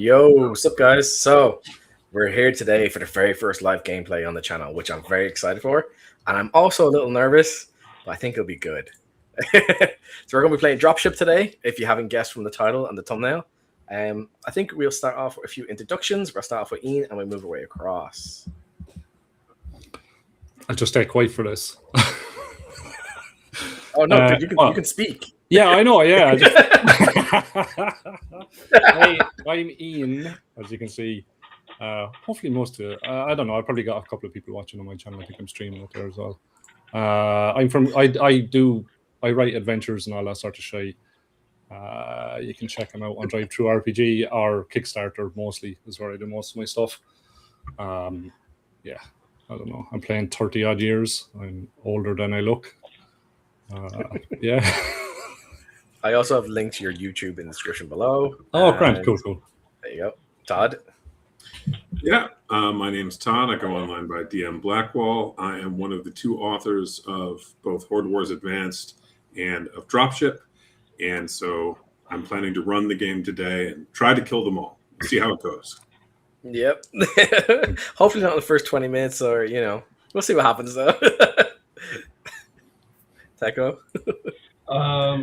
Yo, what's up, guys? So, we're here today for the very first live gameplay on the channel, which I'm very excited for. And I'm also a little nervous, but I think it'll be good. So, we're going to be playing Dropship today, if you haven't guessed from the title and the thumbnail. I think we'll start off with a few introductions. We'll start off with Ian and we'll move our way across. I'll just stay quiet for this. Oh, no, you can speak. Yeah, I know. Yeah. Hey, I'm Ian, as you can see. Hopefully most of it. I don't know. I probably got a couple of people watching on my channel. I think I'm streaming it there as well. I write adventures and all that sort of shit. You can check them out on Drive Through RPG or Kickstarter. Mostly is where I do most of my stuff. Yeah, I don't know. I'm playing 30 odd years. I'm older than I look. Yeah. I also have links to your YouTube in the description below. Oh, great. Cool. There you go. Todd? Yeah, my name's Todd. I go online by DM Blackwall. I am one of the two authors of both Horde Wars Advanced and of Dropship. And so I'm planning to run the game today and try to kill them all. See how it goes. Yep. Hopefully not in the first 20 minutes or, we'll see what happens though. Techo?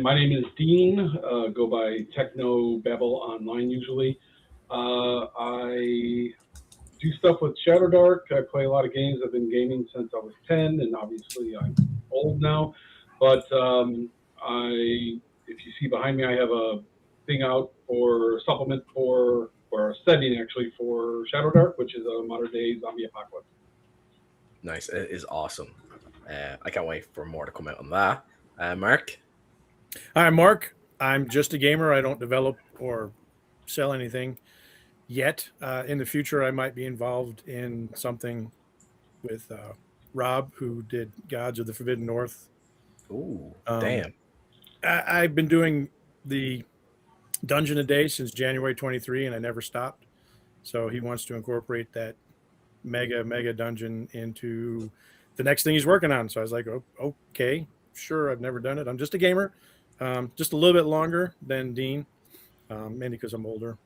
My name is Dean. Go by Techno Babel online usually. I do stuff with Shadow Dark. I play a lot of games. I've been gaming since I was 10, and obviously I'm old now. But if you see behind me, I have a thing out for supplement or a setting actually for Shadow Dark, which is a modern day zombie apocalypse. Nice. It is awesome. I can't wait for more to come out on that. Mark? Hi, I'm Mark. I'm just a gamer. I don't develop or sell anything yet. In the future, I might be involved in something with Rob, who did Gods of the Forbidden North. Ooh, damn. I've been doing the dungeon a day since January 23, and I never stopped. So he wants to incorporate that mega dungeon into the next thing he's working on. So I was like, oh, okay, sure. I've never done it. I'm just a gamer, just a little bit longer than Dean, mainly because I'm older.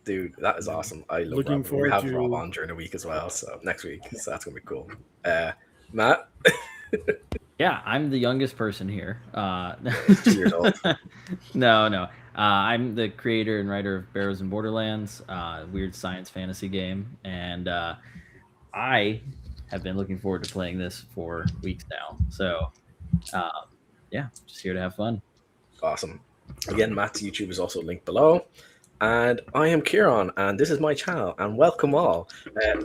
Dude, that is awesome. I love Looking Rob. forward We have to Rob on during the week as well, so next week. So that's gonna be cool. Matt? Yeah, I'm the youngest person here. 2 years old. No. I'm the creator and writer of Barrows and Borderlands, weird science fantasy game, and I have been looking forward to playing this for weeks now. So, yeah, just here to have fun. Awesome. Again, Matt's YouTube is also linked below. And I am Kieran, and this is my channel, and welcome all.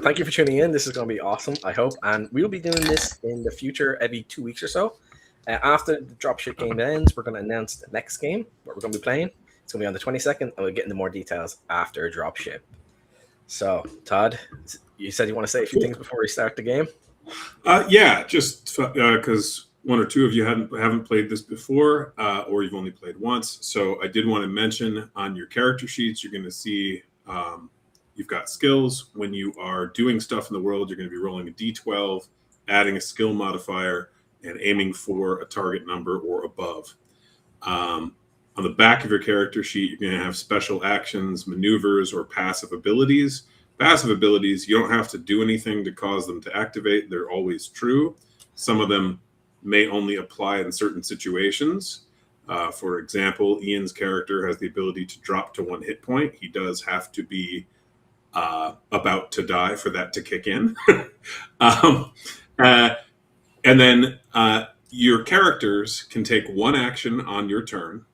Thank you for tuning in. This is going to be awesome, I hope. And we'll be doing this in the future every 2 weeks or so. After the Dropship game ends, we're going to announce the next game, what we're going to be playing. It's going to be on the 22nd, and we'll get into more details after Dropship. So, Todd, you said you want to say a few things before we start the game? Yeah, just because one or two of you haven't played this before, or you've only played once. So I did want to mention on your character sheets, you're going to see you've got skills. When you are doing stuff in the world, you're going to be rolling a d12, adding a skill modifier, and aiming for a target number or above. On the back of your character sheet, you're going to have special actions, maneuvers, or passive abilities. Passive abilities, you don't have to do anything to cause them to activate. They're always true. Some of them may only apply in certain situations. For example, Ian's character has the ability to drop to 1 hit point. He does have to be about to die for that to kick in. And then your characters can take 1 action on your turn,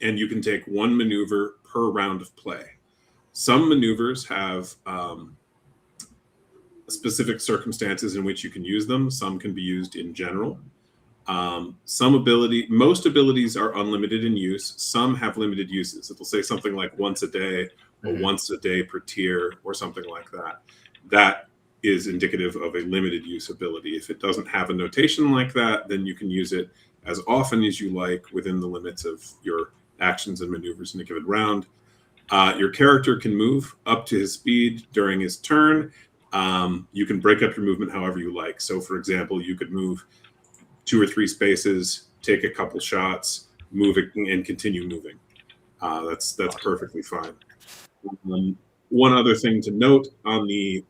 and you can take 1 maneuver per round of play. Some maneuvers have specific circumstances in which you can use them. Some can be used in general. Most abilities are unlimited in use. Some have limited uses. It'll say something like once a day or once a day per tier or something like that. That is indicative of a limited use ability. If it doesn't have a notation like that, then you can use it as often as you like within the limits of your actions and maneuvers in a given round. Your character can move up to his speed during his turn. You can break up your movement however you like. So, for example, you could move 2 or 3 spaces, take a couple shots, move it, and continue moving. That's perfectly fine. One other thing to note, on the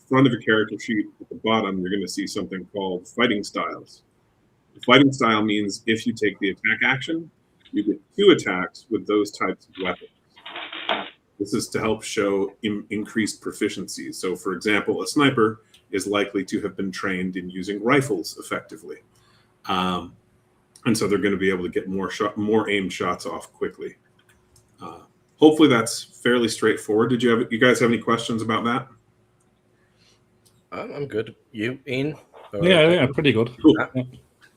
front of your character sheet at the bottom, you're going to see something called fighting styles. The fighting style means if you take the attack action, you get 2 attacks with those types of weapons. This is to help show increased proficiency. So, for example, a sniper is likely to have been trained in using rifles effectively. And so they're going to be able to get more aimed shots off quickly. Hopefully that's fairly straightforward. You guys have any questions about that? I'm good. You, Ian? Yeah, pretty good. Cool. Yeah.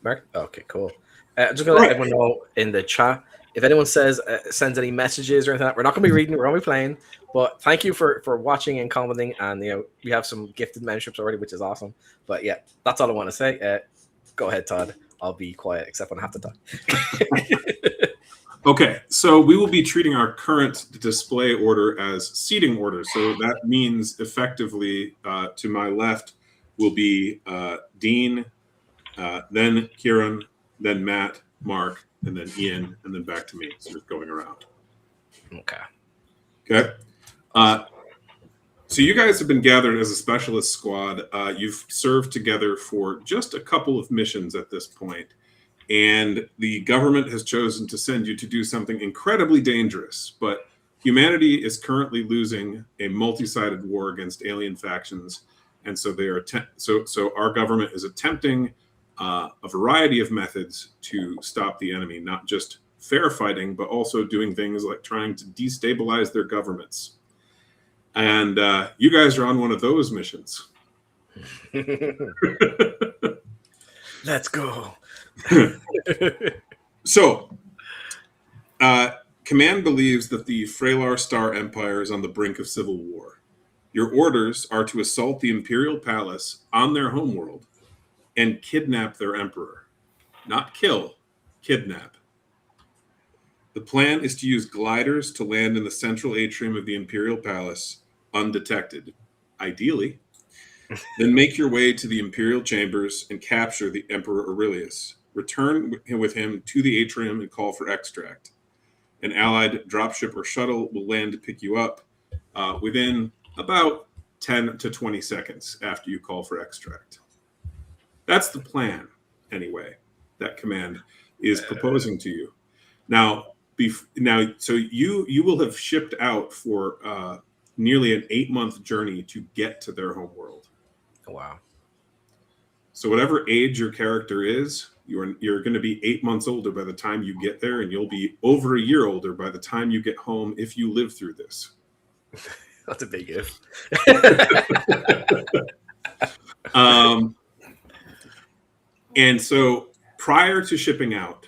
Mark? Okay, cool. I'm just going to let everyone know in the chat, if anyone sends any messages or anything like that, we're not going to be reading, we're going to be playing. But thank you for watching and commenting. And, we have some gifted memberships already, which is awesome. But yeah, that's all I want to say. Go ahead, Todd. I'll be quiet, except when I have to talk. Okay, so we will be treating our current display order as seating order. So that means effectively to my left will be Dean, then Kieran, then Matt, Mark, and then Ian, and then back to me. So just going around. Okay. So you guys have been gathered as a specialist squad. You've served together for just a couple of missions at this point. And the government has chosen to send you to do something incredibly dangerous. But humanity is currently losing a multi-sided war against alien factions. And so so our government is attempting a variety of methods to stop the enemy, not just fair fighting, but also doing things like trying to destabilize their governments. And you guys are on one of those missions. Let's go. So, Command believes that the Freylar Star Empire is on the brink of civil war. Your orders are to assault the Imperial Palace on their homeworld and kidnap their emperor. Not kill, kidnap. The plan is to use gliders to land in the central atrium of the Imperial Palace undetected, ideally. Then make your way to the Imperial chambers and capture the Emperor Aurelius. Return with him to the atrium and call for extract. An allied dropship or shuttle will land to pick you up within about 10 to 20 seconds after you call for extract. That's the plan, anyway, that Command is proposing to you. Now, so you will have shipped out for nearly an 8-month journey to get to their homeworld. Wow. So whatever age your character is, you're going to be 8 months older by the time you get there, and you'll be over a year older by the time you get home if you live through this. That's a big if. And so prior to shipping out,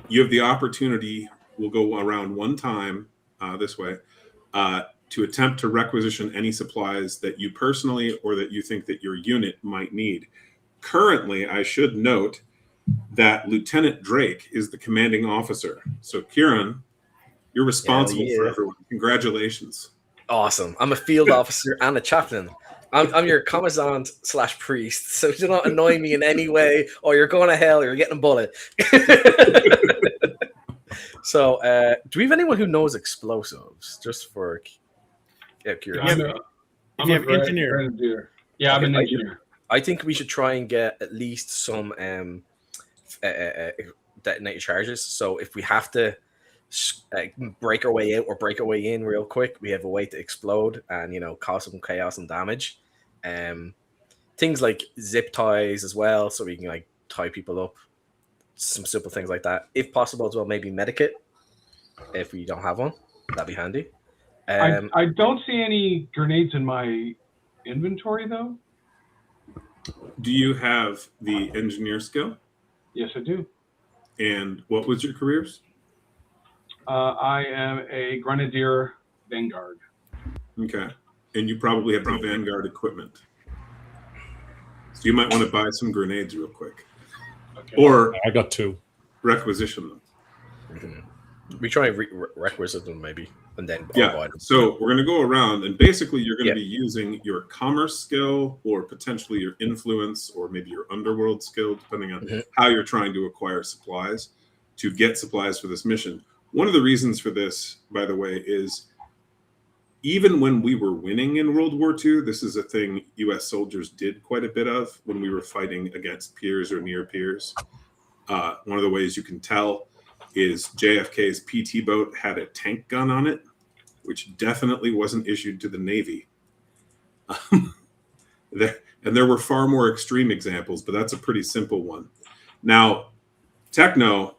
you have the opportunity, we'll go around one time this way, to attempt to requisition any supplies that you personally or that you think that your unit might need. Currently, I should note that Lieutenant Drake is the commanding officer. So, Kieran, you're responsible for everyone. Congratulations. Awesome. I'm a field officer and a chaplain. I'm your commandant / priest, so do not annoy me in any way, or you're going to hell, or you're getting a bullet. So, do we have anyone who knows explosives? Just for curiosity. I'm an engineer. Yeah, I'm an engineer. I think we should try and get at least some detonator charges. So if we have to break our way out or break our way in real quick, we have a way to explode and cause some chaos and damage. Things like zip ties as well, so we can tie people up. Some simple things like that, if possible as well. Maybe medikit if we don't have one, that'd be handy. I don't see any grenades in my inventory though. Do you have the engineer skill? Yes, I do. And what was your careers? I am a Grenadier Vanguard. Okay. And you probably have the Vanguard equipment. So you might want to buy some grenades real quick. Okay. Or I got 2. Requisition them. Mm-hmm. We try and requisite them maybe, and then buy them. So we're going to go around, and basically you're going to be using your commerce skill, or potentially your influence, or maybe your underworld skill, depending on how you're trying to acquire supplies to get supplies for this mission. One of the reasons for this, by the way, is even when we were winning in World War II, this is a thing U.S. soldiers did quite a bit of when we were fighting against peers or near peers. One of the ways you can tell is JFK's PT boat had a tank gun on it, which definitely wasn't issued to the Navy. And there were far more extreme examples, but that's a pretty simple one. Now, Techno,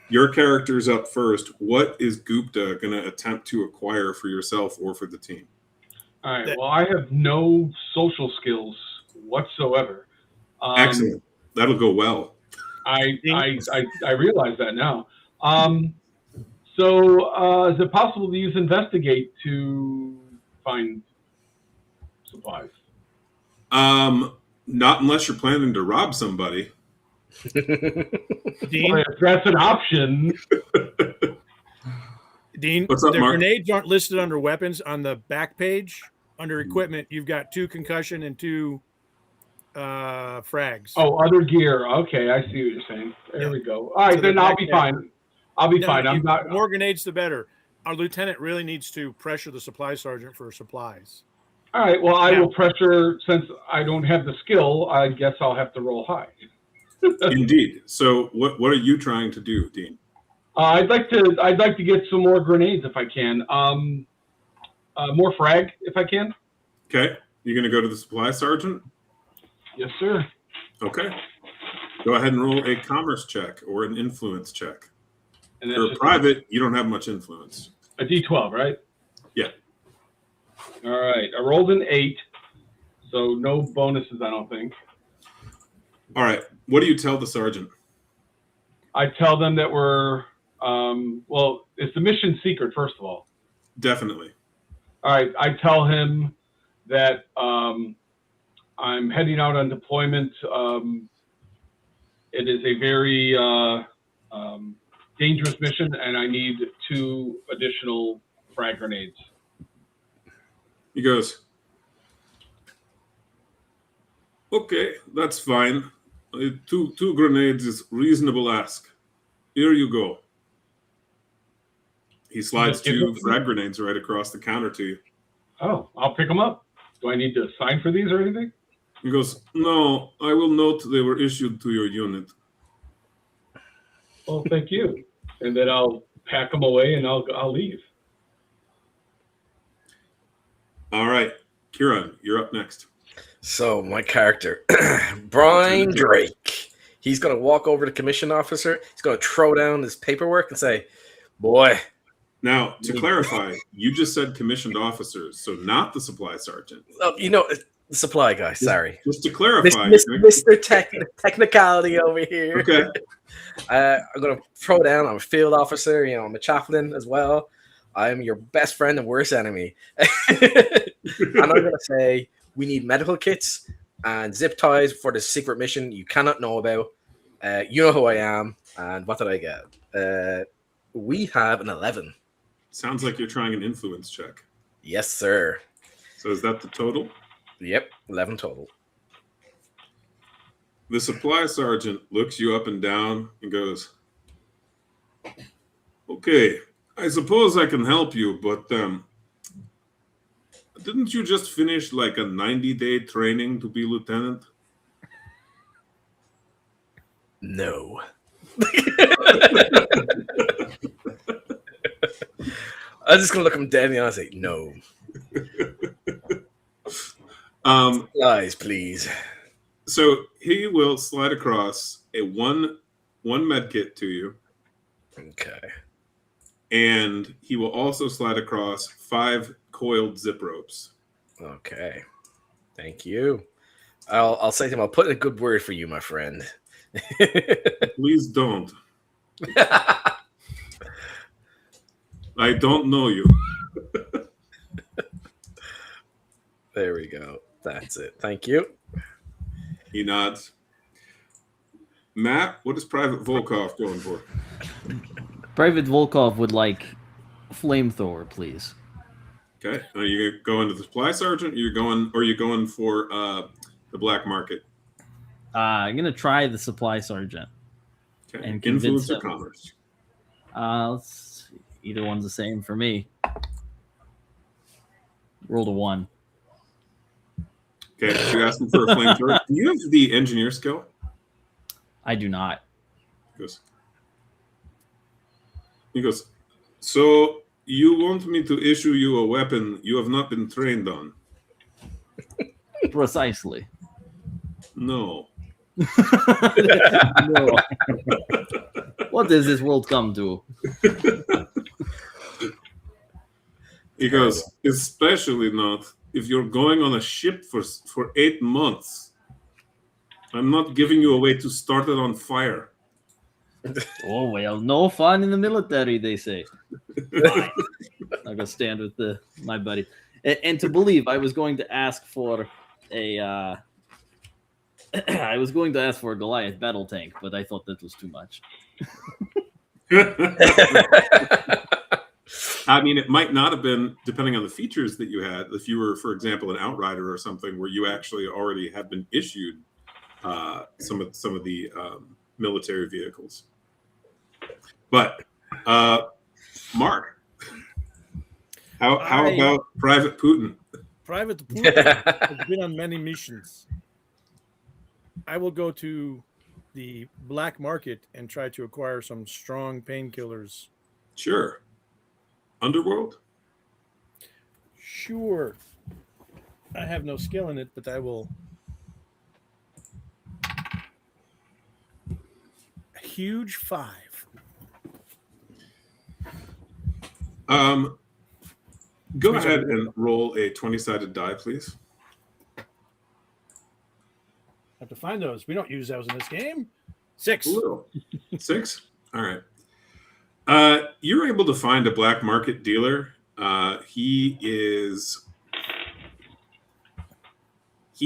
your character's up first. What is Gupta going to attempt to acquire for yourself or for the team? All right. Well, I have no social skills whatsoever. Excellent. That'll go well. I realize that now. So is it possible to use investigate to find supplies? Not unless you're planning to rob somebody. Dean, Well, if that's an option. Dean, What's up, the Mark? grenades aren't listed under weapons on the back page. Under equipment, you've got 2 concussion and 2 frags. Oh, other gear. Okay, I see what you're saying. There we go. All right, So then they're I'll back be there. fine. I'll be fine. The I'm not. more grenades, the better. Our lieutenant really needs to pressure the supply sergeant for supplies. All right. Well, I Yeah. will pressure since I don't have the skill. I guess I'll have to roll high. Indeed. So what are you trying to do, Dean? I'd like to get some more grenades if I can. More frag if I can. Okay. You're going to go to the supply sergeant? Yes, sir. Okay. Go ahead and roll a commerce check or an influence check. And For that's a just private, you don't have much influence. a D12, right? Yeah. All right. I rolled an 8, so no bonuses, I don't think. All right. What do you tell the sergeant? I tell them that we're well, it's the mission secret, first of all. Definitely. All right. I tell him that I'm heading out on deployment. It is a very dangerous mission, and I need 2 additional frag grenades. He goes, okay, that's fine. 2 grenades is reasonable ask. Here you go. He slides 2 frag grenades right across the counter to you. Oh, I'll pick them up. Do I need to sign for these or anything? He goes, no, I will note they were issued to your unit. Well, thank you. And then I'll pack them away and I'll leave. All right. Kieran, you're up next. So my character, Brian Drake, he's going to walk over to commission officer. He's going to throw down his paperwork and say, boy. Now, to clarify, you just said commissioned officers, so not the supply sergeant. Oh, the supply guy, sorry. Just to clarify. Mr. Technicality over here. Okay. I'm going to throw down. I'm a field officer. I'm a chaplain as well. I'm your best friend and worst enemy. And I'm going to say, we need medical kits and zip ties for the secret mission you cannot know about. You know who I am. And what did I get? We have an 11. Sounds like you're trying an influence check. Yes, sir. So is that the total? Yep, 11 total. The supply sergeant looks you up and down and goes, okay, I suppose I can help you, but didn't you just finish like a 90-day training to be lieutenant? No. I'm just gonna look him dead in the eye and say, no. Lies, please. So he will slide across a one med kit to you. Okay. And he will also slide across 5 coiled zip ropes. Okay. Thank you. I'll say to him, I'll put in a good word for you, my friend. Please don't. I don't know you. There we go. That's it. Thank you. He nods. Matt, what is Private Volkov going for? Private Volkov would like flamethrower, please. Okay. Are you going to the supply sergeant? Or are you going for the black market? I'm gonna try the supply sergeant. Okay. And convince Influence or him. commerce? Let's see. Either one's the same for me. Rolled a 1. Okay, so you're asking for a flamethrower. Do you have the engineer skill? I do not. He goes, so you want me to issue you a weapon you have not been trained on? Precisely. No. No. What does this world come to? He goes, especially not if you're going on a ship for 8 months. I'm not giving you a way to start it on fire. Oh, well, no fun in the military, they say. I'm gonna stand with my buddy. And to believe I was going to ask for a I was going to ask for a Goliath battle tank, but I thought that was too much. I mean, it might not have been, depending on the features that you had. If you were, for example, an Outrider or something, where you actually already have been issued some of the military vehicles. But Mark, how about Private Putin? Private Putin has been on many missions. I will go to the black market and try to acquire some strong painkillers. Sure. Underworld? Sure. I have no skill in it, but I will. A huge 5. Go ahead and roll a 20-sided die, please. Have to find those. We don't use those in this game. 6. Ooh. 6? All right. You're able to find a black market dealer. He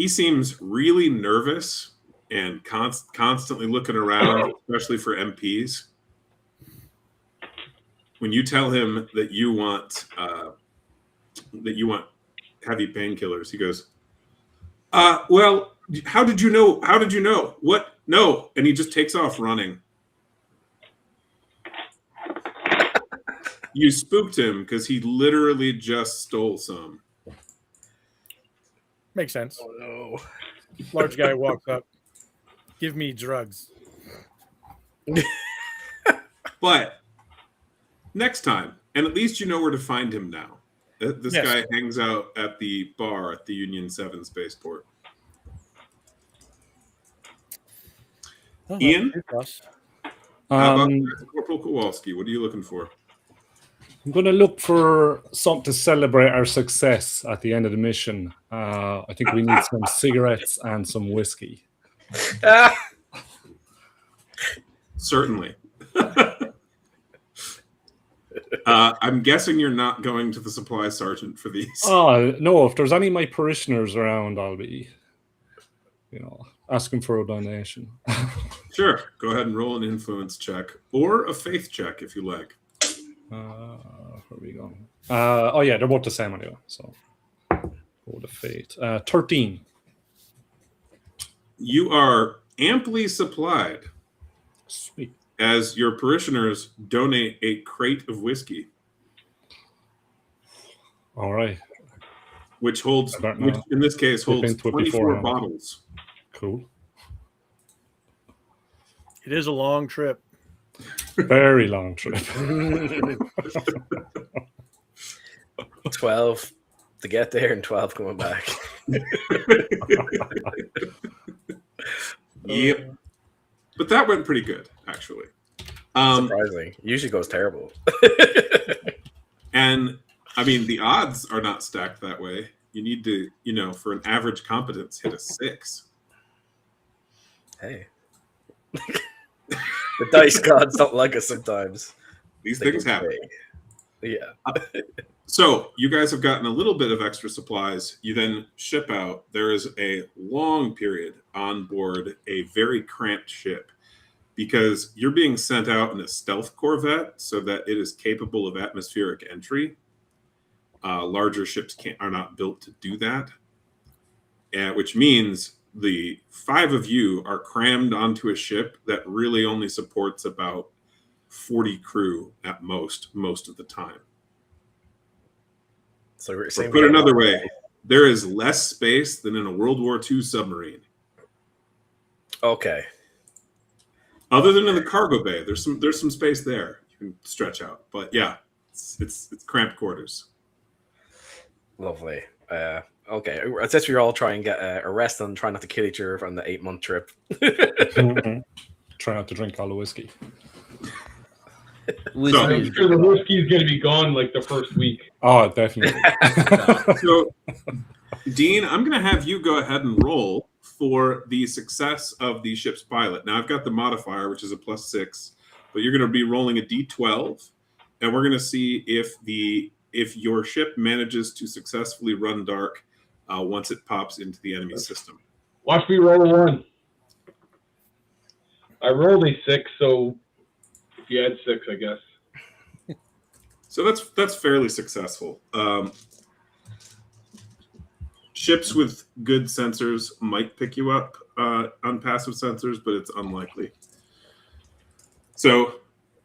seems really nervous and constantly looking around, especially for MPs. When you tell him that you want heavy painkillers, he goes, well, how did you know? How did you know? What? No. And he just takes off running. You spooked him because he literally just stole some. Makes sense. Oh no. Large guy walks up. Give me drugs. But next time, and at least you know where to find him now. This Yes. guy hangs out at the bar at the Union 7 spaceport. Oh, Ian? How about Um, Corporal Kowalski? What are you looking for? I'm going to look for something to celebrate our success at the end of the mission. I think we need some cigarettes and some whiskey. Certainly. I'm guessing you're not going to the supply sergeant for these. Oh, no, if there's any of my parishioners around, I'll be, asking for a donation. Sure. Go ahead and roll an influence check or a faith check if you like. Where are we going? Oh, yeah, they're both the same anyway. So, go to fate. 13. You are amply supplied Sweet. as your parishioners donate a crate of whiskey, All right. which I don't know. in this case holds into it 24 beforehand. bottles. Cool. It is a long trip. Very long trip. 12 to get there and 12 coming back. Yep. But that went pretty good, actually. Surprising. Usually goes terrible. And I mean, the odds are not stacked that way. You need to, for an average competence, hit a 6. Hey. The dice gods don't like us sometimes. These They things can happen. say. Yeah. So you guys have gotten a little bit of extra supplies. You then ship out. There is a long period on board a very cramped ship because you're being sent out in a stealth corvette so that it is capable of atmospheric entry. Larger ships are not built to do that, which means the 5 of you are crammed onto a ship that really only supports about 40 crew at most of the time. So we're Or saying put another way, there is less space than in a World War II submarine. Okay. Other than in the cargo bay, there's some space there you can stretch out. But yeah, it's cramped quarters. Lovely. Okay. I guess we all try and get a rest and try not to kill each other on the 8-month trip. Try not to drink all the whiskey. Whiskey So- is I'm sure the whiskey's going to be gone like the first week. Oh, definitely. So, Dean, I'm going to have you go ahead and roll for the success of the ship's pilot. Now, I've got the modifier, which is a +6, but you're going to be rolling a d12, and we're going to see if your ship manages to successfully run dark once it pops into the enemy system. Watch me roll a 1. I rolled a 6, so if you add 6, I guess. So that's fairly successful. Ships with good sensors might pick you up on passive sensors, but it's unlikely. So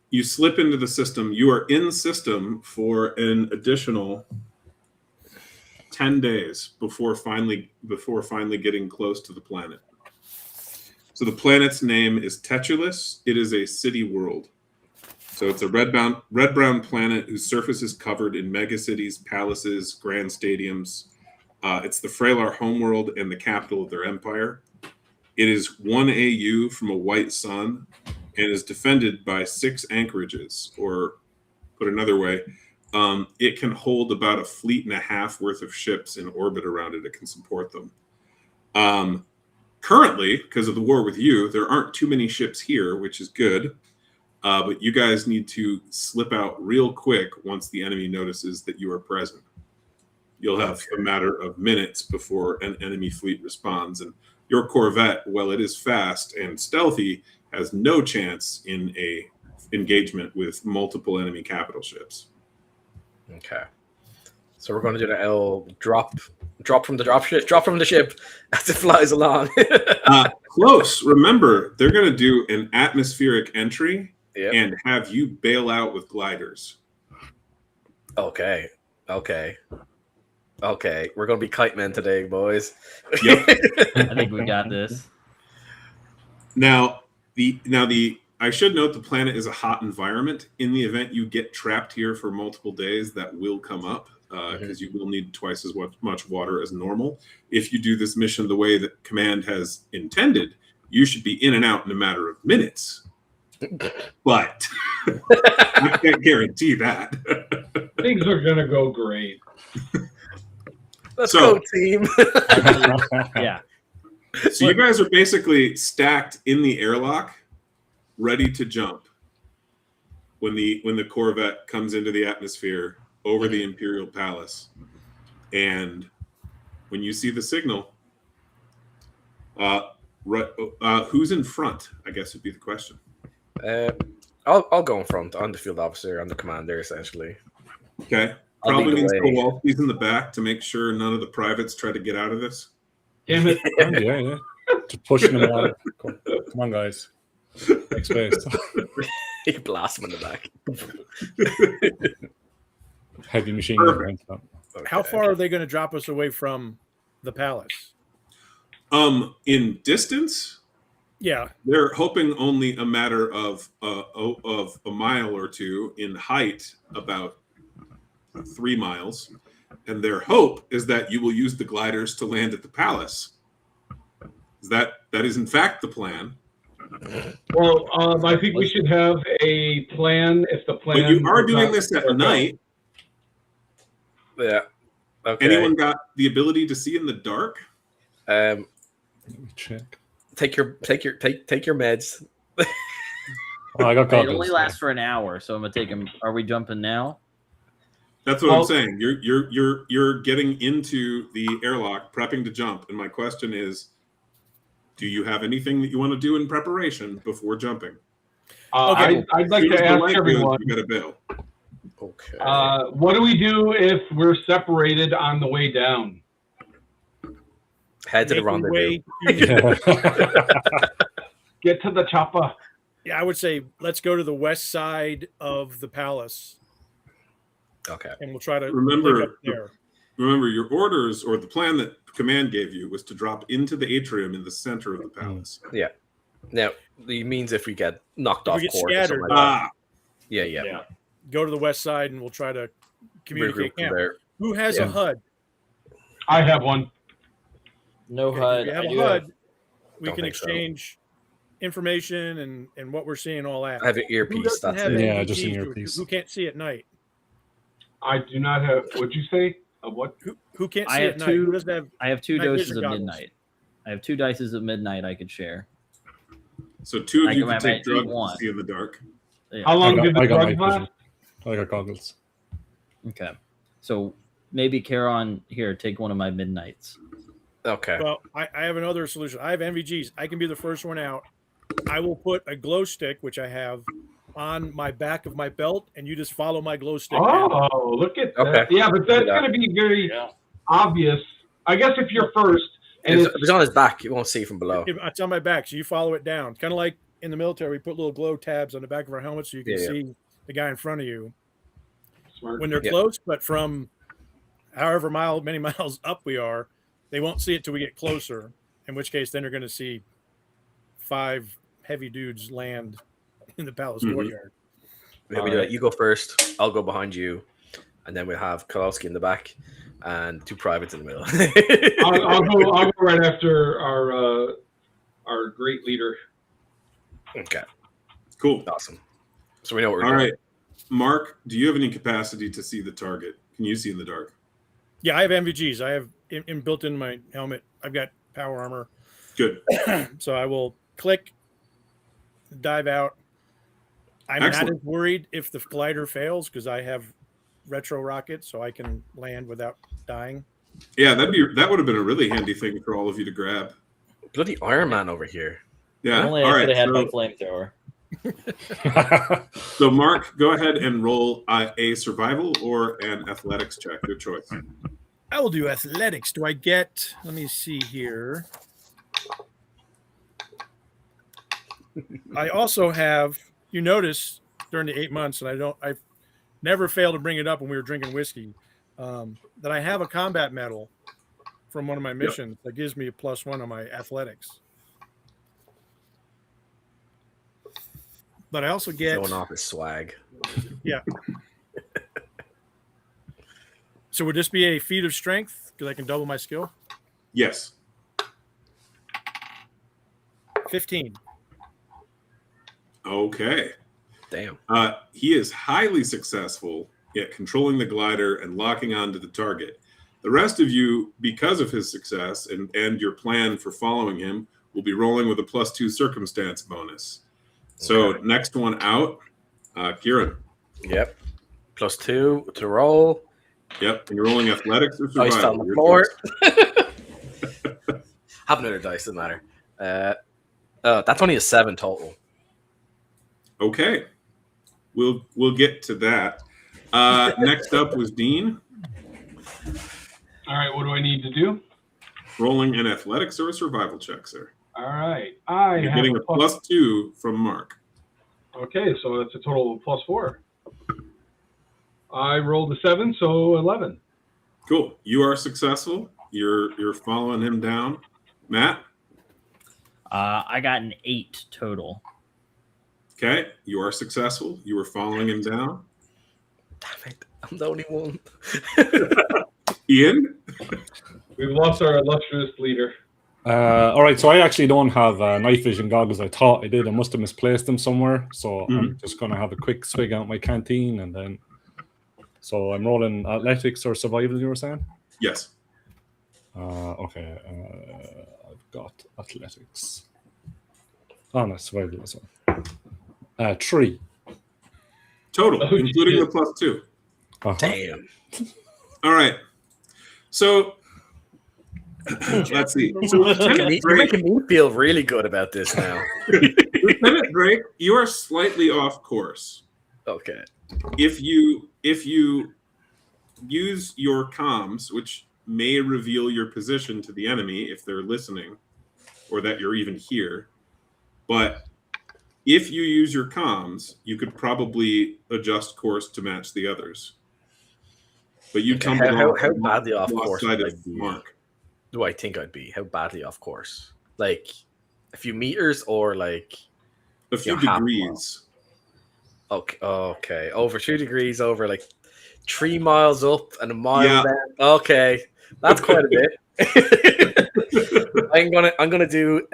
you slip into the system. You are in system for an additional 10 days before finally getting close to the planet. So the planet's name is Tetulus. It is a city world. So it's a red-brown planet whose surface is covered in megacities, palaces, grand stadiums. It's the Freylar homeworld and the capital of their empire. It is 1 AU from a white sun and is defended by 6 anchorages, or put another way, it can hold about a fleet and a half worth of ships in orbit around it. It can support them. Currently, because of the war with you, there aren't too many ships here, which is good. But you guys need to slip out real quick once the enemy notices that you are present. You'll have a matter of minutes before an enemy fleet responds. And your Corvette, while it is fast and stealthy, has no chance in a engagement with multiple enemy capital ships. Okay. So we're going to do the L drop from the ship as it flies along. Close. Remember, they're going to do an atmospheric entry. Yep. And have you bail out with gliders. Okay. We're gonna be kite men today, boys. Yep. I think we got this. Now I should note the planet is a hot environment. In the event you get trapped here for multiple days, that will come up because you will need twice as much water as normal. If you do this mission the way that Command has intended, you should be in and out in a matter of minutes. But I can't guarantee that. Things are going to go great. Let's So- go, team. Yeah. So you guys are basically stacked in the airlock, ready to jump when the Corvette comes into the atmosphere over the Imperial Palace. And when you see the signal, who's in front, I guess would be the question. I'll go in front. I'm the field officer. I'm the commander, essentially. Okay. I'll Probably lead means the way. Kowalski's in the back to make sure none of the privates try to get out of this. Damn it. Yeah. Just pushing them out. Come on, guys. Make space. You blast him in the back. Heavy machine gun. Right? How Okay. far are they going to drop us away from the palace? In distance, Yeah. they're hoping only a matter of a mile or two. In height, about 3 miles. And their hope is that you will use the gliders to land at the palace. That is in fact the plan. Well, I think we should have a plan. If the plan, But you are doing does this not at work night. Yeah. Okay. Anyone got the ability to see in the dark? Let me check. Take your meds. Oh, I got It goggles. only lasts for an hour, so I'm gonna take him. Are we jumping now? That's what I'm Well- saying. You're getting into the airlock, prepping to jump, and my question is, do you have anything that you want to do in preparation before jumping? Okay. I'd like As soon as to the ask light goes, everyone, you got to bail. Okay. what do we do if we're separated on the way down? Head to the Make your rendezvous. way to- Get to the chopper. Yeah, I would say let's go to the west side of the palace, Okay. and we'll try to Remember, link up there. remember your orders or the plan that command gave you was to drop into the atrium in the center of the palace. Yeah. Now, it means if we get knocked If off we get course or scattered, something like that. Ah, Yeah. go to the west side and we'll try to communicate. Regroup from Now, there. who has Yeah. a HUD? I have one. No Okay, HUD. if we have I a do HUD, we Don't can think so. exchange information and what we're seeing, all that. I have an Who earpiece. doesn't That's have it. Yeah, just an NVGs? earpiece. Who can't see at night? I do not have. What'd you say? What? Who can't I see have at night? Who two- doesn't have? I have 2 Night doses vision of goggles. midnight. I have 2 dices of midnight I could share. so two of I you might can take eat drugs one. to see in the dark. Yeah. How long did the I got drugs night last? vision. I got goggles. Okay. So maybe Charon, here, take one of my midnights. Okay. Well, I have another solution. I have NVGs. I can be the first one out. I will put a glow stick, which I have, on my back of my belt, and you just follow my glow stick. down. Oh, look at that. Okay. Yeah, but that's Yeah. going to be very Yeah. obvious. I guess if you're first and If it's it's on his back, you won't see from below. It's on my back, so you follow it down. Kind of like in the military, we put little glow tabs on the back of our helmets so you can Yeah. see the guy in front of you smart. when they're Yeah. close. But from however many miles up we are, they won't see it till we get closer. In which case, then they're going to see 5 heavy dudes land in the palace Mhm. courtyard. Maybe do that. You go first. I'll go behind you, and then we'll have Kowalski in the back and 2 privates in the middle. I'll go right after our great leader. Okay. Cool. Awesome. So we know what we're All doing. right. Mark, do you have any capacity to see the target? Can you see in the dark? Yeah, I have NVGs. I have built in my helmet. I've got power armor. Good. So I will click, dive out. I'm Excellent. not as worried if the glider fails because I have retro rockets, so I can land without dying. Yeah, that would have been a really handy thing for all of you to grab. Bloody Iron Man over here. Yeah. Only All I could right. have had my So, flamethrower. so Mark, go ahead and roll a survival or an athletics check. Your choice. I will do athletics. Do I get? Let me see here. I also have. You notice during the 8 months, and I've never failed to bring it up when we were drinking whiskey, that I have a combat medal from one of my missions that gives me a +1 on my athletics. But I also get. Showing off his swag. So would this be a feat of strength because I can double my skill? Yes. 15. Okay. Damn. He is highly successful at controlling the glider and locking onto the target. The rest of you, because of his success and your plan for following him, will be rolling with a +2 circumstance bonus. So Okay. next one out, Kieran. Yep. +2 to roll. Yep, and you're rolling athletics or Oh, he's fell on survival. the Your floor. choice. Have another dice, doesn't matter. That's only a 7 total. Okay, we'll get to that. Next up was Dean, All right, what do I need to do? rolling an athletics or a survival check, sir. All right, I You're have getting a a +2 from Mark. Okay, so that's a total of +4. I rolled a 7, so 11. Cool. You are successful. You're following him down. Matt, I got an 8 total. okay, you are successful. You were following him down. Damn it. I'm the only one. Ian, We've lost our illustrious leader. All right, so I actually don't have night vision goggles. I thought I did. I must have misplaced them somewhere. So I'm just going to have a quick swig out my canteen and then. So I'm rolling athletics or survival, you were saying? yes. Okay, I've got athletics. Oh, no, survival as well. 3. Total, Oh, including shit. the +2. Uh-huh. Damn. All right. So let's see. So Lieutenant You're Drake, making me feel really good about this now. Lieutenant Drake, you are slightly off course. Okay. If you use your comms, which may reveal your position to the enemy if they're listening, or that you're even here, but if you use your comms, you could probably adjust course to match the others. but you Okay, tumbled how off. badly off lost course sight would I of be? Mark. Do I think I'd be? How badly off course? Like a few meters or like A few half a mile? degrees. Okay. Over 2 degrees, over like 3 miles up and a mile Yeah. down. Okay. That's quite a bit. I'm gonna do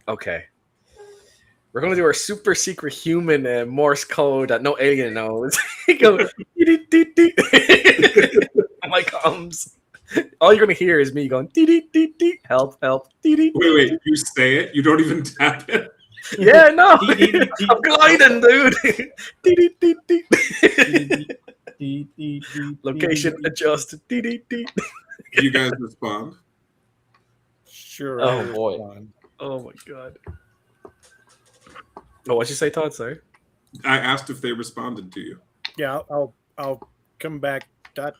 okay. We're gonna do our super secret human Morse code that no alien knows. Go my comms. All you're gonna hear is me going help, help. Wait, you say it? You don't even tap it? Yeah, no. I'm gliding, dude. Location adjust. Do you guys respond? Sure. Oh, I'll boy. respond. Oh my god. Oh, what'd you say, Todd? Sorry. I asked if they responded to you. Yeah, I'll come back. Dash.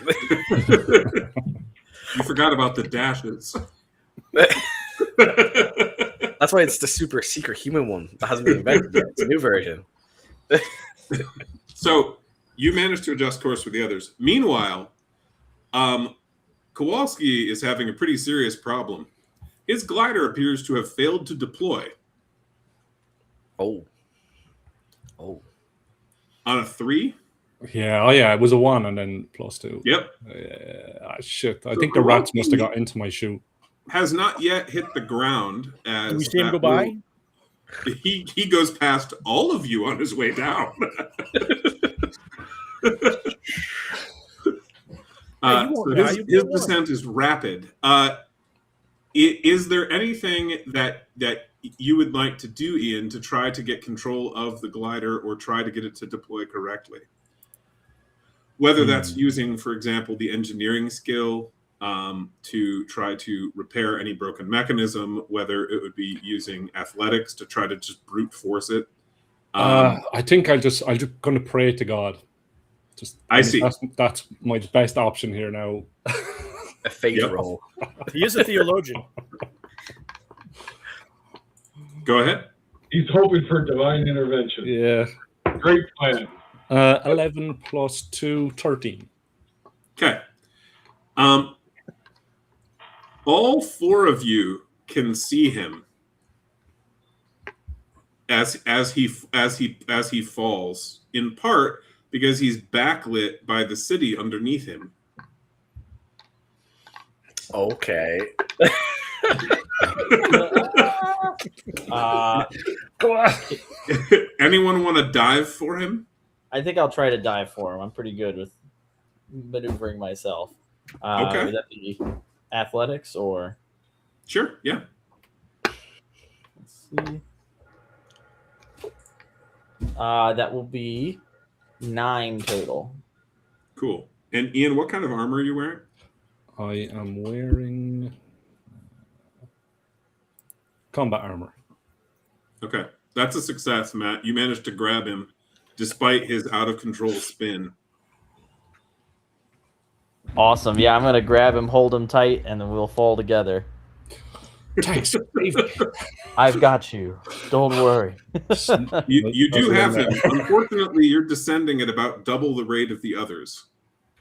You forgot about the dashes. That's why it's the super secret human one that hasn't been invented yet. It's a new version. So you managed to adjust course with the others. Meanwhile, Kowalski is having a pretty serious problem. His glider appears to have failed to deploy. Oh. On a 3? Yeah, it was a 1 and then +2. Yep. Shit. I So think the rats Kowalski must have got into my chute. has not yet hit the ground as Can we see him that go by? He goes past all of you on his way down. Hey, you won't So die, his you'll be alone. descent is rapid. Is there anything that you would like to do, Ian, to try to get control of the glider or try to get it to deploy correctly? Whether that's using, for example, the engineering skill to try to repair any broken mechanism, whether it would be using athletics to try to just brute force it. I think I'm just going to pray to God. I see. That's my best option here now. A faith Yep. roll. He is a theologian. Go ahead. He's hoping for divine intervention. Yeah. Great plan. 11 + 2, 13. Okay. All 4 of you can see him as he falls, in part because he's backlit by the city underneath him. Okay. Anyone want to dive for him? I think I'll try to dive for him. I'm pretty good with maneuvering myself. Okay. Would that be athletics or? Sure. Yeah. Let's see. That will be 9 total. Cool. And Ian, what kind of armor are you wearing? I am wearing combat armor. Okay. That's a success, Matt. You managed to grab him despite his out of control spin. Awesome. Yeah, I'm gonna grab him, hold him tight, and then we'll fall together. Thanks. I've got you. Don't worry. You do have him. Unfortunately, you're descending at about double the rate of the others,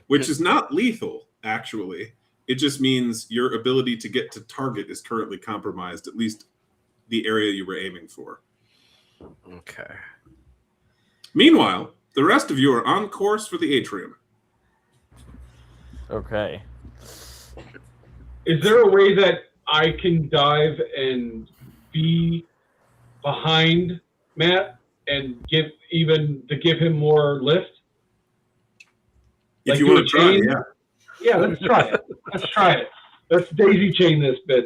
which is not lethal, actually. It just means your ability to get to target is currently compromised, at least the area you were aiming for. Okay. Meanwhile, the rest of you are on course for the atrium. Okay. Is there a way that I can dive and be behind Matt and give him more lift? If Like you do want a to try, chain? yeah. Yeah, let's try it. Let's try it. Let's daisy chain this bitch.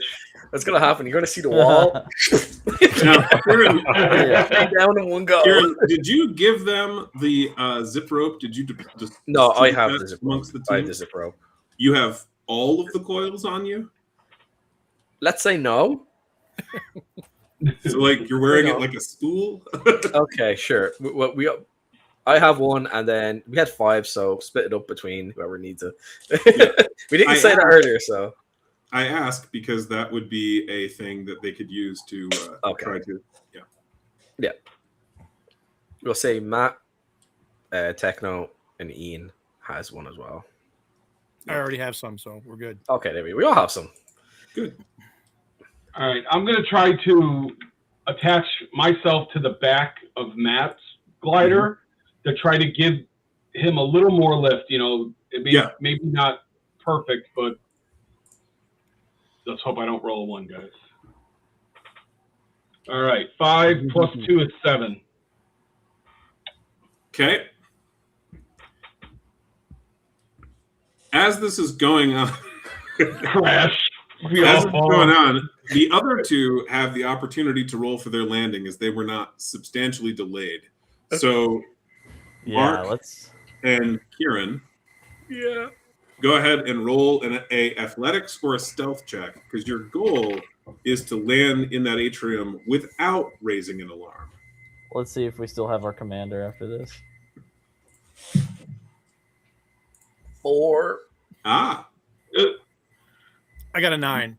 That's gonna happen. You're gonna see the wall. Now, Kieran, Down in one go. Kieran, did you give them the zip rope? Did you just No, I distribute have that the zip rope. amongst the I have team? the zip rope. You have all of the coils on you? Let's say no. So, like, you're wearing No. it like a spool? Okay, sure. I have one, and then we had 5, so split it up between whoever needs it. We didn't I say that asked- earlier, so I ask because that would be a thing that they could use to Okay. try to. we'll say Matt Techno and Ian has one as well. I already have some, so we're good. Okay, there we go. We all have some. Good. All right, I'm going to try to attach myself to the back of Matt's glider to try to give him a little more lift. You know, maybe not perfect, but let's hope I don't roll a 1, guys. All right, 5 plus 2 is 7. Okay. As this is going on, Crash. as this is going on, the other two have the opportunity to roll for their landing as they were not substantially delayed. So, Mark and Kieran, go ahead and roll a athletics or a stealth check, because your goal is to land in that atrium without raising an alarm. Let's see if we still have our commander after this. 4. Ah. I got a 9.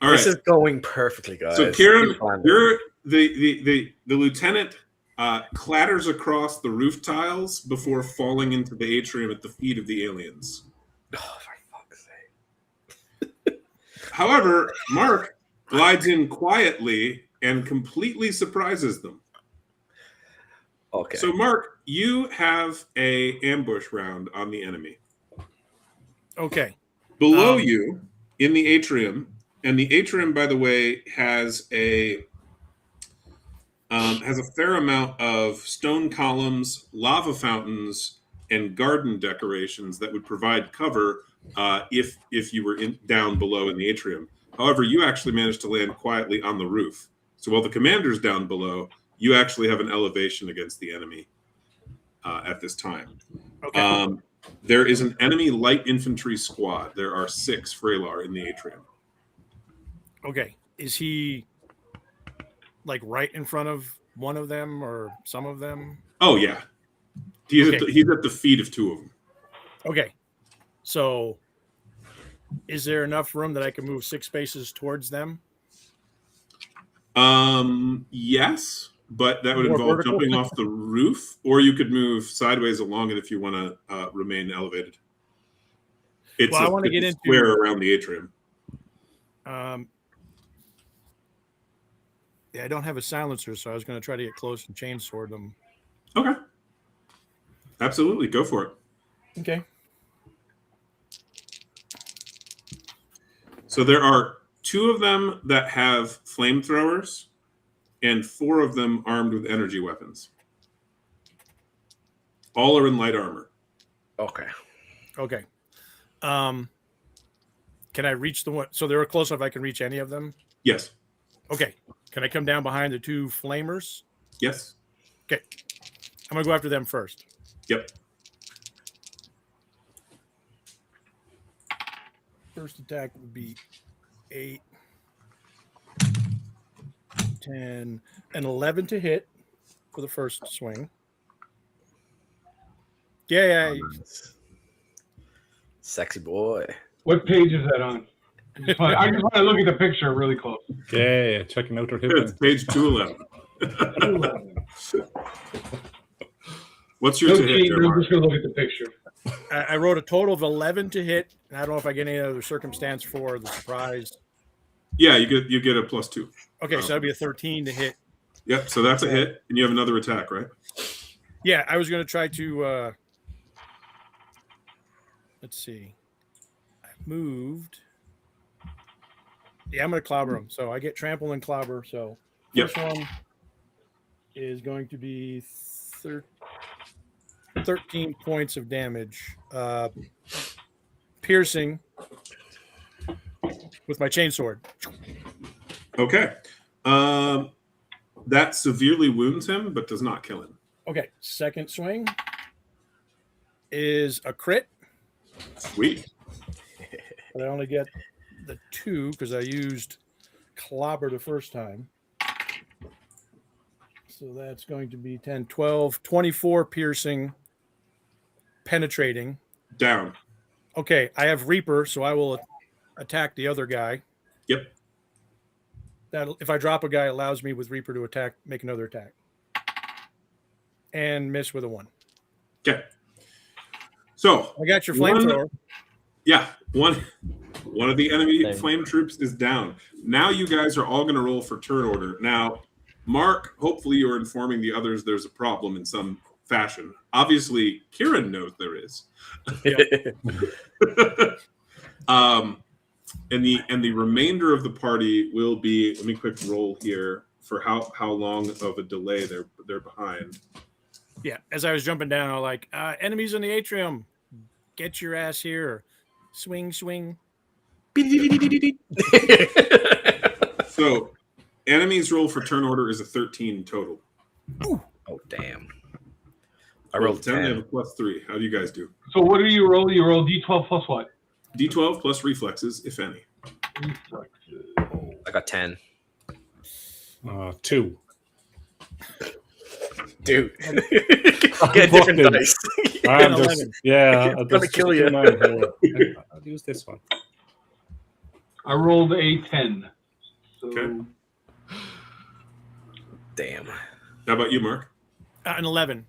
All right. This is going perfectly, guys. So, Kieran, you're the lieutenant clatters across the roof tiles before falling into the atrium at the feet of the aliens. Oh, for fuck's sake. However, Mark glides in quietly and completely surprises them. Okay. So, Mark, you have a ambush round on the enemy. Okay. Below you, in the atrium, and the atrium, by the way, has a fair amount of stone columns, lava fountains, and garden decorations that would provide cover if you were down below in the atrium. However, you actually managed to land quietly on the roof. So while the commander's down below, you actually have an elevation against the enemy at this time. Okay. There is an enemy light infantry squad. There are 6 Freylar in the atrium. Okay. Is he like right in front of one of them or some of them? Oh, yeah. He's at the feet of 2 of them. Okay. So is there enough room that I can move 6 spaces towards them? Yes, but that would More involve vertical? jumping off the roof, or you could move sideways along it if you want to remain elevated. It's I want to get into square around the atrium. Yeah, I don't have a silencer, so I was going to try to get close and chainsword them. Okay. Absolutely. Go for it. Okay. So there are 2 of them that have flamethrowers and 4 of them armed with energy weapons. All are in light armor. Okay. Okay. Can I reach the one? So they're close enough I can reach any of them? Yes. Okay. Can I come down behind the 2 flamers? Yes. Okay. I'm going to go after them first. Yep. First attack would be 8, 10, and 11 to hit for the first swing. Yeah. Sexy boy. What page is that on? I just want to look at the picture really close. Yeah, checking out her hip. It's page 211. What's your No to hit cheating, there, I'm Mark? just going to look at the picture. I wrote a total of 11 to hit. And I don't know if I get any other circumstance for the surprise. Yeah, you get a +2. Okay, so that'd be a 13 to hit. Yep, so that's a hit, and you have another attack, right? Yeah, I was going to try to. Let's see. I moved. Yeah, I'm going to clobber him. So I get trample and clobber. So Yep. first one is going to be 13 points of damage. Piercing with my chainsword. Okay. That severely wounds him, but does not kill him. Okay, second swing is a crit. Sweet. But I only get the 2 because I used clobber the first time. So that's going to be 10, 12, 24 piercing, penetrating. Down. Okay, I have Reaper, so I will attack the other guy. Yep. That if I drop a guy, it allows me with Reaper to attack, make another attack. And miss with a 1. Okay. So I got your one- flamethrower. Yeah, one of the enemy Same. flame troops is down. Now you guys are all going to roll for turn order. Now, Mark, hopefully you're informing the others there's a problem in some fashion. Obviously, Kieran knows there is. And the remainder of the party will be. Let me quick roll here for how long of a delay they're behind. Yeah, as I was jumping down, I was like, enemies in the atrium. Get your ass here. Swing, swing. So, enemies roll for turn order is a 13 total. Oh damn! I rolled 10. They have a 10. +3. How do you guys do? So what do you roll? You roll D12 plus what? D12 plus reflexes, if any. Reflexes. I got 10. 2. Dude, get different fucking- dice. I'm 11. just, yeah, I'm gonna kill you. I'll use this one. I rolled a 10. So Okay. Damn. How about you, Mark? An 11.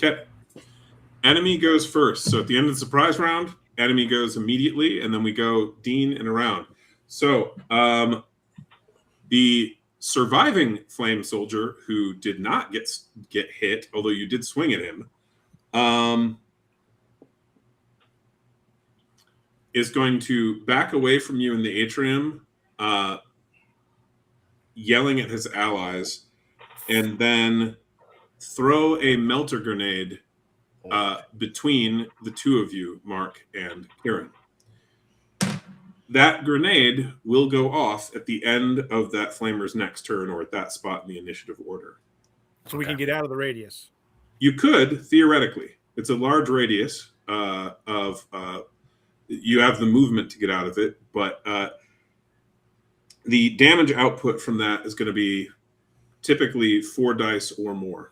Okay. Enemy goes first. So at the end of the surprise round, enemy goes immediately, and then we go Dean and around. So the surviving flame soldier who did not get hit, although you did swing at him, is going to back away from you in the atrium, yelling at his allies, and then throw a melter grenade between the two of you, Mark and Kieran. That grenade will go off at the end of that flamer's next turn or at that spot in the initiative order. So we can get out of the radius. You could, theoretically. It's a large radius you have the movement to get out of it, but the damage output from that is going to be typically 4 dice or more.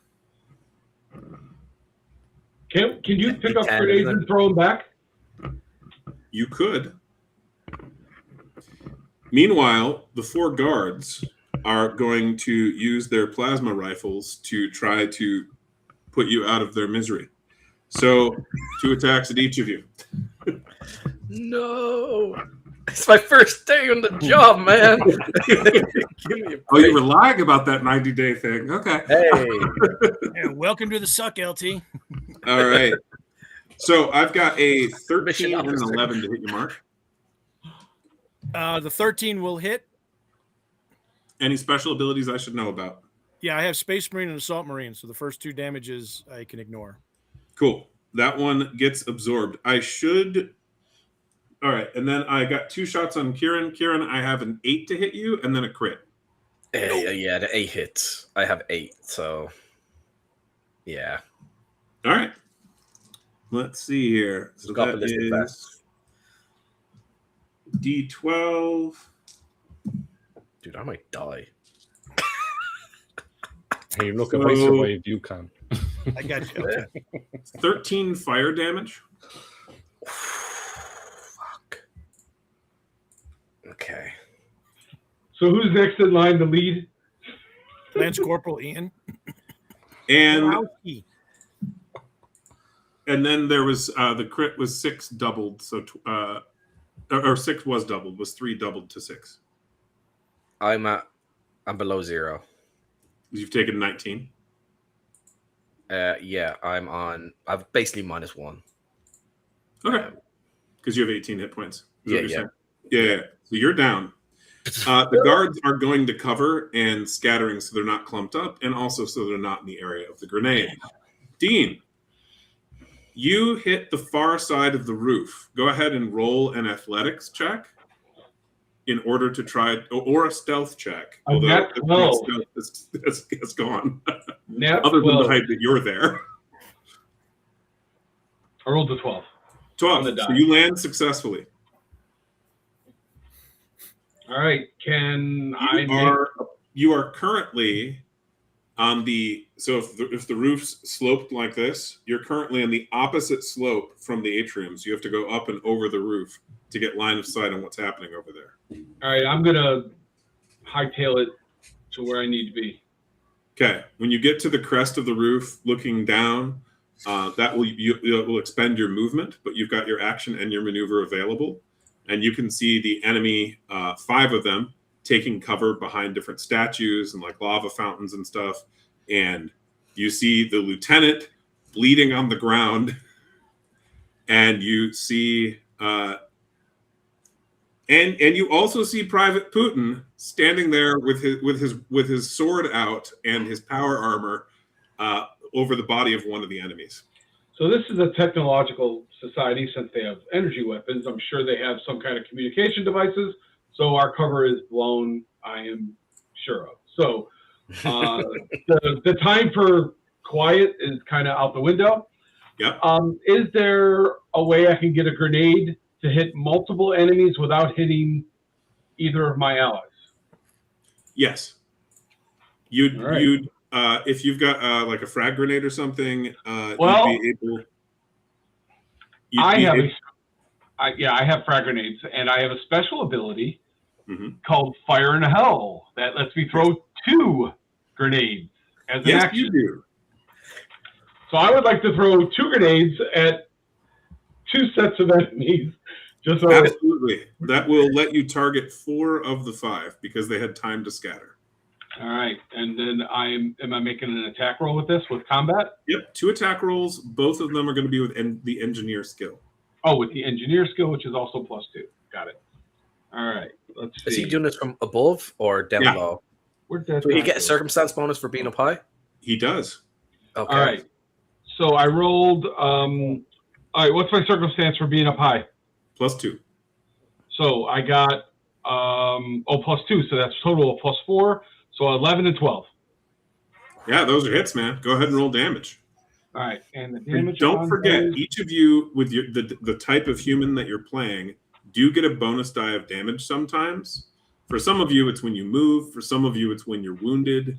can you pick up 10, grenades isn't it? and throw them back? You could. Meanwhile, the 4 guards are going to use their plasma rifles to try to put you out of their misery. So, 2 attacks at each of you. No. It's my first day on the job, man. Give me a Oh, you break. were lying about that 90-day thing. Okay. Hey. Yeah, welcome to the suck, LT. All right. So, I've got a Mission 13 and an officer. 11 to hit you, Mark. The 13 will hit. Any special abilities I should know about? Yeah, I have Space Marine and Assault Marine, so the first 2 damages I can ignore. Cool. That one gets absorbed. I should. All right. And then I got 2 shots on Kieran. Kieran, I have an 8 to hit you and then a crit. Yeah, the 8 hits. I have 8, so yeah. All right. Let's see here. So Got that ballistic is vest. D12. Dude, I might die. Hey, look, if I So- survive, you can. I got you. Okay. 13 fire damage. Fuck. Okay. So who's next in line to lead? Lance Corporal Ian. And Wowski. and then there was the crit was 6 doubled. So or 6 was doubled, was 3 doubled to 6. I'm below 0. You've taken 19. Yeah, I've basically -1. Okay. Because you have 18 hit points. Is that Yeah, what you're saying? Yeah. So you're down. The guards are going to cover and scattering so they're not clumped up, and also so they're not in the area of the grenade. Dean, you hit the far side of the roof. Go ahead and roll an athletics check in order to try, or a stealth check. A Although nat 12. stealth is gone, Nat other than 12. the height that you're there. I rolled a 12. 12. On the So die. you land successfully. All right. Can I You are currently on the, so if the roof's sloped like this, you're currently on the opposite slope from the atrium. So you have to go up and over the roof to get line of sight on what's happening over there. All right, I'm gonna hightail it to where I need to be. Okay. When you get to the crest of the roof, looking down, That will expend your movement, but you've got your action and your maneuver available. And you can see the enemy, 5 of them, taking cover behind different statues and like lava fountains and stuff. And you see the lieutenant bleeding on the ground. And you see, and you also see Private Putin standing there with his sword out and his power armor over the body of one of the enemies. So this is a technological society. Since they have energy weapons, I'm sure they have some kind of communication devices. So our cover is blown, I am sure of. So the time for quiet is kind of out the window. Yep. Is there a way I can get a grenade to hit multiple enemies without hitting either of my allies? Yes. You'd if you've got like a frag grenade or something, you'd be able. I have frag grenades, and I have a special ability called Fire in Hell that lets me throw 2 grenades as an action. You do. So I would like to throw 2 grenades at 2 sets of enemies. Just so Absolutely. That will let you target 4 of the 5 because they had time to scatter. All right, and then am I making an attack roll with this with combat? Yep, 2 attack rolls. Both of them are going to be with the engineer skill. Oh, with the engineer skill, which is also +2. Got it. All right, let's see. Is he doing this from above or down low? Where'd that Do he die get a go? circumstance bonus for being up high? He does. Okay. All right. So I rolled. All right, what's my circumstance for being up high? +2. So I got +2. So that's total of +4. So 11 and 12. Yeah, those are hits, man. Go ahead and roll damage. All right, and the And damage. don't forget, those... each of you with the type of human that you're playing do get a bonus die of damage sometimes. For some of you, it's when you move. For some of you, it's when you're wounded.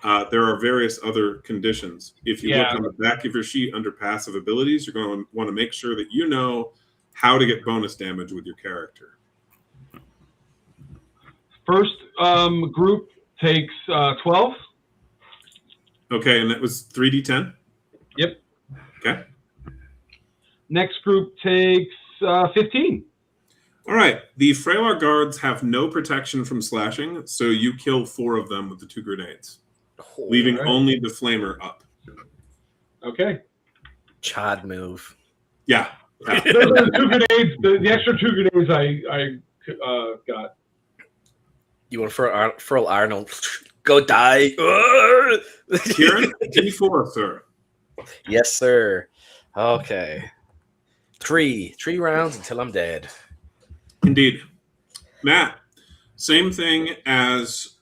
There are various other conditions. If you look on the back of your sheet under passive abilities, you're going to want to make sure that you know how to get bonus damage with your character. First group takes 12. Okay, and that was 3d10? Yep. Okay. Next group takes 15. All right. The Freylar guards have no protection from slashing, so you kill 4 of them with the 2 grenades, leaving only the flamer up. Okay. Chad move. Yeah. Those are the 2 grenades. The extra 2 grenades I got. You want to furl Arnold? Go die. Kieran, D4, sir. Yes, sir. Okay. 3 rounds until I'm dead. Indeed. Matt, same thing as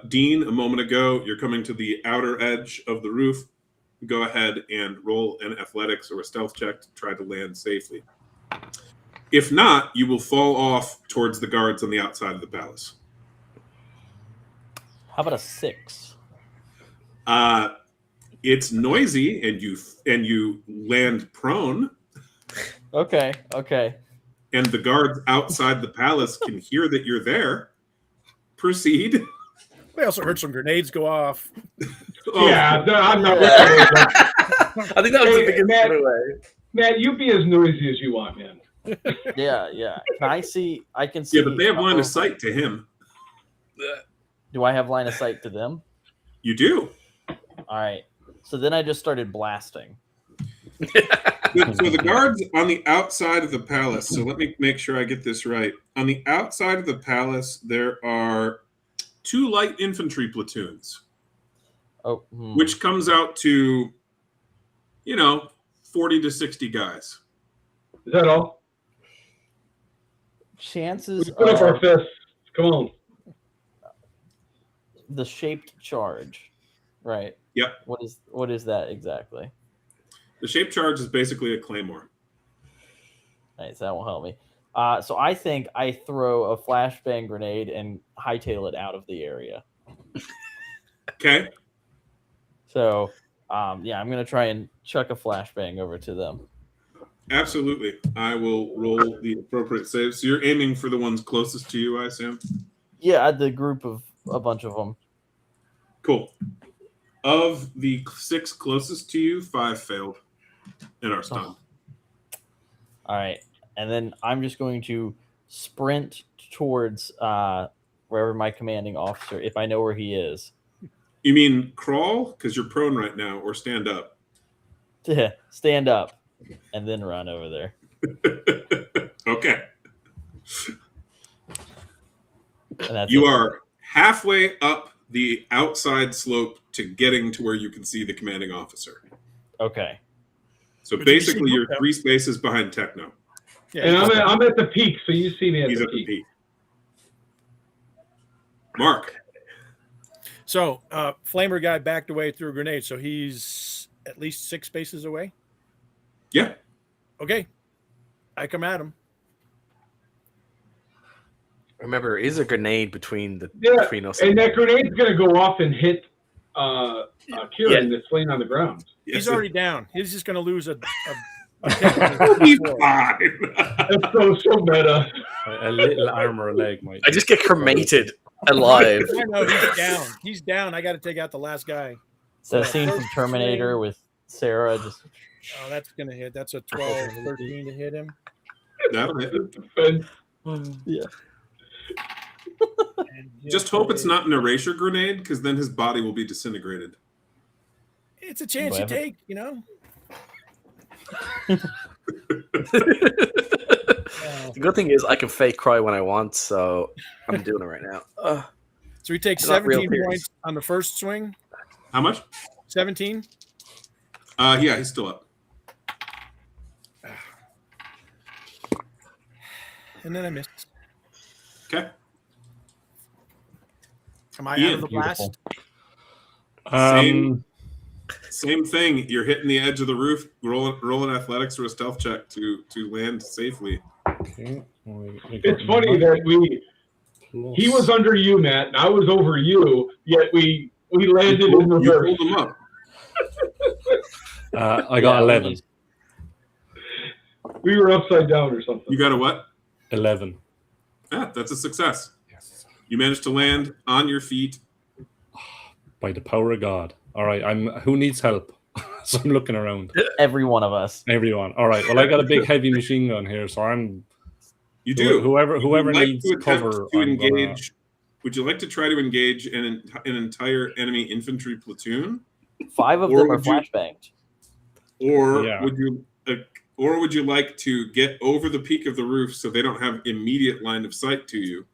Dean a moment ago. You're coming to the outer edge of the roof. Go ahead and roll an athletics or a stealth check to try to land safely. If not, you will fall off towards the guards on the outside of the palace. How about a 6? It's noisy, and you land prone. Okay. And the guards outside the palace can hear that you're there. Proceed. We also heard some grenades go off. Oh, Yeah, I'm not. I think that was the biggest giveaway. Matt, you be as noisy as you want, man. Yeah. I can see. Yeah, but they have line of sight to him. Do I have line of sight to them? You do. All right. So then I just started blasting. So the guards on the outside of the palace. So let me make sure I get this right. On the outside of the palace, there are 2 light infantry platoons. Oh, which comes out to, 40 to 60 guys. Is that all? Chances Put up our fists. Come on. The shaped charge, right? Yep. What is that exactly? The shaped charge is basically a claymore. Nice, that won't help me. So I think I throw a flashbang grenade and hightail it out of the area. Okay. So, I'm gonna try and chuck a flashbang over to them. Absolutely. I will roll the appropriate save. So you're aiming for the ones closest to you, I assume? Yeah, the group of a bunch of them. Cool. Of the 6 closest to you, 5 failed. and are stunned. All right, and then I'm just going to sprint towards wherever my commanding officer, if I know where he is. You mean crawl? Because you're prone right now, or stand up? Stand up, and then run over there. Okay. And that's You it. are halfway up the outside slope to getting to where you can see the commanding officer. Okay. So But you see basically, you're Luca. 3 spaces behind Techno. Yeah, And I'm at the peak, so you see me at He's the at the peak. peak. Mark. So, Flamer guy backed away through a grenade, so he's at least 6 spaces away. Yeah. Okay, I come at him. Remember, there is a grenade between Yeah, between us. and that grenade's gonna go off and hit Kieran that's laying on the ground. He's already down. He's just going to lose a He's fine. That's so meta. A little arm or a leg might. I just get cremated alive. I know he's down. He's down. I got to take out the last guy. Is that a scene from Terminator with Sarah just Oh, that's going to hit. That's a 12, 13 to hit him. That'll hit. And yeah. And Just hope it's not an erasure grenade, because then his body will be disintegrated. It's a chance you Whatever. take, you know. The good thing is I can fake cry when I want, so I'm doing it right now. So we take They're not real 17 tears. points on the first swing. How much? 17. Yeah, he's still up. And then I missed. Okay. Am I out Ian, of the blast? Same thing. You're hitting the edge of the roof. Roll an athletics or a stealth check to land safely. Okay. it's funny that he was under you, Matt, and I was over you, yet we landed in You reverse. pulled him up. I got 11. We were upside down or something. You got a what? 11. Yeah, that's a success. Yes. You managed to land on your feet. By the power of God. All right. Who needs help? So I'm looking around. Every one of us. Everyone. All right. Well, I got a big heavy machine gun here, so I'm. You do. Whoever Would you like needs to attempt cover. to I'm gonna- engage. Would you like to try to engage an entire enemy infantry platoon, 5 of Or them are would you- flashbanged. or Yeah. would you like to get over the peak of the roof so they don't have immediate line of sight to you,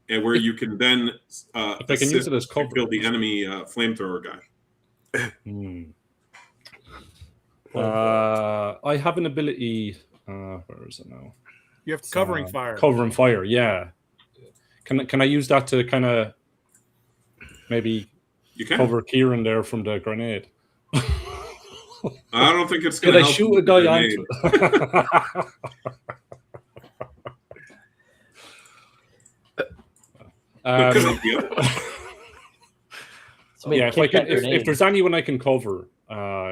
and where you can then If I can use it as to cover. kill the enemy flamethrower guy? Hmm. I have an ability. Where is it now? You have covering fire. Cover and fire. Yeah. Can I use that to kind of maybe You can. cover Kieran there from the grenade? I don't think it's Could going I to shoot a guy onto it? Somebody Yeah, kick that if grenade. there's anyone I can cover,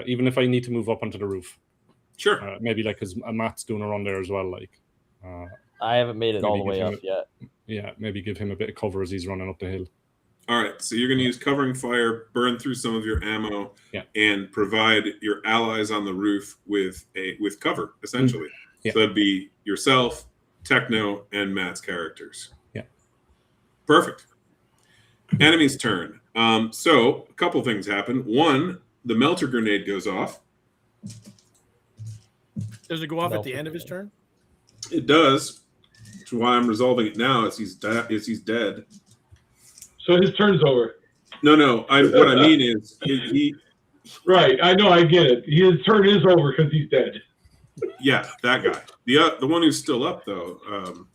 even if I need to move up onto the roof, Sure. maybe like because Matt's doing a run there as well. Like, I haven't made it all the Maybe way give up yet. yeah, maybe give him a bit of cover as he's running up the hill. All right. So you're going to use covering fire, burn through some of your ammo, Yeah. and provide your allies on the roof with cover, essentially. Yeah. So that'd be yourself, Techno, and Matt's characters. Yeah. Perfect. Enemy's turn. So a couple things happen. One, the melter grenade goes off. Does it go off at the end of his turn? It does. Which is why I'm resolving it now. Is he's dead. So his turn's over. No. What I mean is he Right, I know, I get it. His turn is over because he's dead. yeah, that guy. The one who's still up though.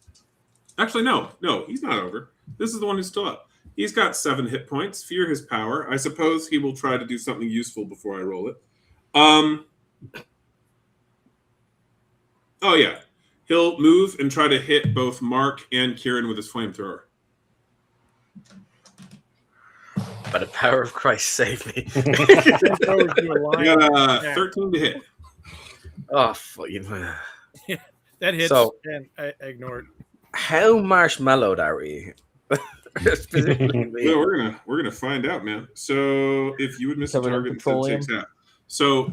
Actually, no, he's not over. This is the one who's still up. He's got 7 hit points. Fear his power. I suppose he will try to do something useful before I roll it. Oh yeah, he'll move and try to hit both Mark and Kieran with his flamethrower. By the power of Christ, save me. You got 13 to hit. Oh, fuck you. That hits, So- and I ignored. How marshmallowed are we? Specifically me. Well, we're gonna find out, man. So if you would miss a Covered in target, instead petroleum. takes that. So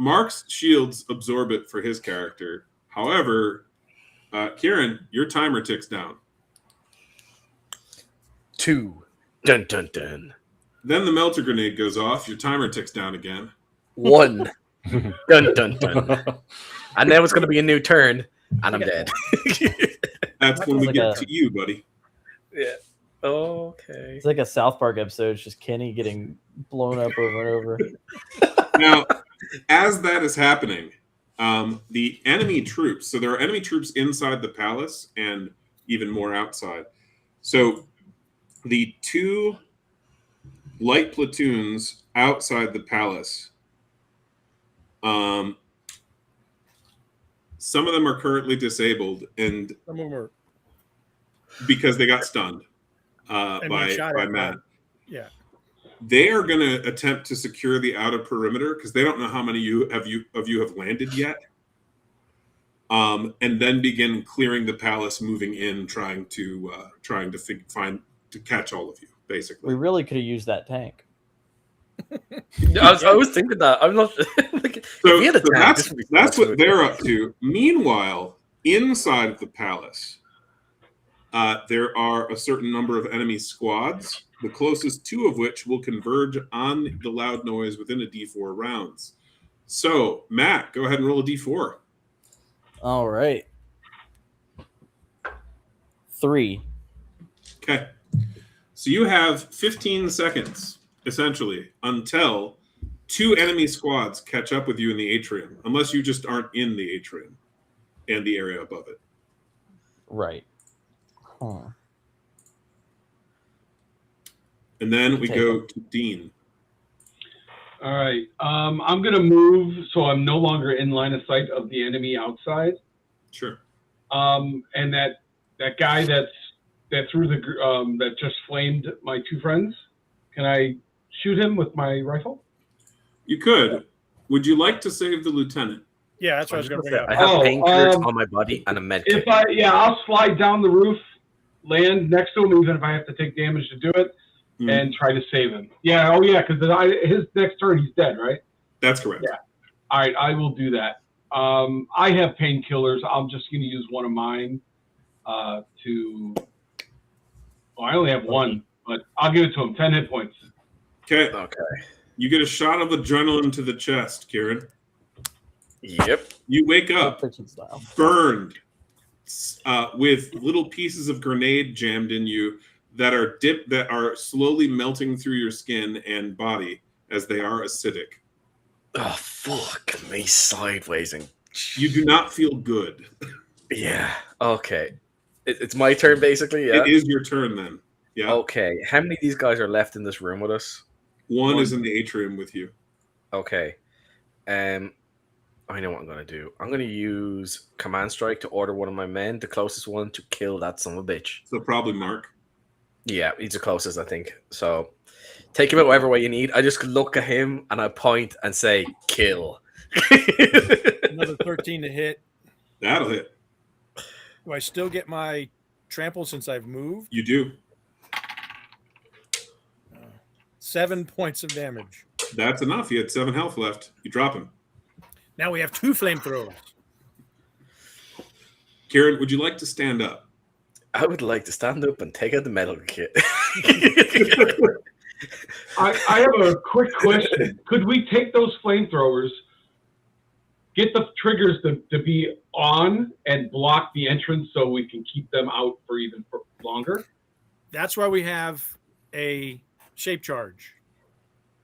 Mark's shields absorb it for his character. However, Kieran, your timer ticks down. 2. Dun dun dun. Then the melter grenade goes off. Your timer ticks down again. 1. Dun dun dun. And now it's going to be a new turn, and I'm dead. That's when we like get a- to you, buddy. Yeah. Okay. It's like a South Park episode. It's just Kenny getting blown up over and over. Now, as that is happening, the enemy troops, so there are enemy troops inside the palace and even more outside. So the 2 light platoons outside the palace, some of them are currently disabled, and Some of them are, because they got stunned being by shot at Matt. by- yeah. They are going to attempt to secure the outer perimeter because they don't know how many of you have landed yet, and then begin clearing the palace, moving in, trying to catch all of you. We Basically, really could have used that tank. I was thinking that. I'm not. Like, if we had a tank, this would be that's so what they're up to. Meanwhile, inside of the palace, there are a certain number of enemy squads, the closest 2 of which will converge on the loud noise within a D4 rounds. So, Matt, go ahead and roll a D4. All right. 3. Okay. So you have 15 seconds, essentially, until 2 enemy squads catch up with you in the atrium, unless you just aren't in the atrium and the area above it. Right. Huh. And then we Take go them. to Dean. All right. I'm going to move so I'm no longer in line of sight of the enemy outside. Sure. And that guy that threw that just flamed my 2 friends, can I shoot him with my rifle? You could. Would you like to save the lieutenant? Yeah, that's what I was going to bring up. I have Oh, painkillers on my body and a med kit. I'll slide down the roof, land next to him, even if I have to take damage to do it, and try to save him. Yeah, because his next turn he's dead, right? That's correct. Yeah. All right, I will do that. I have painkillers. I'm just going to use one of mine to. Well, I only have 1, but I'll give it to him. 10 hit points. Okay. Okay. You get a shot of adrenaline to the chest, Kieran. Yep. You wake up Prison style. burned with little pieces of grenade jammed in you that are slowly melting through your skin and body as they are acidic. Oh, fuck me sideways. And You do not feel good. yeah. Okay. It's my turn, basically. Yeah. It is your turn then. Yeah. Okay. How many of these guys are left in this room with us? One is in the atrium with you. Okay. I know what I'm going to do. I'm going to use Command Strike to order one of my men, the closest one, to kill that son of a bitch. So probably Mark. Yeah, he's the closest, I think. So take him out whatever way you need. I just look at him and I point and say, kill. Another 13 to hit. That'll hit. Do I still get my trample since I've moved? You do. 7 points of damage. That's enough. He had 7 health left. You drop him. Now we have 2 flamethrowers. Kieran, would you like to stand up? I would like to stand up and take out the metal kit. I have a quick question. Could we take those flamethrowers, get the triggers to be on, and block the entrance so we can keep them out for even longer? That's why we have a shape charge.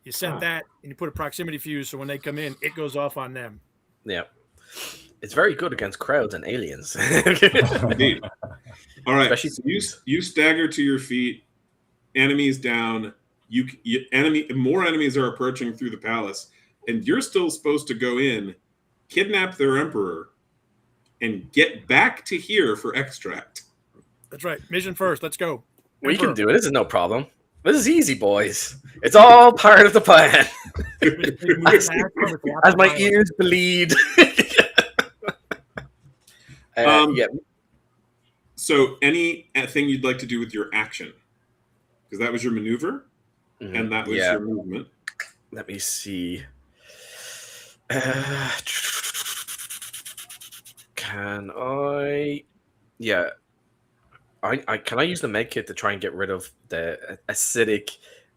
You send that and you put a proximity fuse so when they come in, it goes off on them. Yeah. It's very good against crowds and aliens. Indeed. All right. Especially- So you stagger to your feet. Enemies down. More enemies are approaching through the palace, and you're still supposed to go in, kidnap their emperor, and get back to here for extract. That's right. Mission first. Let's go. We can do it. This is no problem. This is easy, boys. It's all part of the plan. As my ears bleed. Yeah. So anything you'd like to do with your action? Because that was your maneuver, and that was Yeah. your movement. Let me see. Can I? Yeah. I can I use the med kit to try and get rid of the acidic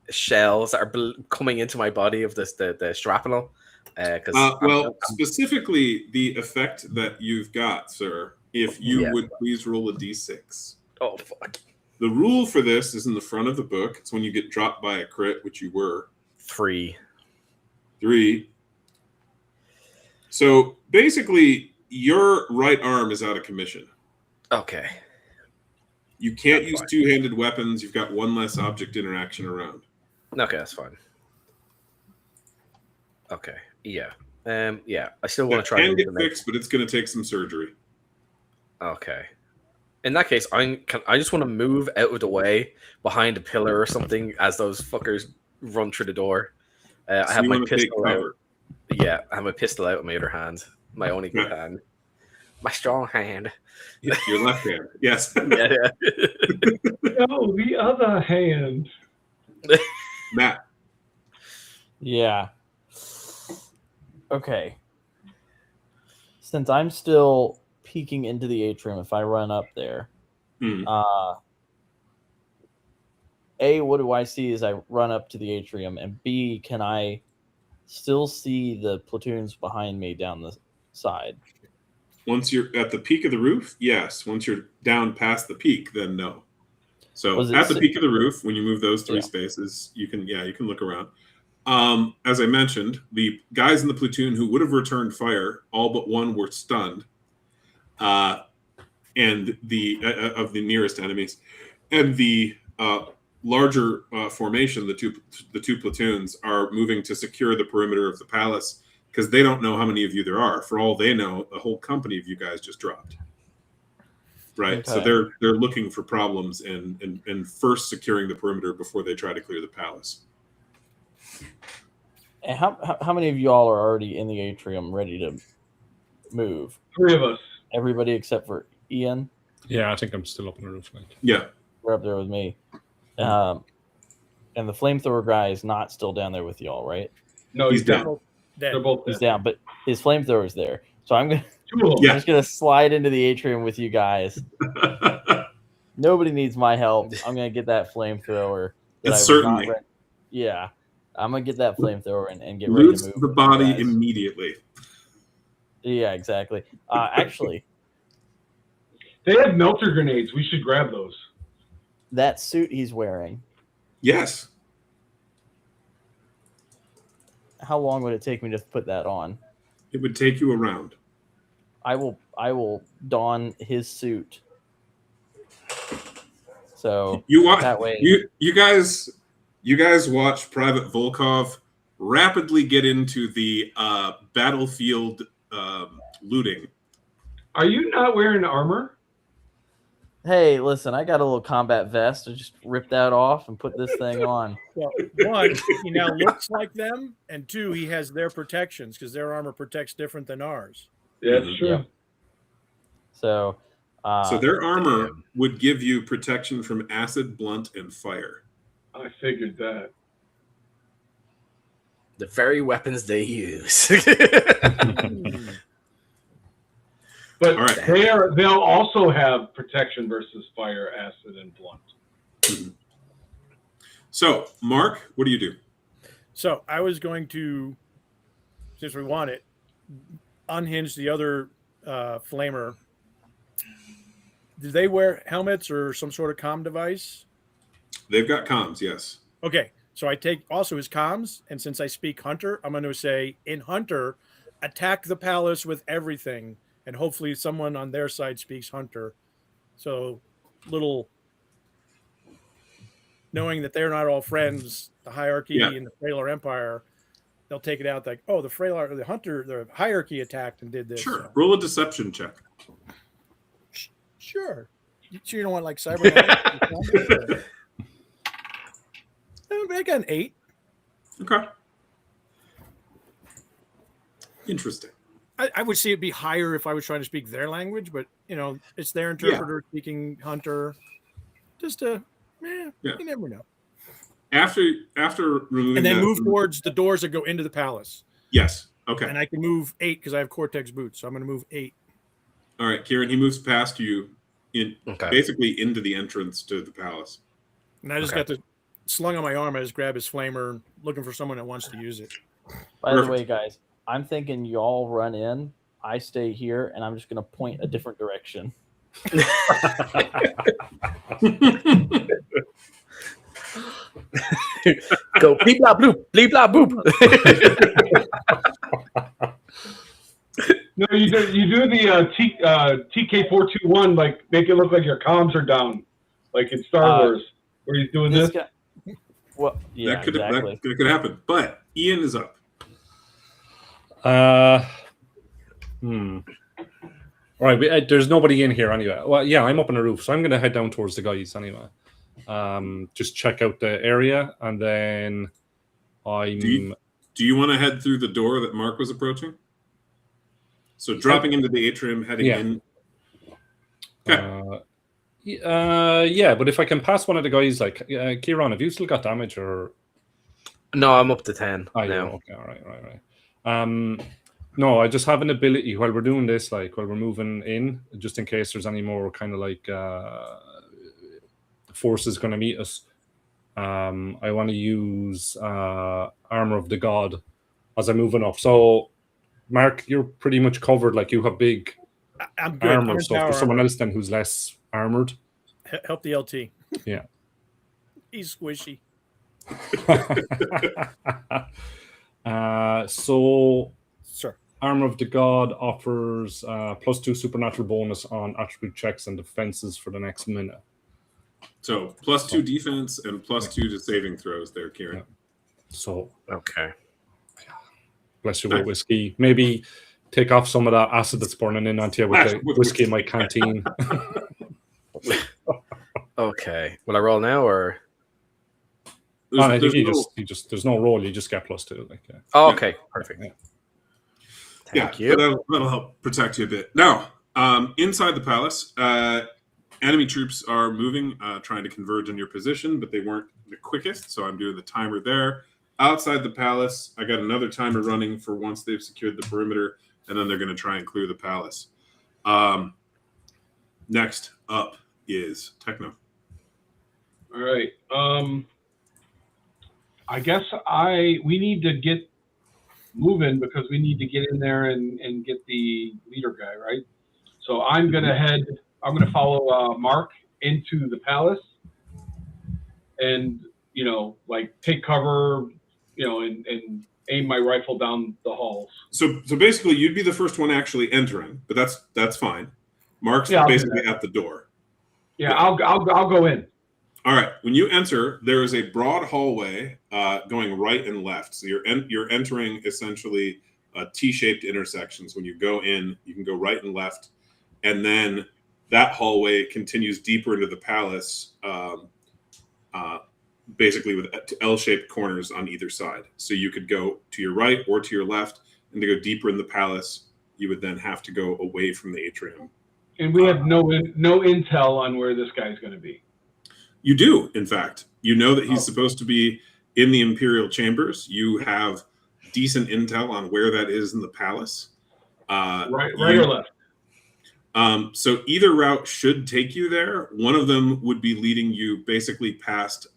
shells that are coming into my body of the shrapnel? Because Well, specifically the effect that you've got, sir. If you Yeah. would please roll a d6. oh fuck, The rule for this is in the front of the book. It's when you get dropped by a crit, which you were. 3. 3. So basically, your right arm is out of commission. Okay. You can't That's use fine. two-handed weapons. You've got one less object interaction around. Okay, that's fine. Okay. Yeah. Yeah. I still want That to try can and get use the med- fixed, but it's going to take some surgery. Okay. In that case, I just want to move out of the way behind a pillar or something as those fuckers run through the door. I So have you my want to take pistol out. cover. Yeah, I have my pistol out in my other hand. My only good Yeah. hand. My strong hand. Your left hand. Yes. Yeah. No, the other hand. Matt. Yeah. Okay. Since I'm still peeking into the atrium, if I run up there, Hmm. A, what do I see as I run up to the atrium? And B, can I still see the platoons behind me down the side? Once you're at the peak of the roof, yes. Once you're down past the peak, then no. So Was it at the si- peak of the roof, when you move those three Yeah. spaces, you can look around. As I mentioned, the guys in the platoon who would have returned fire, all but one were stunned, and the of the nearest enemies, and the larger formation, the two platoons are moving to secure the perimeter of the palace because they don't know how many of you there are. For all they know, a whole company of you guys just dropped. Right, so Okay. they're looking for problems and first securing the perimeter before they try to clear the palace. And how many of you all are already in the atrium ready to move? 3 of us. Everybody except for Ian? Yeah, I think I'm still up on the roof. Like. Yeah, We're up there with me. And the flamethrower guy is not still down there with y'all, right? No, He's he's down. down. Dead. They're both He's dead. down, but his flamethrower's there. So I'm 2 of them. Yeah. just gonna slide into the atrium with you guys. Nobody needs my help. I'm gonna get that flamethrower. that It's I was not certainly ready- Yeah, I'm gonna get that flamethrower and get ready loots to move. the with you body guys. immediately. Yeah, exactly. Actually, They have melter grenades. We should grab those. that suit he's wearing. Yes, How long would it take me to put that on? it would take you around. I will don his suit. So You watch that way. you guys watch Private Volkov rapidly get into the battlefield looting. Are you not wearing armor? Hey, listen, I got a little combat vest. I just rip that off and put this thing on. Well, one, he now looks like them, and 2, he has their protections because their armor protects different than ours. Yeah, that's true. Yeah. So, So their armor damn. would give you protection from acid, blunt, and fire. I figured that. The very weapons they use. But All right. they'll also have protection versus fire, acid, and blunt. So, Mark, what do you do? So I was going to, since we want it, unhinge the other flamer. Do they wear helmets or some sort of comm device? They've got comms, yes. Okay, so I take also his comms, and since I speak Hunter, I'm going to say, in Hunter, attack the palace with everything, and hopefully someone on their side speaks Hunter. So, little knowing that they're not all friends, the hierarchy Yeah. in the Frailer Empire, they'll take it out like, oh, the Hunter, the hierarchy attacked and did this. Sure. So, Roll a deception check. sure. So you don't want like cyber. I got an 8. Okay. Interesting. I would see it be higher if I was trying to speak their language, but it's their interpreter speaking Hunter. Just to, you never know. After removing And then that move from- towards the doors that go into the palace. Yes. Okay. And I can move 8 because I have Cortex boots. So I'm going to move 8. All right, Kieran. He moves past you, basically into the entrance to the palace. And I just got the slung on my arm. I just grab his flamer, looking for someone that wants to use it. By the way, guys, I'm thinking y'all run in. I stay here, and I'm just going to point a different direction. Go bleep blah bloop, bleep blah boop. No, you do the TK421, like make it look like your comms are down, like in Star Wars, where he's doing this. Guy, well, yeah, that could happen. But Ian is up. All right, there's nobody in here anyway. Well, yeah, I'm up on the roof, so I'm going to head down towards the guys anyway. Just check out the area, and then Do you want to head through the door that Mark was approaching? So dropping into the atrium, heading in. Okay. Yeah, but if I can pass one of the guys, like Kieran, have you still got damage or? No, I'm up to 10 now. Okay, all right. No, I just have an ability while we're doing this, like while we're moving in, just in case there's any more kind of like forces going to meet us. I want to use Armor of the God as I'm moving up. So, Mark, you're pretty much covered. Like you have big armor stuff. There's someone else then who's less armored. Help the LT. Yeah. He's squishy. So, sir, Armor of the God offers +2 supernatural bonus on attribute checks and defenses for the next minute. So +2 defense and +2 to saving throws there, Kieran. Yeah. So okay. Bless you with whiskey. Maybe take off some of that acid that's burning in onto you with the whiskey in my canteen. Okay. Will I roll now or? I think there's no roll. You just get +2. Like, Oh, okay. Perfect. Thank you. So that'll help protect you a bit. Now, inside the palace, enemy troops are moving, trying to converge on your position, but they weren't the quickest, so I'm doing the timer there. Outside the palace, I got another timer running for once they've secured the perimeter, and then they're going to try and clear the palace. Next up is Techno. All right. I guess we need to get moving because we need to get in there and get the leader guy, right? So I'm going to follow Mark into the palace and, like take cover, and aim my rifle down the halls. So basically you'd be the first one actually entering, but that's fine. Mark's basically at the door. Yeah, I'll go in. All right. When you enter, there is a broad hallway going right and left. So you're entering essentially T-shaped intersections. When you go in, you can go right and left, and then that hallway continues deeper into the palace, basically with L-shaped corners on either side. So you could go to your right or to your left, and to go deeper in the palace, you would then have to go away from the atrium. And we have no intel on where this guy's going to be. You do, in fact. You know that he's supposed to be in the Imperial chambers. You have decent intel on where that is in the palace. Right or left? So either route should take you there. One of them would be leading you basically past.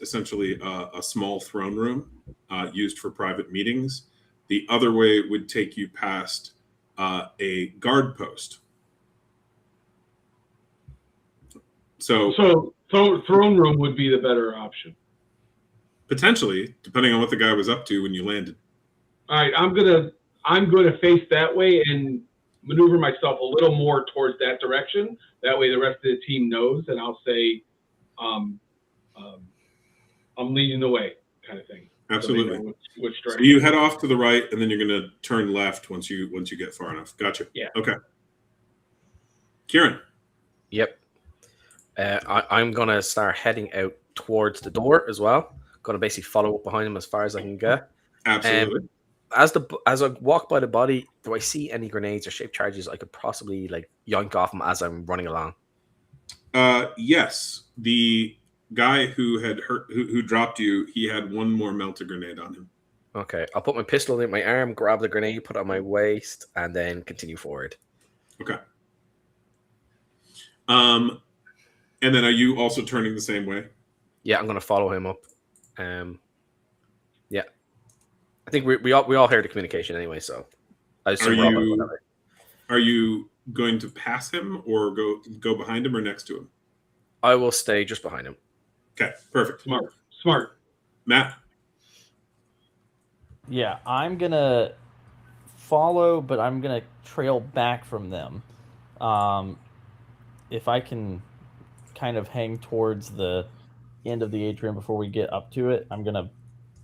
Essentially a small throne room used for private meetings. The other way would take you past a guard post. So throne room would be the better option. Potentially, depending on what the guy was up to when you landed. All right, I'm gonna face that way and maneuver myself a little more towards that direction. That way, the rest of the team knows, and I'll say, I'm leading the way, kind of thing. Absolutely. So which direction? So you head off to the right, and then you're going to turn left once you get far enough. Gotcha. Yeah. Okay. Kieran. Yep. I'm going to start heading out towards the door as well. Going to basically follow up behind him as far as I can get. Absolutely. As I walk by the body, do I see any grenades or shaped charges I could possibly like yoink off him as I'm running along? Yes. The guy who had who dropped you, he had one more melter grenade on him. Okay, I'll put my pistol in my arm, grab the grenade, put it on my waist, and then continue forward. Okay. And then are you also turning the same way? Yeah, I'm gonna follow him up. Yeah, I think we all heard the communication anyway, so I assume we're all on whatever. Are you going to pass him or go behind him or next to him? I will stay just behind him. Okay, perfect. Smart. Matt? Yeah, I'm gonna follow, but I'm gonna trail back from them. If I can kind of hang towards the end of the atrium before we get up to it, I'm gonna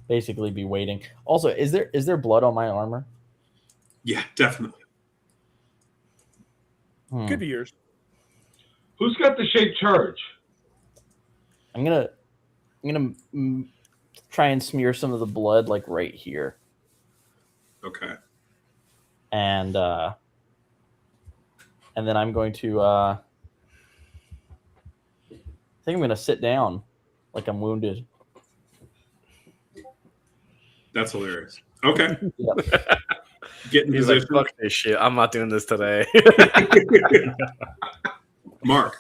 basically be waiting. Also, is there blood on my armor? Yeah, definitely. Could be yours. Who's got the shape charge? I'm gonna try and smear some of the blood like right here, Okay. and then I'm going to I think I'm gonna sit down like I'm wounded. That's hilarious. Okay. Yep. Get in He's like, position. fuck this shit. I'm not doing this today. Mark.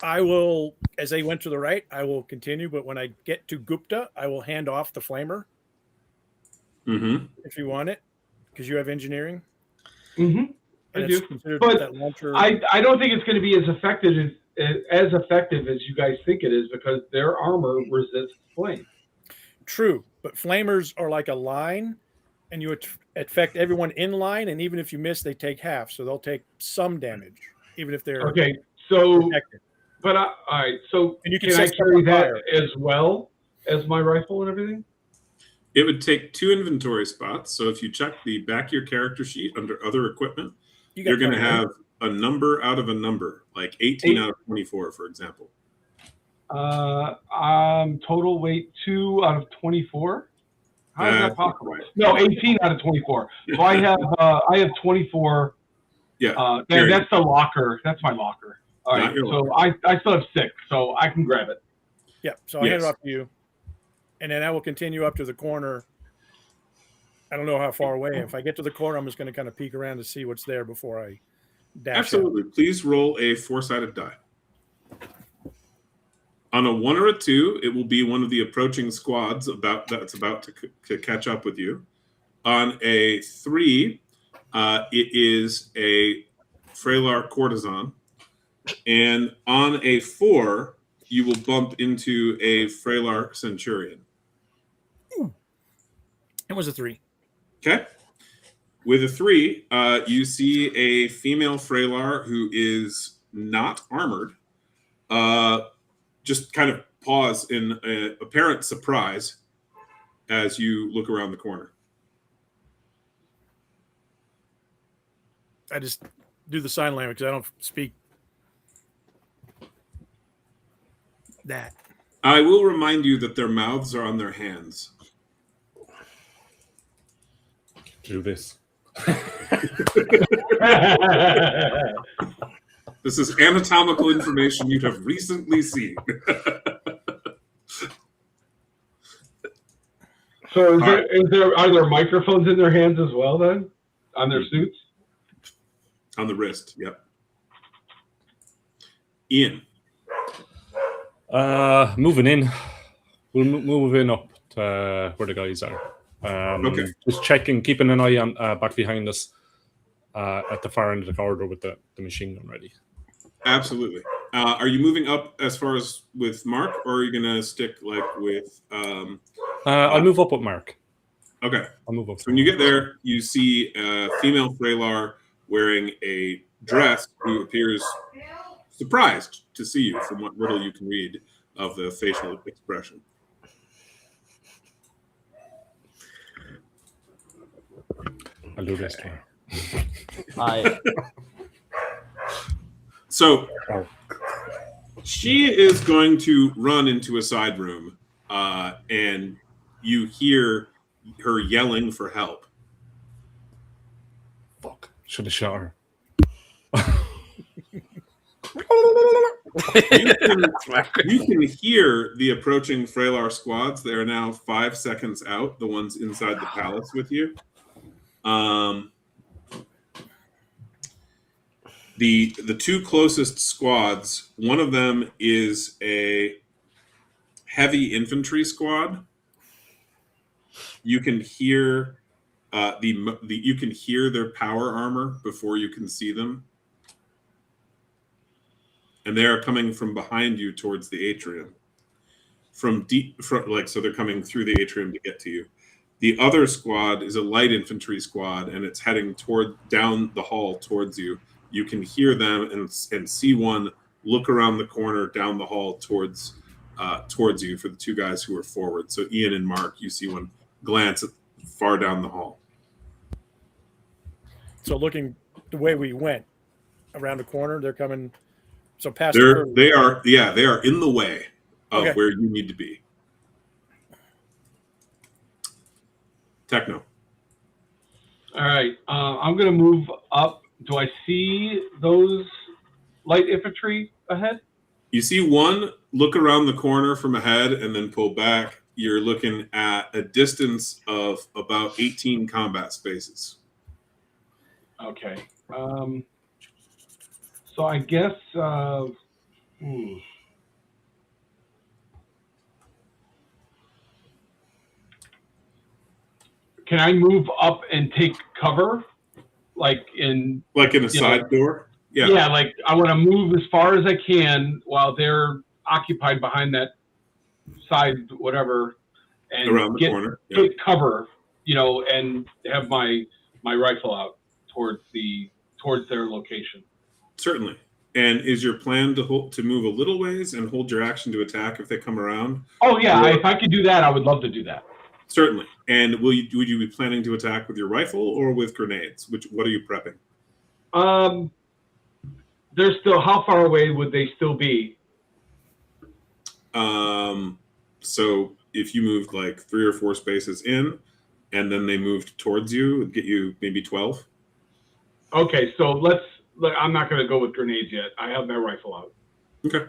I will, as they went to the right, I will continue. But when I get to Gupta, I will hand off the flamer Mm-hmm. if you want it, because you have engineering. Mm-hmm. And I it's do. considered But that launcher. I don't think it's going to be as effective as you guys think it is, because their armor resists flame. True, but flamers are like a line, and you affect everyone in line, and even if you miss, they take half, so they'll take some damage, even if they're Okay, so protected. but all right, so And you can can I set carry stuff on that fire. as well as my rifle and everything? It would take 2 inventory spots. So if you check the back of your character sheet under other equipment, You got you're going to 21. have a number out of a number, like 18 out of 24, for example. Total weight 2 out of 24. How is that That's possible? right. No, 18 out of 24. So I have 24. Yeah. That's the locker. That's my locker. All Not right. your So I still have 6, so I can grab it. Yeah, so I'll hand it Yes. off to you, and then I will continue up to the corner. I don't know how far away. If I get to the corner, I'm just going to kind of peek around to see what's there before I dash out. Absolutely. Please roll a 4-sided die. On a 1 or a 2, it will be one of the approaching squads that's about to catch up with you. On a 3, it is a Freylar courtesan. And on a 4, you will bump into a Freylar centurion. It was a 3. Okay. With a 3, you see a female Freylar who is not armored. Just kind of pause in apparent surprise as you look around the corner. I just do the sign language. I don't speak that. I will remind you that their mouths are on their hands. Do this. This is anatomical information you'd have recently seen. So are there microphones in their hands as well then? On their suits? On the wrist, yep. Ian. Moving in. We'll move in up to where the guys are. Okay. Just checking, keeping an eye on back behind us at the far end of the corridor with the machine gun ready. Absolutely. Are you moving up as far as with Mark, or are you going to stick like with... I'll move up with Mark. Okay. I'll move up. So when you get there, you see a female Freylar wearing a dress who appears surprised to see you from what little you can read of the facial expression. I'll do this to her. So she is going to run into a side room, and you hear her yelling for help. Fuck. Should have shot her. You can hear the approaching Freylar squads. They are now 5 seconds out, the ones inside the palace with you. The two closest squads, one of them is a heavy infantry squad. You can hear you can hear their power armor before you can see them. And they are coming from behind you towards the atrium. So they're coming through the atrium to get to you. The other squad is a light infantry squad, and it's heading down the hall towards you. You can hear them and see one look around the corner down the hall towards you for the two guys who are forward. So Ian and Mark, you see one glance far down the hall. So looking the way we went around the corner, they're coming. So past they are in the way of where you need to be. Techno. All right, I'm going to move up. Do I see those light infantry ahead? You see one look around the corner from ahead and then pull back. You're looking at a distance of about 18 combat spaces. Okay. So I guess. Can I move up and take cover, like in a side door? Yeah. Yeah, like I want to move as far as I can while they're occupied behind that side, whatever, and around the corner. Yeah. Get cover, and have my rifle out towards their location. Certainly. And is your plan to move a little ways and hold your action to attack if they come around? Oh yeah, if I could do that, I would love to do that. Certainly. And would you be planning to attack with your rifle or with grenades? What are you prepping? They're still. How far away would they still be? So if you moved like 3 or 4 spaces in, and then they moved towards you, it'd get you maybe 12. Okay, so I'm not going to go with grenades yet. I have my rifle out. Okay.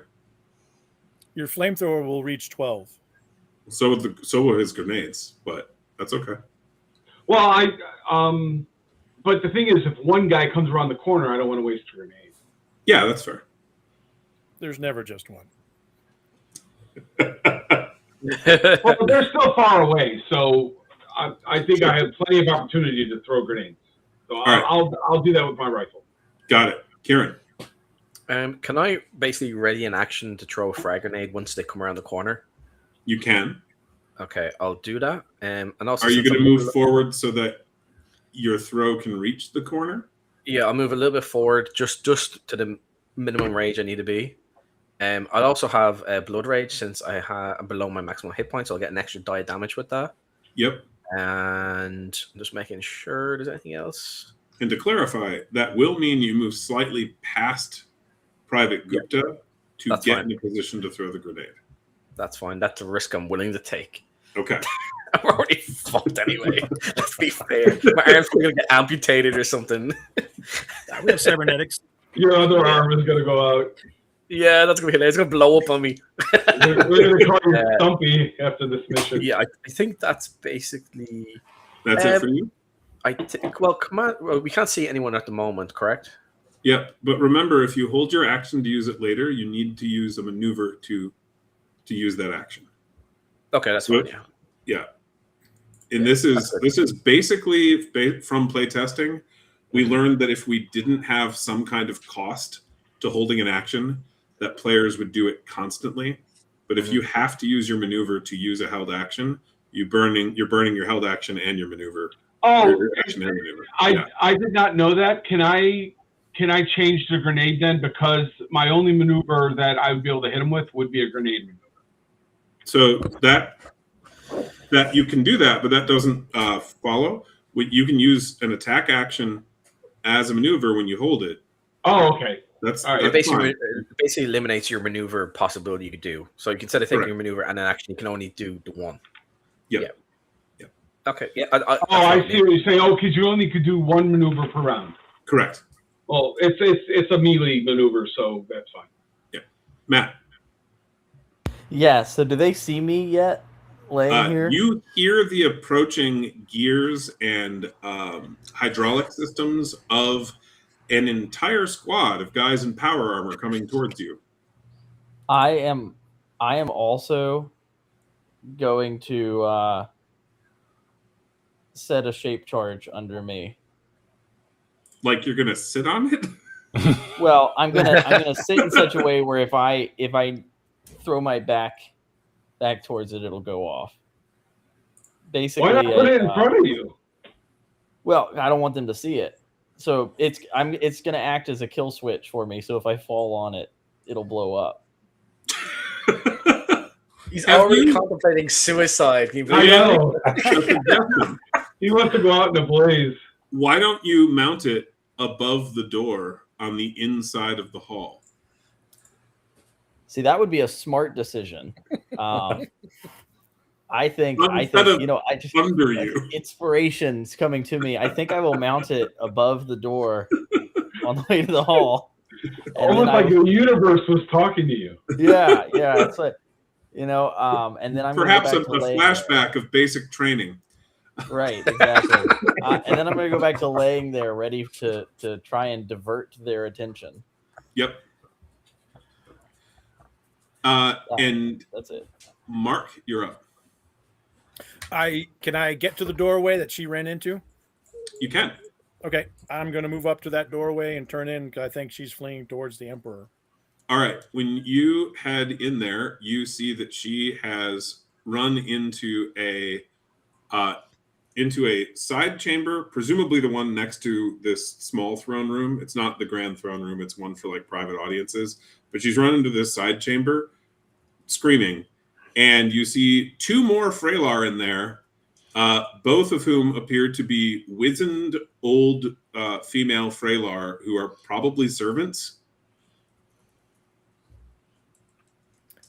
Your flamethrower will reach 12. So will his grenades, but that's okay. Well, but the thing is, if one guy comes around the corner, I don't want to waste a grenade. Yeah, that's fair. There's never just one. Well, they're still far away, so I think I have plenty of opportunity to throw grenades. So I'll do that with my rifle. Got it. Kieran. Can I basically ready an action to throw a frag grenade once they come around the corner? You can. Okay, I'll do that. And also, are you going to move forward so that your throw can reach the corner? Yeah, I'll move a little bit forward, just to the minimum range I need to be. I'll also have blood rage since I'm below my maximum hit points. So I'll get an extra die of damage with that. Yep. And I'm just making sure there's anything else. And to clarify, that will mean you move slightly past Private Gupta to get in a position to throw the grenade. That's fine. That's a risk I'm willing to take. Okay. I'm already fucked anyway. Let's be fair. My arm's going to get amputated or something. We have cybernetics. Your other arm is going to go out. Yeah, that's going to be hilarious. It's going to blow up on me. We're going to call you Stumpy after this mission. Yeah, I think that's basically... That's it for you? Well, we can't see anyone at the moment, correct? Yeah, but remember, if you hold your action to use it later, you need to use a maneuver to use that action. Okay, that's fine. Yeah. And this is basically from playtesting. We learned that if we didn't have some kind of cost to holding an action, that players would do it constantly. But if you have to use your maneuver to use a held action, you're burning your held action and your maneuver. Oh, your action and maneuver. I did not know that. Can I change the grenade then? Because my only maneuver that I would be able to hit him with would be a grenade maneuver. So that you can do that, but that doesn't follow. You can use an attack action as a maneuver when you hold it. Oh, okay. That's it basically eliminates your maneuver possibility you could do. So you can instead of taking your maneuver and an action, you can only do the one. Yep. Yeah. Okay. Yeah. I see what you're saying. Oh, because you only could do one maneuver per round. Correct. Well, it's a melee maneuver, so that's fine. Yeah. Matt, Yeah. So do they see me yet? Laying here. you hear the approaching gears and hydraulic systems of an entire squad of guys in power armor coming towards you. I am also going to set a shape charge under me. Like you're gonna sit on it? Well, I'm gonna sit in such a way where if I throw my back towards it, it'll go off. Basically, Why not put it in front of you? well, I don't want them to see it, so it's gonna act as a kill switch for me. So if I fall on it, it'll blow up. He's Have already you- contemplating suicide. Can you I believe it? know. Suggestion. He wants to go out in a blaze. Why don't you mount it above the door on the inside of the hall? See, that would be a smart decision. I think Instead of I just under you. inspiration's coming to me. I think I will mount it above the door on the way to the hall. And Almost then like the universe was talking to you. yeah, it's like and then I'm Perhaps a gonna go back to laying flashback of basic training. Right, exactly. And then I'm gonna go back to laying there, ready to try and divert their attention. Yep. And That's it. Mark, you're up. Can I get to the doorway that she ran into? You can. Okay, I'm going to move up to that doorway and turn in because I think she's fleeing towards the Emperor. All right. When you head in there, you see that she has run into a side chamber, presumably the one next to this small throne room. It's not the grand throne room; it's one for like private audiences. But she's run into this side chamber, screaming, and you see two more Freylar in there, both of whom appear to be wizened old female Freylar who are probably servants.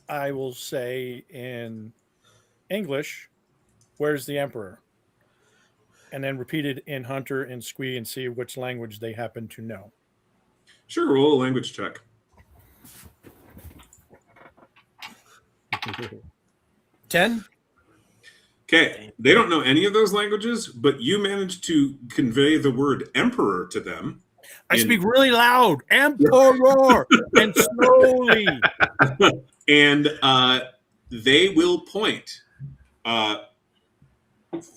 I will say in English, "Where's the Emperor?" And then repeat it in Hunter and Squee and see which language they happen to know. Sure, roll a language check. 10? Okay, they don't know any of those languages, but you managed to convey the word emperor to them. I speak really loud, Emperor, and slowly. And they will point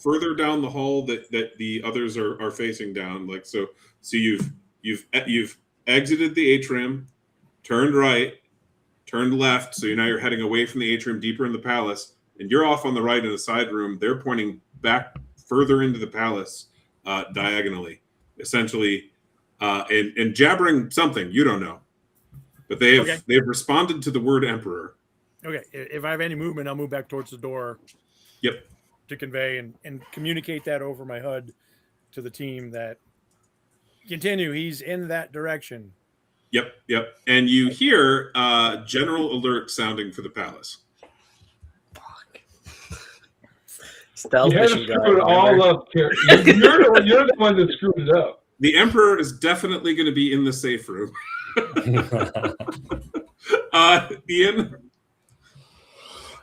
further down the hall that the others are facing down. Like so you've exited the atrium, turned right, turned left. So now you're heading away from the atrium, deeper in the palace, and you're off on the right in a side room. They're pointing back further into the palace diagonally, essentially, and jabbering something you don't know. But they've responded to the word emperor. Okay, if I have any movement, I'll move back towards the door. Yep. To convey and communicate that over my HUD to the team that continue. He's in that direction. Yep. And you hear general alert sounding for the palace. Fuck. Stealth You had to mission screw it all up, Terry. You're the one that screwed it up. The emperor is definitely going to be in the safe room. Ian?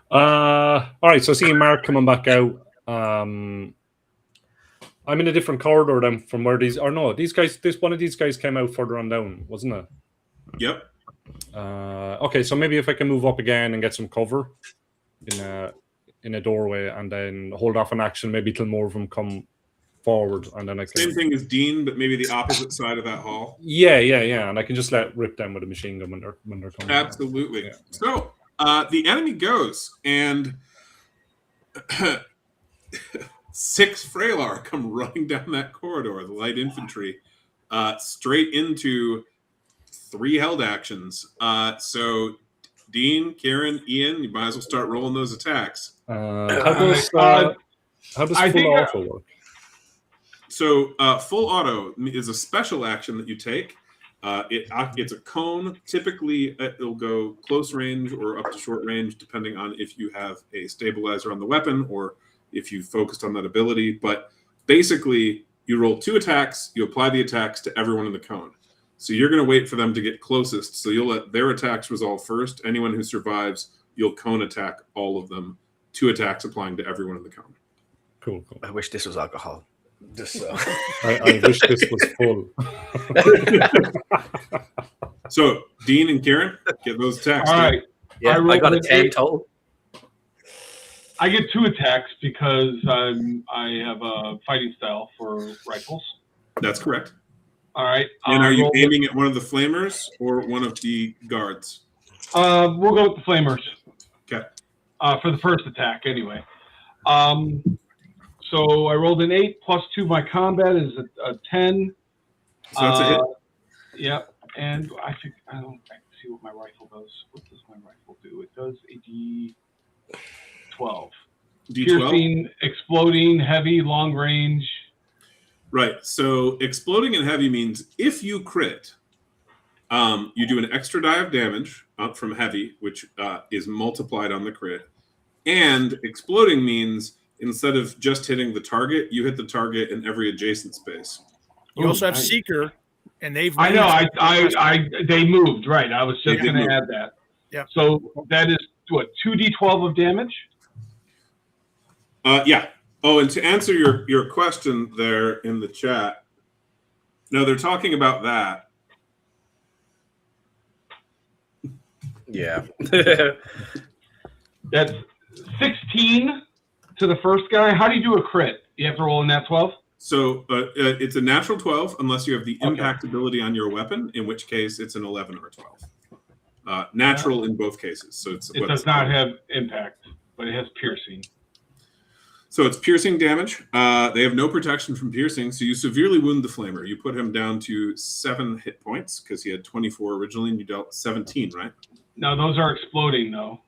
All right, so seeing Mark coming back out, I'm in a different corridor than from where these guys. This one of these guys came out further on down, wasn't it? Yep. Okay, so maybe if I can move up again and get some cover in a doorway, and then hold off an action, maybe till more of them come forward, and then I can. Same thing as Dean, but maybe the opposite side of that hall. Yeah, and I can just rip them with a machine gun when they're coming. Absolutely. Yeah. So the enemy goes, and 6 Freylar come running down that corridor, the light infantry, straight into 3 held actions. So Dean, Kieran, Ian, you might as well start rolling those attacks. How does full auto work? So full auto is a special action that you take. It's a cone. Typically, it'll go close range or up to short range, depending on if you have a stabilizer on the weapon or if you focused on that ability. But basically, you roll 2 attacks. You apply the attacks to everyone in the cone. So you're going to wait for them to get closest. So you'll let their attacks resolve first. Anyone who survives, you'll cone attack all of them. 2 attacks applying to everyone in the cone. Cool. I wish this was alcohol. Just so. I wish this was full. So Dean and Kieran, get those attacks. All right. Yeah, I got a 10 total. I get 2 attacks because I have a fighting style for rifles. That's correct. All right. And are you aiming at one of the flamers or one of the guards? We'll go with the flamers. Okay. For the first attack, anyway. So I rolled an 8 plus 2. My combat is a 10. So that's a hit. Yep. And I think I can see what my rifle does. What does my rifle do? It does a D12. D12? Piercing, exploding, heavy, long range. Right. So exploding and heavy means if you crit, you do an extra die of damage up from heavy, which is multiplied on the crit. And exploding means instead of just hitting the target, you hit the target in every adjacent space. You also have Seeker, and they've. I know. They moved, right. I was just going to add that. Yeah. So that is what, 2d12 of damage? Yeah. Oh, and to answer your question there in the chat, no, they're talking about that. Yeah. That's 16 to the first guy. How do you do a crit? You have to roll in that 12? So it's a natural 12 unless you have the impact ability on your weapon, in which case it's an 11 or a 12. Natural in both cases. So it does not have impact, but it has piercing. So it's piercing damage. They have no protection from piercing, so you severely wound the flamer. You put him down to 7 hit points because he had 24 originally, and you dealt 17, right? No, those are exploding, though.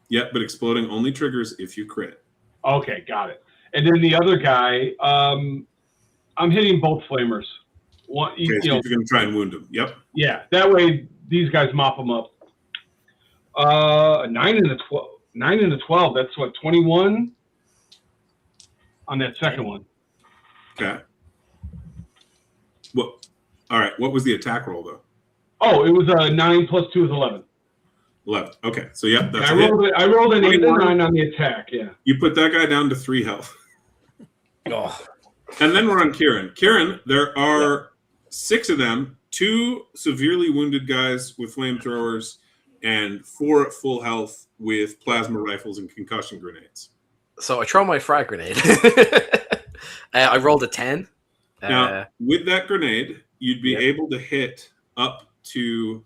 Yep, but exploding only triggers if you crit. Okay, got it. And then the other guy, I'm hitting both flamers. One, Okay, so you're going to try and wound him. Yep. Yeah, that way these guys mop them up. 9 and a 12. 9 and a 12. That's what, 21 on that second one. Okay. Well, all right. What was the attack roll though? Oh, it was a 9 plus 2 is 11. 11. Okay, so yep, that's I rolled an 8 and 9 on the attack. Yeah. You put that guy down to 3 health. Oh. And then we're on Kieran. Kieran, there are 6 of them, 2 severely wounded guys with flamethrowers, and 4 at full health with plasma rifles and concussion grenades. So I throw my frag grenade. I rolled a 10. Now, with that grenade, you'd be able to hit up to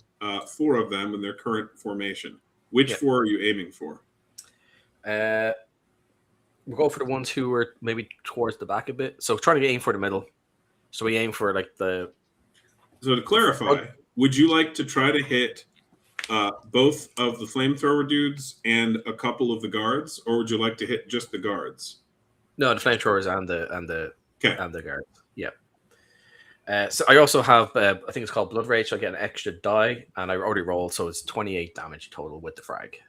4 of them in their current formation. Which 4 are you aiming for? We'll go for the ones who are maybe towards the back a bit. So trying to aim for the middle. So we aim for like the... So to clarify, would you like to try to hit both of the flamethrower dudes and a couple of the guards, or would you like to hit just the guards? No, the flamethrowers and the guards. Yeah. So I also have, I think it's called Blood Rage. So I get an extra die, and I already rolled, so it's 28 damage total with the frag.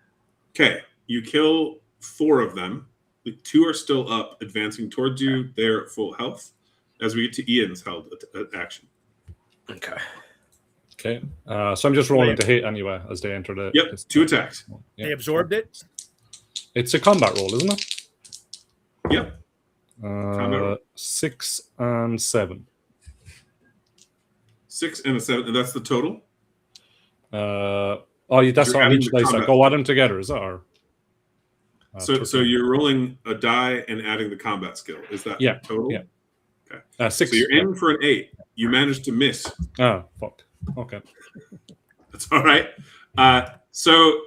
Okay, you kill 4 of them. The 2 are still up, advancing towards you. They're at full health. As we get to Ian's held action. Okay. Okay. So I'm just rolling to hit anyway as they enter the. Yep. 2 attacks. Yeah. They absorbed it. It's a combat roll, isn't it? Yep. 6 and 7. 6 and a 7. And that's the total. That's You're on adding each the dice. I combat. go add them together, is that? Or, So you're rolling a die and adding the combat skill. Is that total? Yeah. Okay. 6. So you're aiming for an 8. You managed to miss. Oh, fuck. Okay. That's all right. So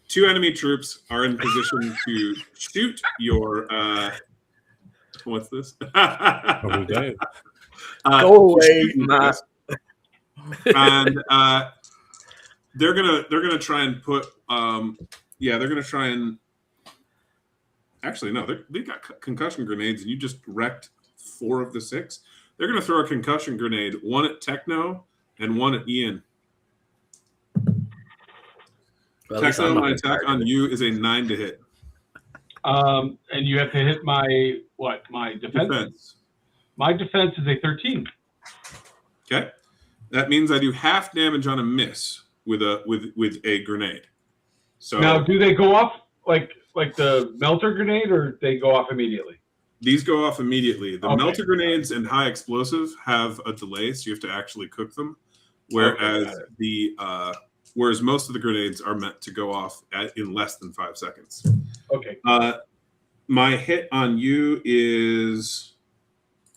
2 enemy troops are in position to shoot your. What's this? Okay. Go away, Matt. And they're gonna try and put. They're gonna try and. Actually, no, they got concussion grenades, and you just wrecked 4 of the 6. They're gonna throw a concussion grenade, 1 at Techno and 1 at Ian. Well, Techno, my attack on you is a 9 to hit. And you have to hit my defense? My defense is a 13. Okay. That means I do half damage on a miss with a grenade. So Now, do they go off like the melter grenade, or they go off immediately? these go off immediately. The Okay. melter grenades and high explosive have a delay, so you have to actually cook them. Whereas whereas most of the grenades are meant to go off in less than 5 seconds. Okay. My hit on you is,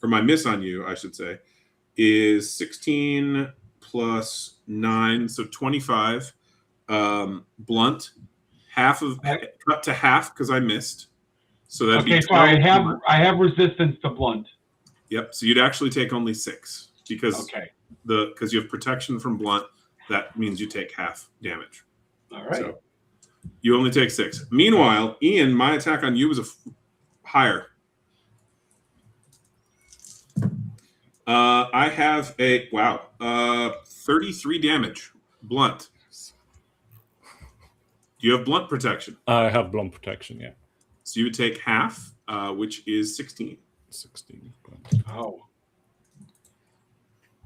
or my miss on you, I should say, is 16 plus 9, so 25. Blunt, cut to half because I missed. So that'd be 12. So I have resistance to blunt. Yep. So you'd actually take only 6 because you have protection from blunt. That means you take half damage. All right. So you only take 6. Meanwhile, Ian, my attack on you was higher. I have 33 damage blunt. Do you have blunt protection? I have blunt protection, yeah. So you would take half, which is 16. 16. Oh.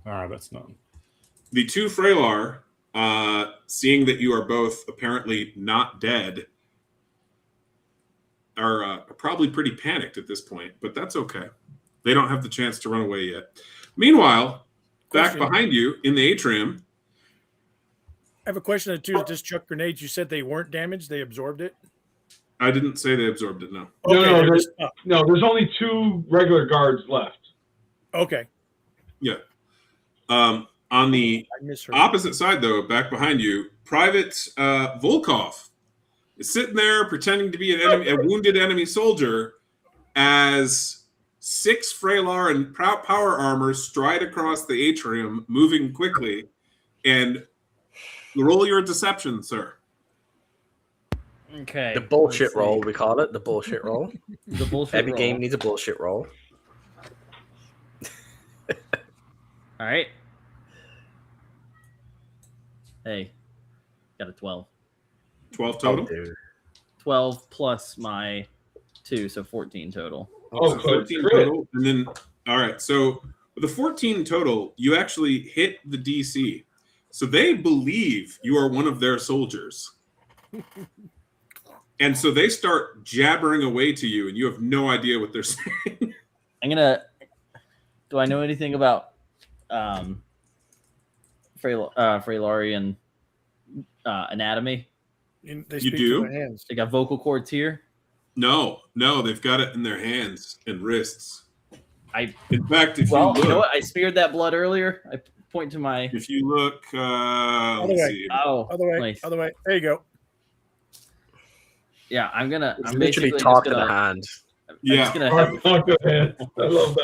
That's none. The 2 Freylar, seeing that you are both apparently not dead, are probably pretty panicked at this point, but that's okay. They don't have the chance to run away yet. Meanwhile, back behind you in the atrium. I have a question or two. Just chuck grenades. You said they weren't damaged. They absorbed it. I didn't say they absorbed it. No. Okay, there's only 2 regular guards left. Okay. Yeah. On the opposite side, though, back behind you, Private Volkov is sitting there pretending to be a wounded enemy soldier as 6 Freylar and power armor stride across the atrium, moving quickly. And roll your deception, sir. Okay. The bullshit roll, we call it. The bullshit roll. The bullshit Every roll. game needs a bullshit roll. All right. Hey, got a 12. 12 total? 12 plus my 2, so 14 total. So 14 total. And then, all right. So with the 14 total, you actually hit the DC. So they believe you are one of their soldiers. And so they start jabbering away to you, and you have no idea what they're saying. Do I know anything about Freylarian anatomy? They You do? Their hands. They got vocal cords here? No, they've got it in their hands and wrists. In fact, you know what? I smeared that blood earlier. I point to my. If you look, Other way. Other way. There you go. Yeah, I'm literally talking to the hand. I'm just gonna have, I love that.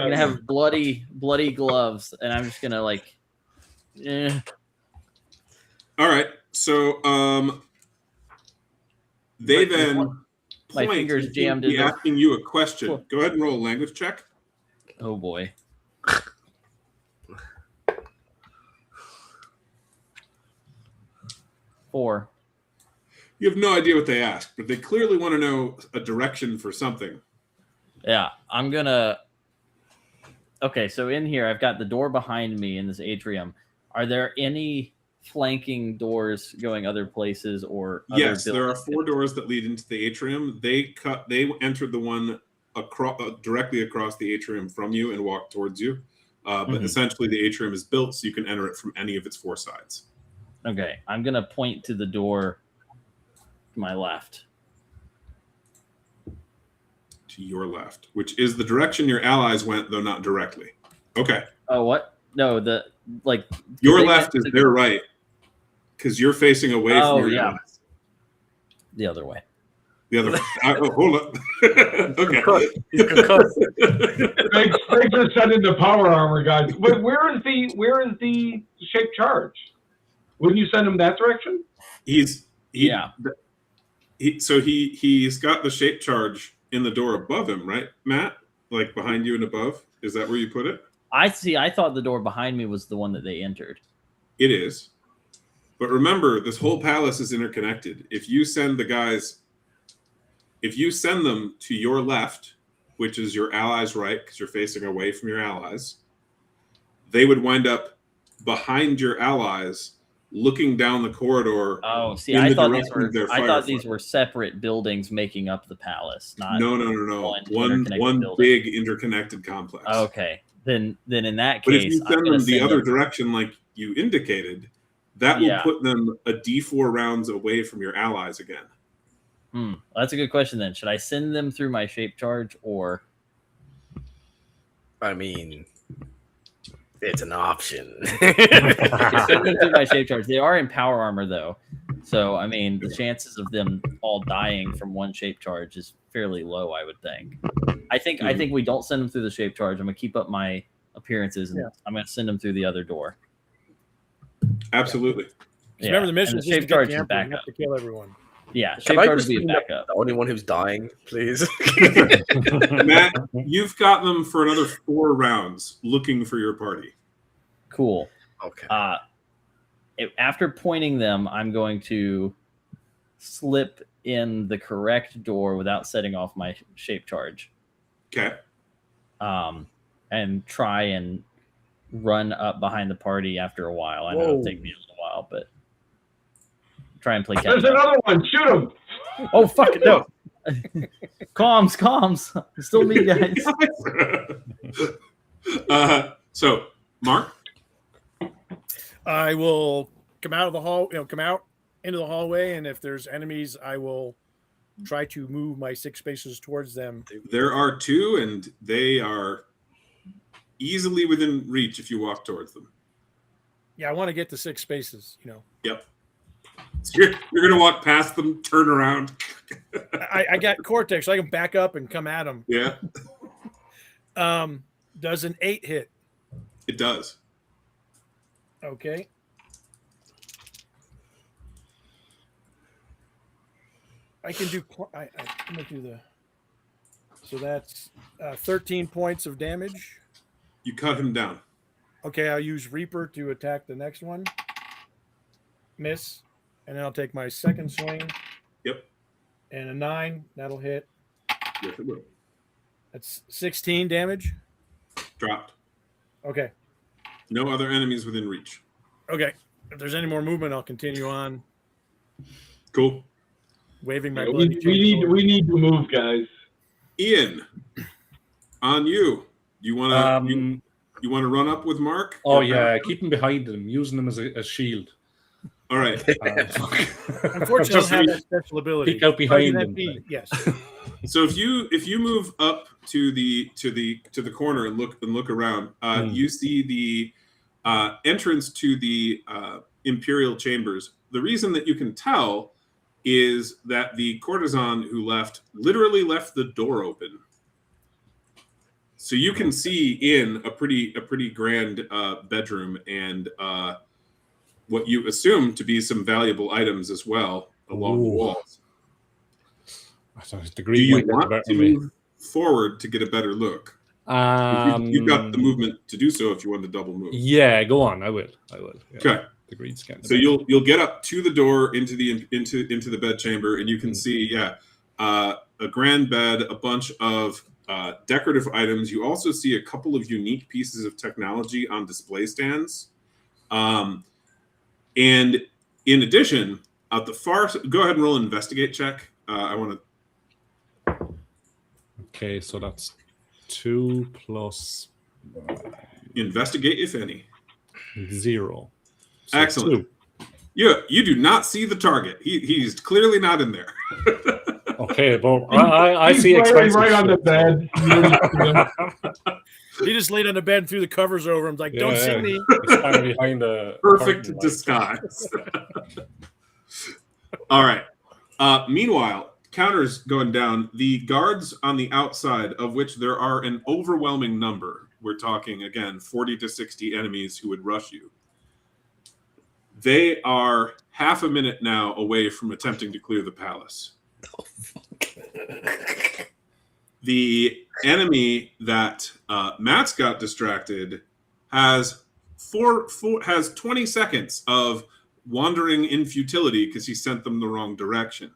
I'm gonna have bloody gloves, and I'm just gonna like. All right, so they then my fingers jammed in. Asking you a question. Go ahead and roll a language check. Oh boy. 4. You have no idea what they asked, but they clearly want to know a direction for something. Yeah, I'm gonna. Okay, so in here, I've got the door behind me in this atrium. Are there any flanking doors going other places or? Yes, there are 4 doors that lead into the atrium. They entered the one directly across the atrium from you and walked towards you. But essentially, the atrium is built so you can enter it from any of its 4 sides. Okay, I'm gonna point to the door to my left. To your left, which is the direction your allies went, though not directly. Okay. Oh, what? No, your left is their right, because you're facing away from your allies. The other way. The other way. Hold up. Okay. Thanks for sending the power armor, guys. But where is the shaped charge? Wouldn't you send him that direction? He's got the shaped charge in the door above him, right, Matt? Like behind you and above? Is that where you put it? I thought the door behind me was the one that they entered. It is. But remember, this whole palace is interconnected. If you send them to your left, which is your allies' right, because you're facing away from your allies, they would wind up behind your allies, looking down the corridor. Oh, see, in I the thought these direction were of their were separate buildings making up the palace, not No. One interconnected building. big interconnected complex. Okay, then in that But if case, you I'm send gonna them the send other them. direction, like you indicated, that will Yeah. put them a D4 rounds away from your allies again. That's a good question. Then should I send them through my shape charge or? I mean, it's an option. Send them through my shape charge. They are in power armor though, so I mean the chances of them all dying from one shape charge is fairly low. I would think. I think we don't send them through the shape charge. I'm gonna keep up my appearances and I'm gonna send them through the other door. Absolutely. Remember, the and mission the is just shape to charge get is the Emperor. You backup. have to kill everyone. Yeah, Can shape I charge just would be a be backup. the only one who's dying, please? Matt, you've got them for another 4 rounds looking for your party. Cool. Okay. After pointing them, I'm going to slip in the correct door without setting off my shape charge. Okay. And try and run up behind the party after a while. I know it'll take me a little while, but try and play catch There's up. another one. Shoot him. Oh, fuck it, no. comms. Still me, guys. So, Mark? I will come out of the hall, come out into the hallway, and if there's enemies, I will try to move my 6 spaces towards them. There are 2, and they are easily within reach if you walk towards them. Yeah, I want to get to 6 spaces, Yep. So you're going to walk past them, turn around. I got Cortex, so I can back up and come at them. Yeah, Does an 8 hit? it does. Okay. I can do. I'm gonna do the. So that's 13 points of damage. You cut him down. Okay, I'll use Reaper to attack the next one. Miss, and then I'll take my second swing. Yep. And a 9, that'll hit. Yes, it will. That's 16 damage. Dropped. Okay. No other enemies within reach. Okay. If there's any more movement, I'll continue on Cool. waving my We bloody chainsaw. need to move, guys. Ian, on you. You want to you want to run up with Mark? Oh yeah, keep him behind them, using them as a shield. All right. Unfortunately, I don't have that special ability. Peek out behind them. Yes. So if you move up to the corner and look around, you see the entrance to the Imperial chambers. The reason that you can tell is that the courtesan who literally left the door open. So you can see in a pretty grand bedroom and what you assume to be some valuable items as well along the walls. Do you want to move forward to get a better look? You've got the movement to do so if you want to double move. Yeah, go on. I will. Yeah. Okay. The green scan. So you'll get up to the door into the bed chamber, and you can see a grand bed, a bunch of decorative items. You also see a couple of unique pieces of technology on display stands. And in addition, at the far, go ahead and roll an investigate check. I want to. Okay, so that's 2 plus Investigate, if any. 0. So Excellent. 2. You do not see the target. He's clearly not in there. Okay, well, I see He's expensive right on the shit. bed. He just laid on the bed and threw the covers over him. Like, don't see me. He's standing behind the Perfect curtain, like. disguise. All right. Meanwhile, counters going down. The guards on the outside, of which there are an overwhelming number. We're talking, again, 40 to 60 enemies who would rush you. They are half a minute now away from attempting to clear the palace. Oh, fuck. The enemy that Matt's got distracted has 20 seconds of wandering in futility because he sent them the wrong direction.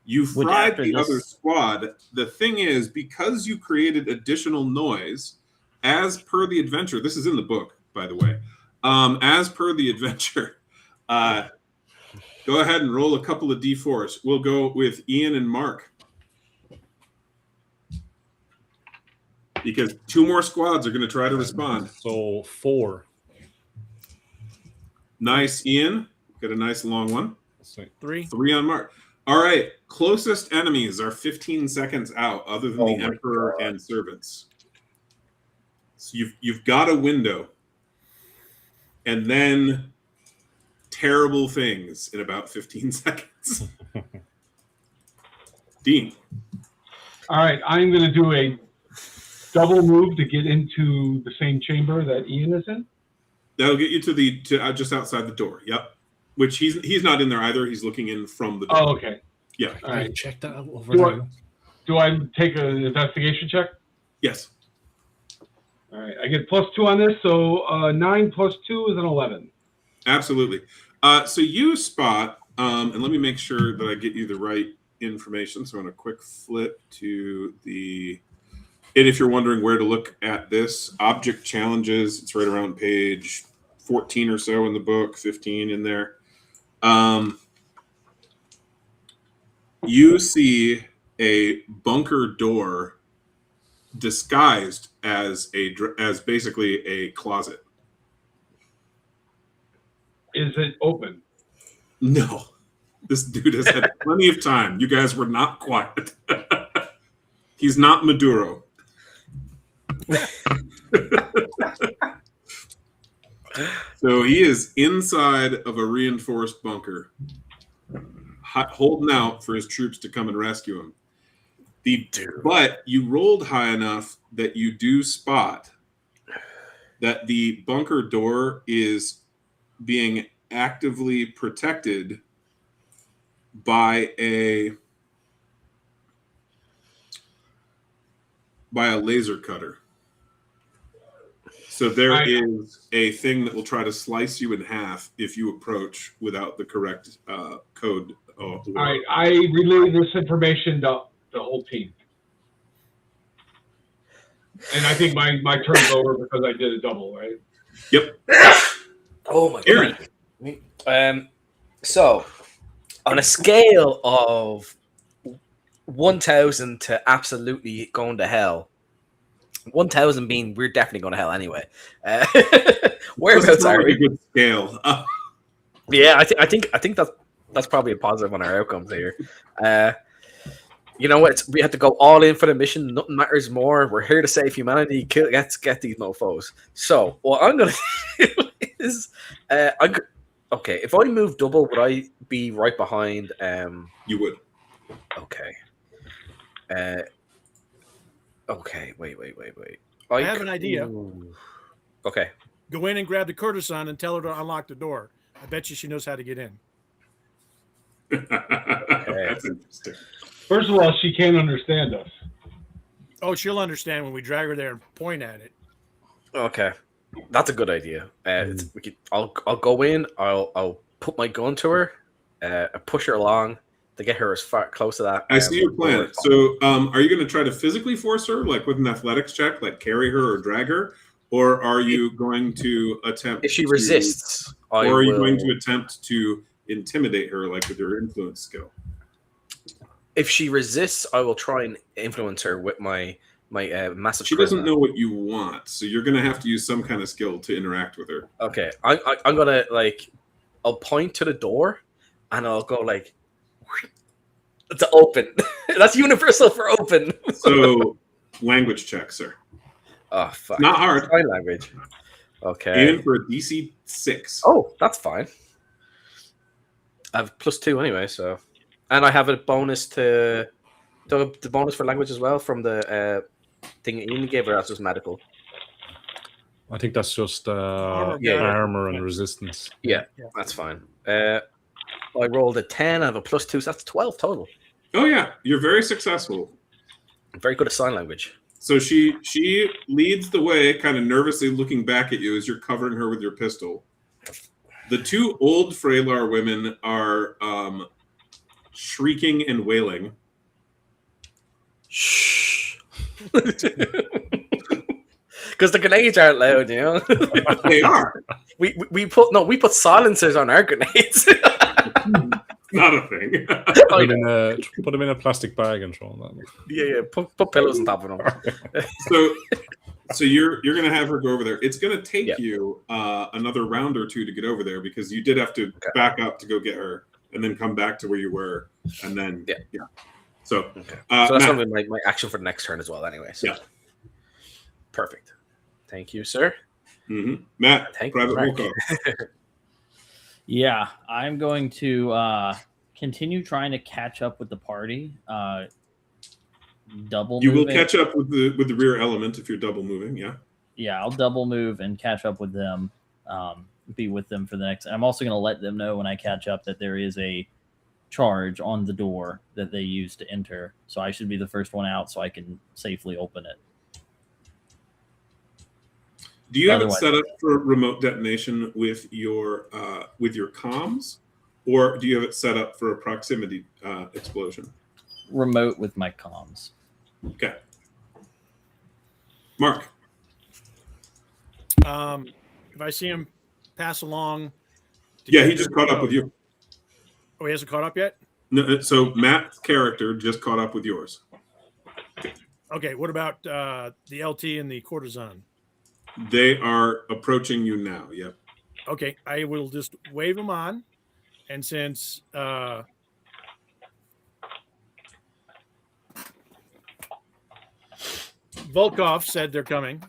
You fried the other squad. The thing is, because you created additional noise, as per the adventure, this is in the book, by the way, As per the adventure, go ahead and roll a couple of d4s. We'll go with Ian and Mark. Because 2 more squads are going to try to respond. So 4. Nice, Ian. Got a nice long one. Let's see. 3. 3 on Mark. All right. Closest enemies are 15 seconds out, other than Oh the my Emperor God. and servants. So you've got a window. And then terrible things in about 15 seconds. Dean. All right, I'm going to do a double move to get into the same chamber that Ian is in. That'll get you to just outside the door. Yep. Which he's not in there either. He's looking in from the door. Oh, okay. Yeah. All right. Check that out over Do there. Do I take an investigation check? Yes. All right, I get +2 on this, so 9 + 2 is an 11. Absolutely. So you spot, and let me make sure that I get you the right information. So I'm going to quick flip to the... And if you're wondering where to look at this, object challenges, it's right around page 14 or so in the book, 15 in there. You see a bunker door disguised as basically a closet. Is it open? No. This dude has had plenty of time. You guys were not quiet. He's not Maduro. So he is inside of a reinforced bunker, holding out for his troops to come and rescue him. But you rolled high enough that you do spot that the bunker door is being actively protected by a laser cutter. So there is a thing that will try to slice you in half if you approach without the correct code. All right, I relay this information to the whole team. And I think my turn's over because I did a double, right? Yep. Oh my Aaron. God. So, on a scale of 1,000 to absolutely going to hell, 1,000 being we're definitely going to hell anyway. Whereabouts are we? A good scale. Yeah, I think that's probably a positive on our outcomes here. You know what? We have to go all in for the mission. Nothing matters more. We're here to save humanity. Let's get these mofos. So what I'm gonna do is, okay. If I move double, would I be right behind? You would. Okay. Okay. Wait. I have an idea. Okay. Go in and grab the courtesan and tell her to unlock the door. I bet you she knows how to get in. That's interesting. First of all, she can't understand us. Oh, she'll understand when we drag her there and point at it. Okay, that's a good idea. I'll go in. I'll put my gun to her. I push her along to get her as far close to that. I see your plan. So, are you going to try to physically force her, like with an athletics check, like carry her or drag her, or are you going to attempt? If she resists, or are you going to attempt to intimidate her, like with your influence skill? If she resists, I will try and influence her with my massive. She doesn't know what you want, so you're going to have to use some kind of skill to interact with her. Okay, I'm gonna I'll point to the door, and I'll go like to open. That's universal for open. So, language check, sir. Oh fuck! Not hard. Sign language. Okay. Aiming for a DC 6. Oh, that's fine. I have +2 anyway, so. And I have a bonus to the bonus for language as well from the thing Ian gave her. That's just medical. I think that's just Yeah. armor and resistance. Yeah, that's fine. I rolled a 10. I have a +2, so that's 12 total. Oh yeah, you're very successful. I'm very good at sign language. So she leads the way, kind of nervously looking back at you as you're covering her with your pistol. The 2 old Freylar women are shrieking and wailing. Shh. because the grenades aren't loud, you know. They are. we put silencers on our grenades. Not a thing. Put them in a plastic bag and throw them. Yeah. Put pillows on top of them. So you're gonna have her go over there. It's gonna take Yeah. you another round or two to get over there because you did have to back up to go get her and then come back to where you were and then yeah. So So that's Matt, gonna be my action for the next turn as well. Anyway, so Yeah. perfect. Thank you, sir. Matt, Thank Private you, Mark. Volkov. Yeah, I'm going to continue trying to catch up with the party. Double. You will moving. catch up with the rear element if you're double moving. Yeah. Yeah, I'll double move and catch up with them. Be with them for the next. I'm also going to let them know when I catch up that there is a charge on the door that they use to enter. So I should be the first one out, so I can safely open it. Do you have it Otherwise- set up for remote detonation with your comms, or do you have it set up for a proximity explosion? Remote with my comms. Okay. Mark. If I see him pass along, Yeah, he just caught up with you. Oh, he hasn't caught up yet? No, so Matt's character just caught up with yours. Okay, what about the LT and the courtesan? They are approaching you now. Yep. Okay, I will just wave them on. And since Volkov said they're coming,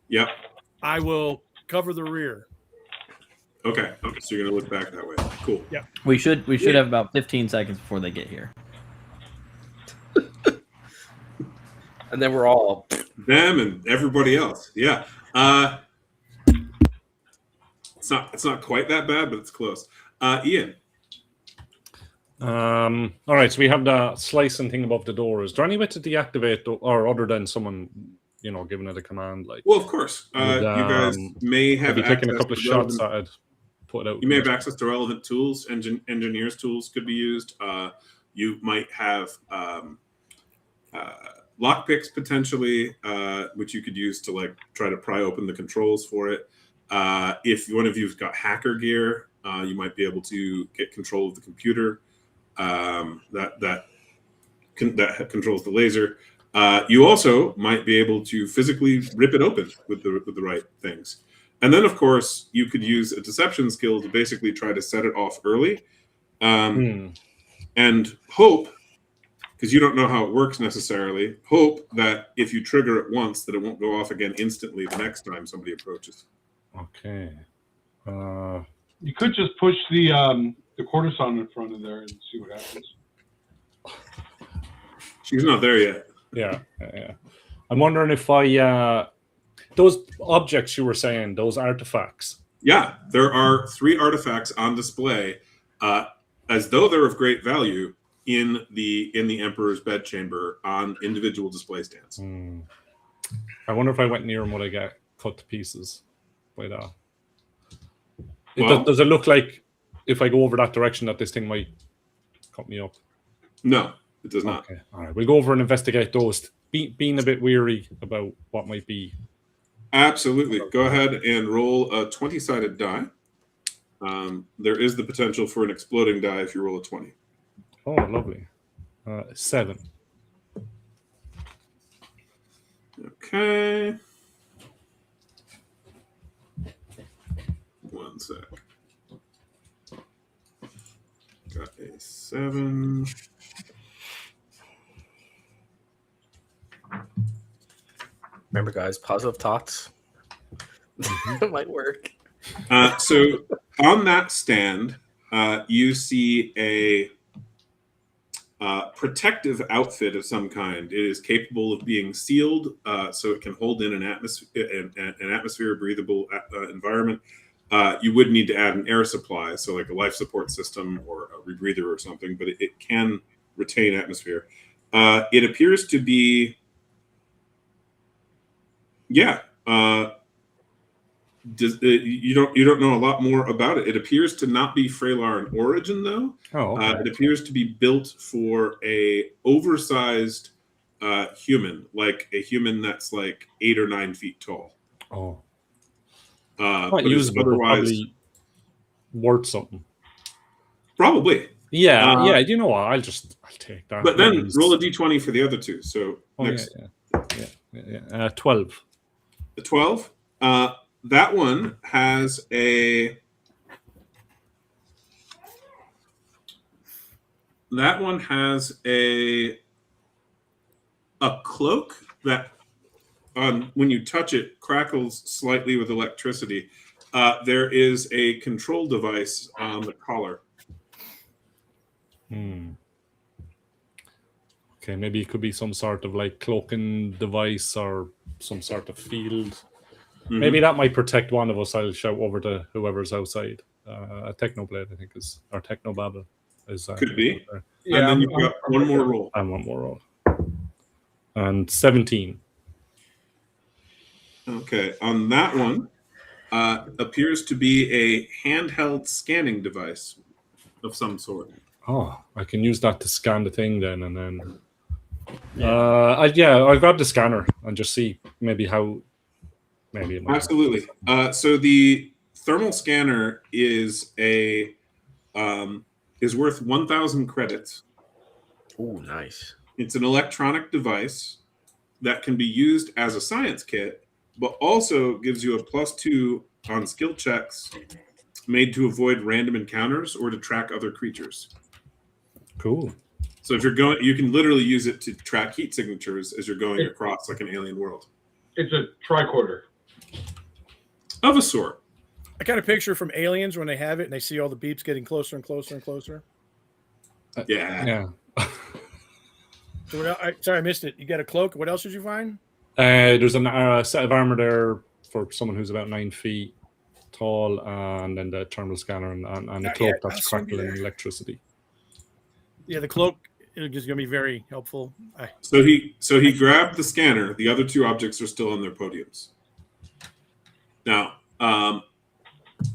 Yep. I will cover the rear. Okay. So you're gonna look back that way. Cool. Yeah. We should have about 15 seconds before they get here. And then we're all Them and everybody else. Yeah. It's not quite that bad, but it's close. Ian. All right, so we have the slicing thing above the door. Is there any way to deactivate, or other than someone, giving it a command? Like, Well, of course. You Would, guys may have maybe taking a access couple of to shots relevant- at it, put it out. You may have access to relevant tools. Engineers' tools could be used. You might have lockpicks potentially, which you could use to try to pry open the controls for it. If one of you've got hacker gear, you might be able to get control of the computer that controls the laser. You also might be able to physically rip it open with the right things. And then, of course, you could use a deception skill to basically try to set it off early, and hope, because you don't know how it works necessarily, hope that if you trigger it once, that it won't go off again instantly the next time somebody approaches. Okay. You could just push the courtesan in front of there and see what happens. She's not there yet. Yeah. I'm wondering if those objects you were saying, those artifacts. Yeah, there are 3 artifacts on display, as though they're of great value in the Emperor's bedchamber on individual display stands. I wonder if I went near them, would I get cut to pieces by that? Well- Does it look like if I go over that direction that this thing might cut me up? No, it does not. Okay, all right. We'll go over and investigate those. Being a bit weary about what might be. Absolutely. Go ahead and roll a 20-sided die. There is the potential for an exploding die if you roll a 20. Oh, lovely. 7. Okay. One sec. Got a 7. remember, guys, positive thoughts. It might work. So on that stand, you see a protective outfit of some kind. It is capable of being sealed, so it can hold in an atmosphere, breathable environment. You would need to add an air supply, so like a life support system or a rebreather or something, but it can retain atmosphere. It appears to be, you don't know a lot more about it. It appears to not be Freylar in origin, though. Oh, okay. It appears to be built for a oversized human, like a human that's like 8 or 9 feet tall. Oh, But not it's usable, but otherwise probably worth something. probably. Yeah, yeah. You know what? I'll take that. But then Maybe roll a d20 for the other two. So Oh, next, yeah. 12. the 12. That one has a. That one has a cloak that, when you touch it, crackles slightly with electricity. There is a control device on the collar. Okay, maybe it could be some sort of like cloaking device or some sort of field. Mhm. Maybe that might protect one of us. I'll shout over to whoever's outside. A Technoblade, I think, is or Technobabble is. Could be. there. Yeah, And then I'm- you've got I'm one right more there. roll. And one more roll. And 17. Okay, on that one, appears to be a handheld scanning device of some sort. Oh, I can use that to scan the thing then, and then. I'll grab the scanner and just see maybe how. Maybe it might. Absolutely. So the thermal scanner is is worth 1,000 credits. Oh, nice. It's an electronic device that can be used as a science kit, but also gives you a +2 on skill checks made to avoid random encounters or to track other creatures. Cool. So if you're going, you can literally use it to track heat signatures as you're going across like an alien world. It's a tricorder. Of a sort. I got a picture from Aliens when they have it and they see all the beeps getting closer and closer and closer. Yeah. Yeah. So sorry, I missed it. You got a cloak. What else did you find? There's a set of armor there for someone who's about 9 feet tall, and then the thermal scanner and a cloak Yeah, that's I'll send you crackling there. electricity. Yeah, the cloak is going to be very helpful. So he grabbed the scanner. The other two objects are still on their podiums. Now,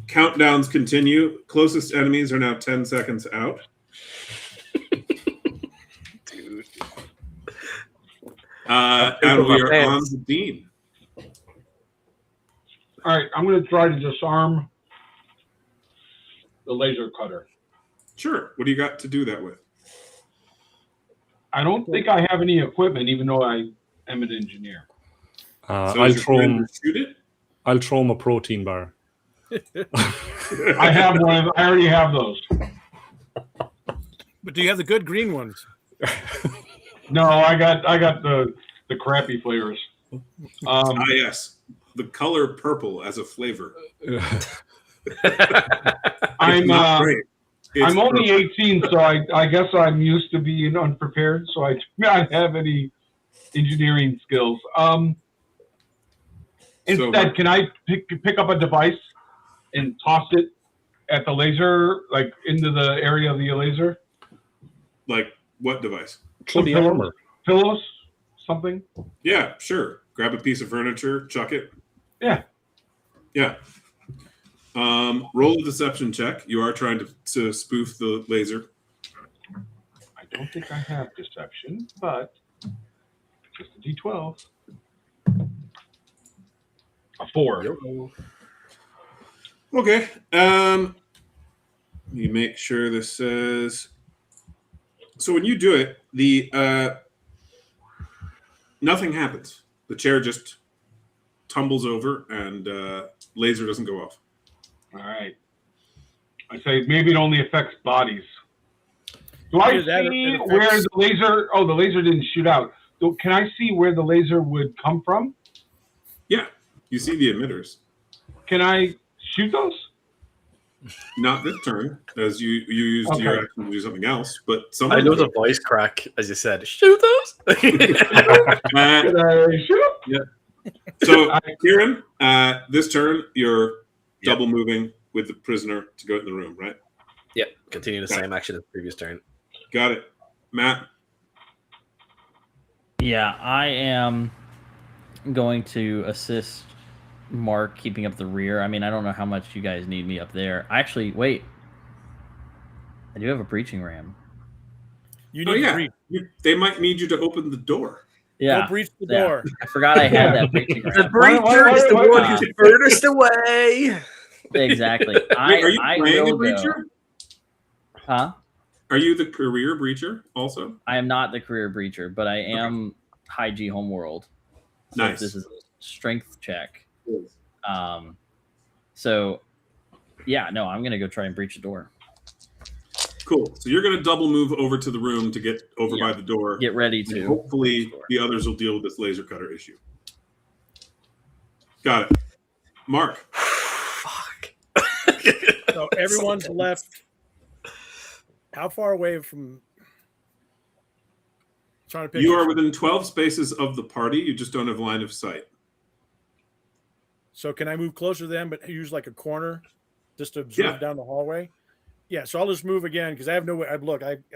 countdowns continue. Closest enemies are now 10 seconds out. Dude. And we are on the Dean. All right, I'm going to try to disarm the laser cutter. Sure. What do you got to do that with? I don't think I have any equipment, even though I am an engineer. So I'll is your throw plan him. to shoot it? I'll throw him a protein bar. I have one. I already have those. But do you have the good green ones? No, I got the crappy flavors. Yes. The color purple as a flavor. I'm It's not great. It's I'm only purple. 18, so I guess I'm used to being unprepared. So I do not have any engineering skills. Instead, can I pick up a device and toss it at the laser, like into the area of the laser? Like what device? Throw the armor. Pillows, something. Yeah, sure. Grab a piece of furniture, chuck it. Yeah. Yeah. Roll a deception check. You are trying to spoof the laser. I don't think I have deception, but just a D12. A 4. Yo. Okay. You make sure this says. So when you do it, the nothing happens. The chair just tumbles over, and laser doesn't go off. All right. I say maybe it only affects bodies. Do I Either that or see it affects- where the laser? Oh, the laser didn't shoot out. So can I see where the laser would come from? Yeah, you see the emitters. Can I shoot those? Not this turn, as you used your Okay. action to do something else. But some. I know the voice crack as you said. Shoot those. Can I shoot them? So, Kieran, this turn you're double moving with the prisoner to go in the room, right? Yep. Continue the same action as the previous turn. Got it, Matt. Yeah, I am going to assist Mark keeping up the rear. I mean, I don't know how much you guys need me up there. Actually, wait. I do have a breaching ram. You Oh need to yeah, read. they might need you to open the door. Yeah. Go breach the Yeah. door. I forgot I had that breaching The ram. breacher is the why- one who's furthest away. Exactly. Wait, are you I playing a will go. breacher? Huh? Are you the career breacher also? I am not the career breacher, but I am high G homeworld. So Nice. This is a strength check. So yeah, no, I'm gonna go try and breach the door. Cool. So you're going to double move over to the room to get over by the door. Get ready And to. hopefully the others will deal with this laser cutter issue. Got it. Mark. Fuck. So everyone's left. How far away from? Trying to pick. You are within 12 spaces of the party. You just don't have line of sight. So can I move closer to them, but use like a corner, just to observe Yeah. down the hallway? Yeah. So I'll just move again because I have no way. I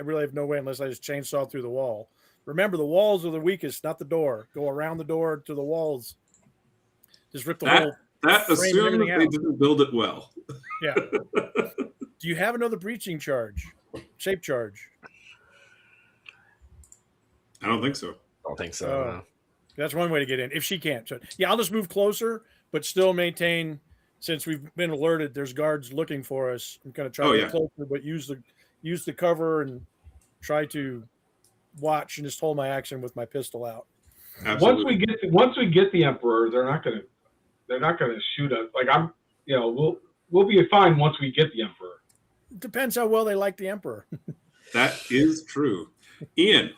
really have no way unless I just chainsaw through the wall. Remember, the walls are the weakest, not the door. Go around the door to the walls. Just rip the whole. That frame assumes everything they out. didn't build it well. Yeah. Do you have another breaching charge? Shape charge? I don't think so. I don't think so. Oh. no. That's one way to get in. If she can't. So yeah, I'll just move closer, but still maintain. Since we've been alerted, there's guards looking for us. I'm going to try to get closer, but use the cover and try to watch and just hold my action with my pistol out. Absolutely. Once we get the Emperor, they're not gonna shoot us. Like we'll be fine once we get the Emperor. It depends how well they like the Emperor. That is true. Ian.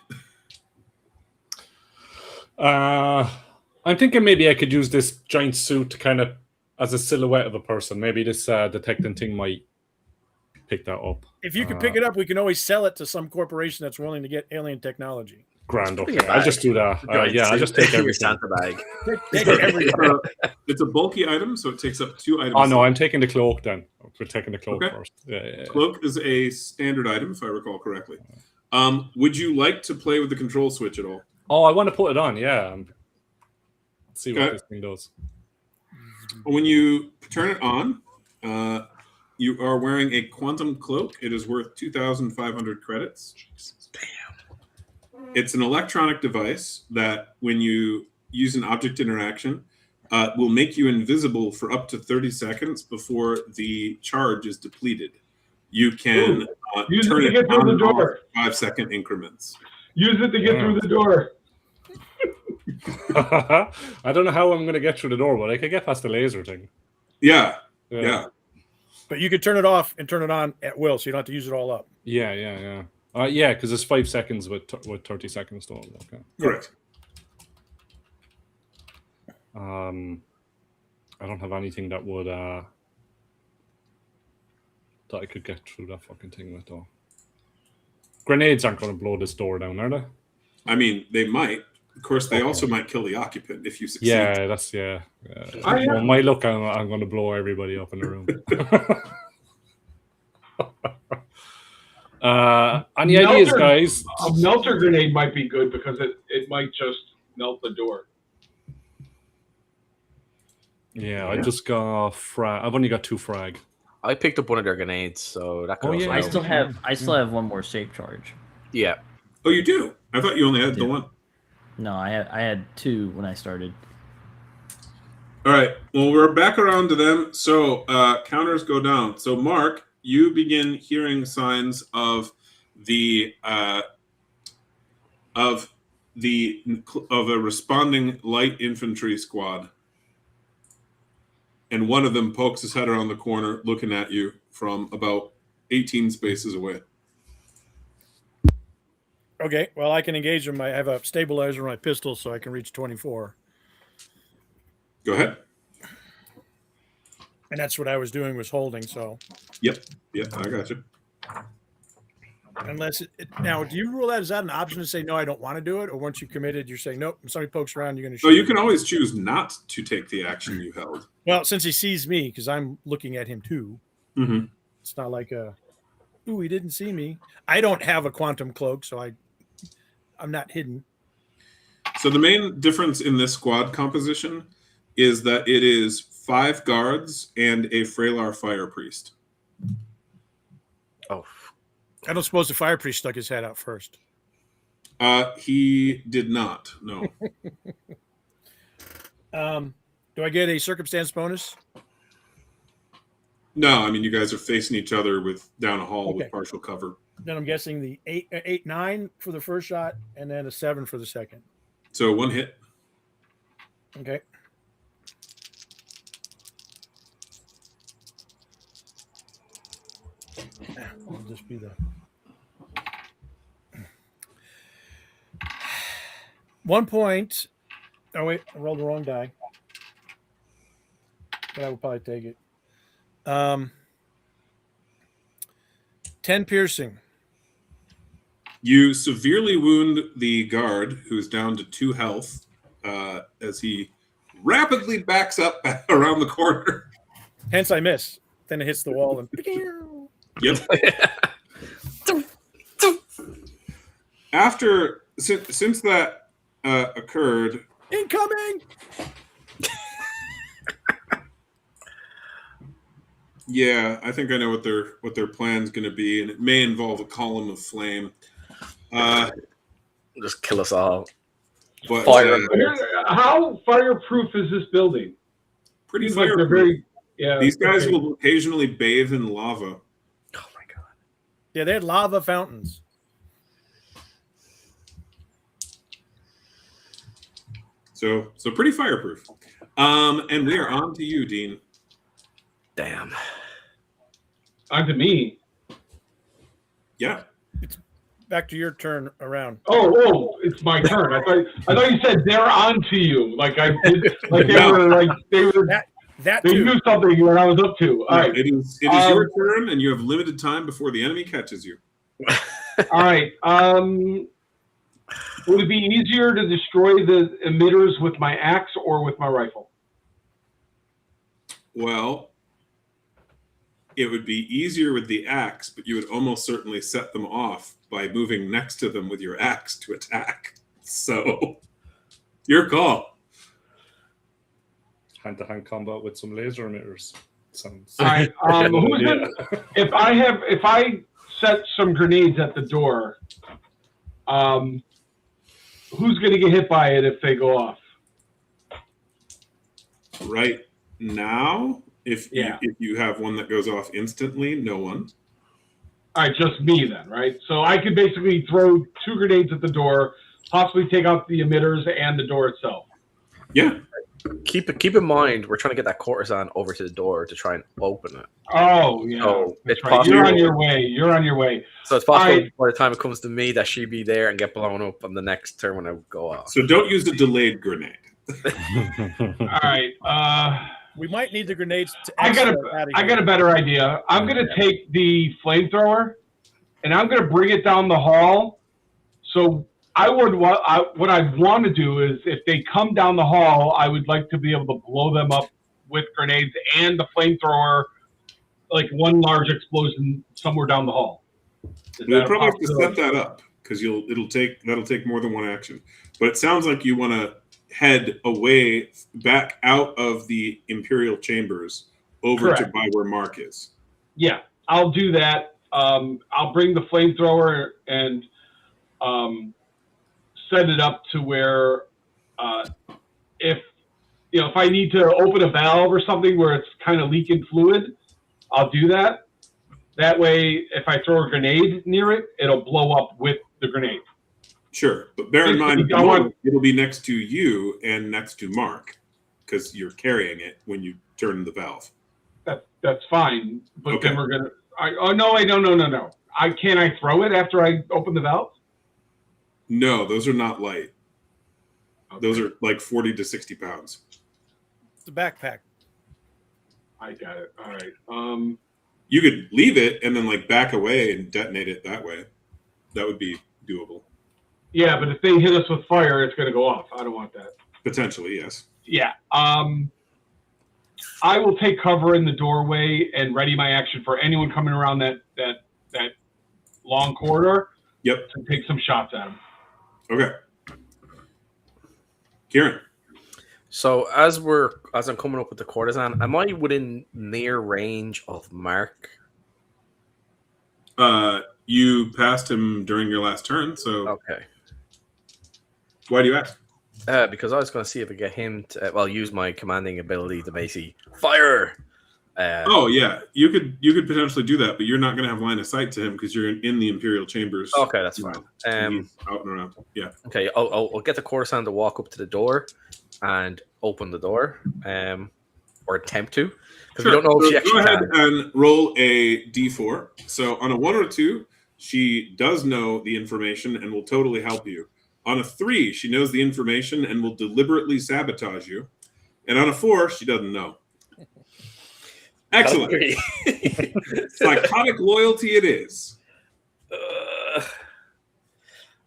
I'm thinking maybe I could use this giant suit to kind of as a silhouette of a person. Maybe this detecting thing might pick that up. If you can pick it up, we can always sell it to some corporation that's willing to get alien technology. Grand. Okay, Bring it I'll back. just do that. Yeah, I'll just take your everything. Santa bag. Take everything. It's a bulky item, so it takes up 2 items. Oh no, I'm taking the cloak then. We're taking the cloak Okay. first. Yeah. Cloak is a standard item, if I recall correctly. Would you like to play with the control switch at all? Oh, I want to put it on. Yeah. Let's see what Okay. this thing does. When you turn it on, you are wearing a quantum cloak. It is worth 2,500 credits. Damn. It's an electronic device that, when you use an object interaction, will make you invisible for up to 30 seconds before the charge is depleted. You can Use turn it to get it through on the and off door. 5-second increments. Use it to get through the door. I don't know how I'm going to get through the door, but I could get past the laser thing. Yeah. Yeah. But you could turn it off and turn it on at will, so you don't have to use it all up. Yeah, because it's 5 seconds with 30 seconds total. Okay. Correct. I don't have anything that would that I could get through that fucking thing with though. Grenades aren't going to blow this door down, are they? I mean, they might. Of course, they Okay. also might kill the occupant if you succeed. Yeah, that's Well, my luck, I'm going to blow everybody up in the room. Any ideas, guys? A melter grenade might be good because it might just melt the door. Yeah, I just got frag. I've only got 2 frag. I picked up one of their grenades, so that could Oh, also yeah. help. I still have one more shape charge. Yeah. Oh, you do? I thought you only had the one. No, I had 2 when I started. All right. Well, we're back around to them. So counters go down. So Mark, you begin hearing signs of a responding light infantry squad, and one of them pokes his head around the corner, looking at you from about 18 spaces away. Okay, well, I can engage them. I have a stabilizer on my pistol, so I can reach 24. Go ahead. And that's what I was doing, was holding, so. Yep, I got you. Unless now, do you rule that? Is that an option to say, no, I don't want to do it? Or once you've committed, you're saying, nope, if somebody pokes around, you're going to shoot. So you can always choose not to take the action you held. Well, since he sees me, because I'm looking at him too, Mm-hmm. it's not like ooh, he didn't see me. I don't have a quantum cloak, so I'm not hidden. So the main difference in this squad composition is that it is 5 guards and a Freylar fire priest. Oh. I don't suppose the fire priest stuck his head out first. He did not. No. Do I get a circumstance bonus? No, I mean you guys are facing each other with down a hall Okay. with partial cover. Then I'm guessing the 8-9 for the first shot, and then a 7 for the second. So 1 hit. Okay. I'll just be the 1 point. Oh wait, I rolled the wrong die. But I will probably take it. 10 piercing. You severely wound the guard, who's down to 2 health, as he rapidly backs up around the corner. Hence I miss. Then it hits the wall and Yep. Since that occurred, incoming. yeah, I think I know what their plan's going to be, and it may involve a column of flame. Just kill us all. But Fire. How fireproof is this building? pretty Seems like they're fireproof. very. Yeah. These guys okay. will occasionally bathe in lava. Oh my god. Yeah, they had lava fountains. So pretty fireproof. And we are on to you, Dean. Damn. On to me. Yeah. Back to your turn around. Oh, it's my turn. I thought you said they're on to you. Like I did. Like they No. were like they were. That They too. knew something when I was up to. All right. It is your turn, and you have limited time before the enemy catches you. All right. Would it be easier to destroy the emitters with my axe or with my rifle? Well, it would be easier with the axe, but you would almost certainly set them off by moving next to them with your axe to attack. So, your call. Hand-to-hand combat with some laser emitters. Sounds. All right. Who's yeah. if I set some grenades at the door, who's going to get hit by it if they go off? Right now, if Yeah. you have one that goes off instantly, no one. All right, just me then, right? So I could basically throw 2 grenades at the door, possibly take out the emitters and the door itself. Yeah. Keep in mind, we're trying to get that courtesan over to the door to try and open it. Oh, yeah. So That's it's right. possible. You're on your way. You're on your way. So it's possible Alright. by the time it comes to me that she'd be there and get blown up on the next turn when I go off. So don't use the delayed grenade. All right. We might need the grenades to I got exit out of I here. got a better idea. I'm going to take the flamethrower, and I'm going to bring it down the hall. So what I'd want to do is, if they come down the hall, I would like to be able to blow them up with grenades and the flamethrower, like one large explosion somewhere down the hall. Is You'll that a probably have to possibility? set that up because that'll take more than one action. But it sounds like you want to head away back out of the Imperial chambers over to Correct. by where Mark is. Yeah, I'll do that. I'll bring the flamethrower and set it up to where if I need to open a valve or something where it's kind of leaking fluid, I'll do that. That way, if I throw a grenade near it, it'll blow up with the grenade. Sure, but bear in mind it'll be next to you and next to Mark because you're carrying it when you turn the valve. That's fine, but Okay. then we're gonna. No! Can I throw it after I open the valve? No, those are not light. Those are like 40 to 60 pounds. It's a backpack. I got it. All right. You could leave it and then like back away and detonate it that way. That would be doable. Yeah, but if they hit us with fire, it's gonna go off. I don't want that. Potentially, yes. Yeah. I will take cover in the doorway and ready my action for anyone coming around that long corridor. Yep. To take some shots at them. Okay. Kieran. So as I'm coming up with the courtesan, am I within near range of Mark? You passed him during your last turn, so Okay. Why do you ask? Because I was going to see if I get him to use my commanding ability to basically fire. Oh yeah, you could potentially do that, but you're not going to have line of sight to him because you're in the Imperial chambers. Okay, that's fine. And he's out and around. Yeah. Okay, I'll get the courtesan to walk up to the door and open the door, or attempt to, because we don't know if she actually go ahead can. and roll a d4. So on a 1 or 2, she does know the information and will totally help you. On a 3, she knows the information and will deliberately sabotage you. And on a 4, she doesn't know. Excellent. Psychotic loyalty it is.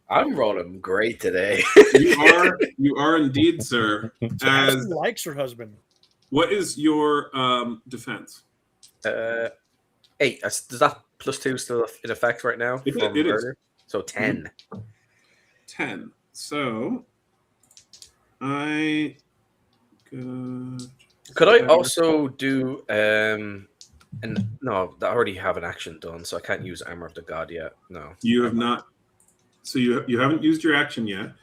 I'm rolling great today. You are indeed, sir. She likes her husband. What is your defense? 8. Does that +2 still in effect right now? It is. So 10. 10. So I could I also do and no, I already have an action done, so I can't use Armor of the God yet. No. You have not. So you haven't used your action yet,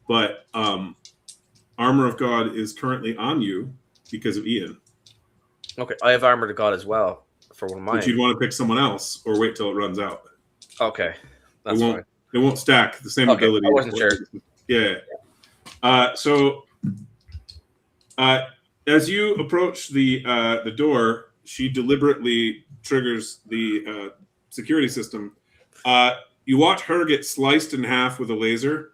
but Armor of God is currently on you because of Ian. Okay, I have Armor of God as well for one of mine. But you'd want to pick someone else or wait till it runs out. Okay, that's fine. It won't stack the same ability. I wasn't sure. Yeah. So as you approach the door, she deliberately triggers the security system. You watch her get sliced in half with a laser,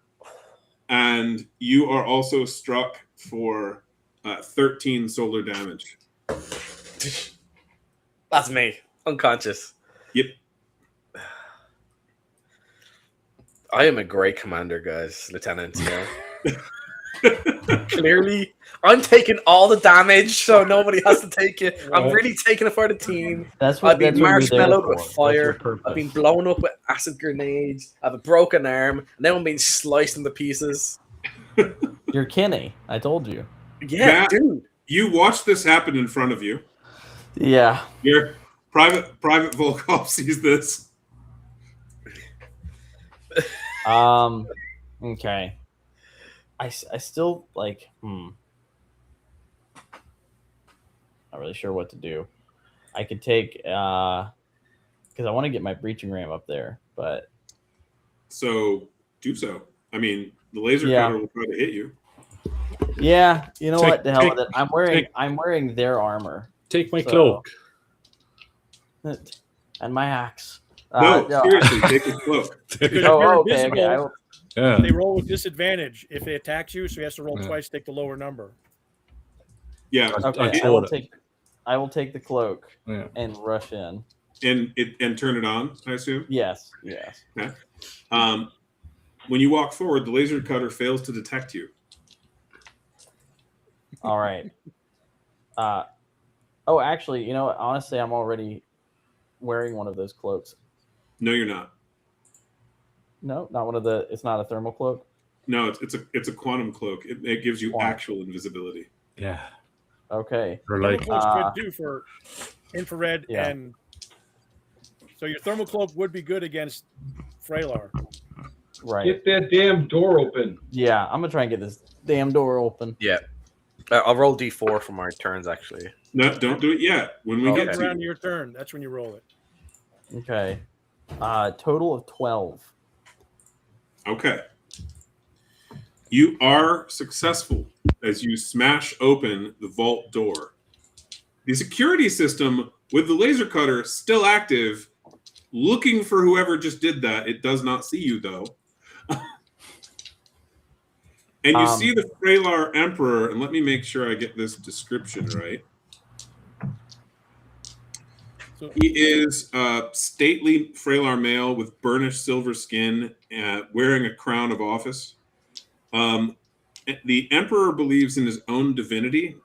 and you are also struck for 13 solar damage. That's me, unconscious. Yep. I am a great commander, guys, Lieutenant. You know? Clearly, I'm taking all the damage, so nobody has to take it. I'm really taking it for the team. I've been marshmallowed with fire. I've been blown up with acid grenades. I have a broken arm, and now I'm being sliced into pieces. You're Kenny. I told you. Yeah, Matt, dude. You watch this happen in front of you. Yeah. Your Private Volkov sees this. Okay. I still like. Not really sure what to do. I could take because I want to get my breaching ram up there, but so do so. I mean, the laser cutter will try to hit you. Yeah, you know what? The hell with it. I'm wearing their armor. Take my cloak and my axe. No, seriously, take his cloak. Okay. Yeah. They roll with disadvantage if they attacks you, so he has to roll twice, take the lower number. Yeah. Okay. I will take the cloak and rush in. And turn it on, I assume? Yes. Okay. When you walk forward, the laser cutter fails to detect you. All right. Actually, you know what? Honestly, I'm already wearing one of those cloaks. No, you're not. No, not one of the. It's not a thermal cloak. No, it's a quantum cloak. It gives you actual invisibility. Yeah. Okay. Or like Thermal good for infrared and. So your thermal cloak would be good against Freylar. Right. Get that damn door open. Yeah, I'm gonna try and get this damn door open. Yeah. I'll roll D4 for my turns, actually. No, don't do it yet. When we get around your turn, that's when you roll it. Okay. Total of 12. Okay. You are successful as you smash open the vault door. The security system with the laser cutter still active, looking for whoever just did that. It does not see you, though. And you see the Freylar Emperor, and let me make sure I get this description right. He is a stately Freylar male with burnished silver skin, wearing a crown of office. The Emperor believes in his own divinity,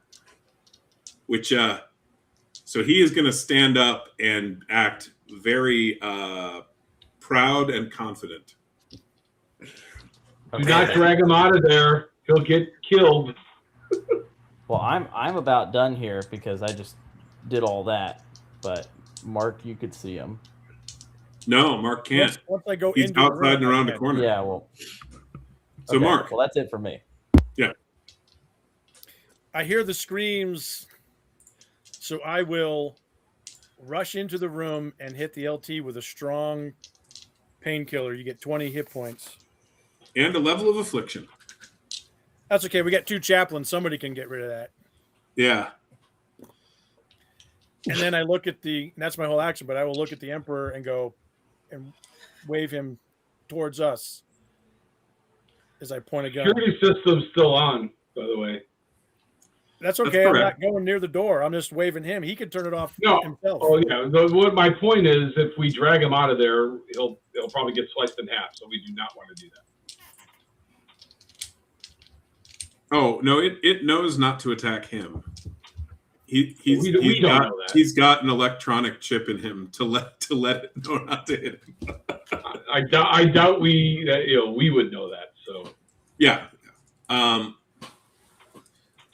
which so he is going to stand up and act very proud and confident. Do not drag him out of there. He'll get killed. Well, I'm about done here because I just did all that. But Mark, you could see him. No, Mark can't. Once I go He's into outside and around the corner. Yeah, well. So Okay, Mark, well, that's it for me. I hear the screams, so I will rush into the room and hit the LT with a strong painkiller. You get 20 hit points. and a level of affliction. That's okay. We got 2 chaplains. Somebody can get rid of that. Yeah. And then I look at that's my whole action, but I will look at the Emperor and go and wave him towards us as I point a gun. Security system's still on, by the way. That's okay. I'm correct. not going near the door. I'm just waving him. He can turn it off No. himself. Oh yeah. What my point is, if we drag him out of there, he'll probably get sliced in half. So we do not want to do that. Oh no, it knows not to attack him. We don't know that. He's got an electronic chip in him to let it know not to hit him. I doubt we would know that. So Yeah.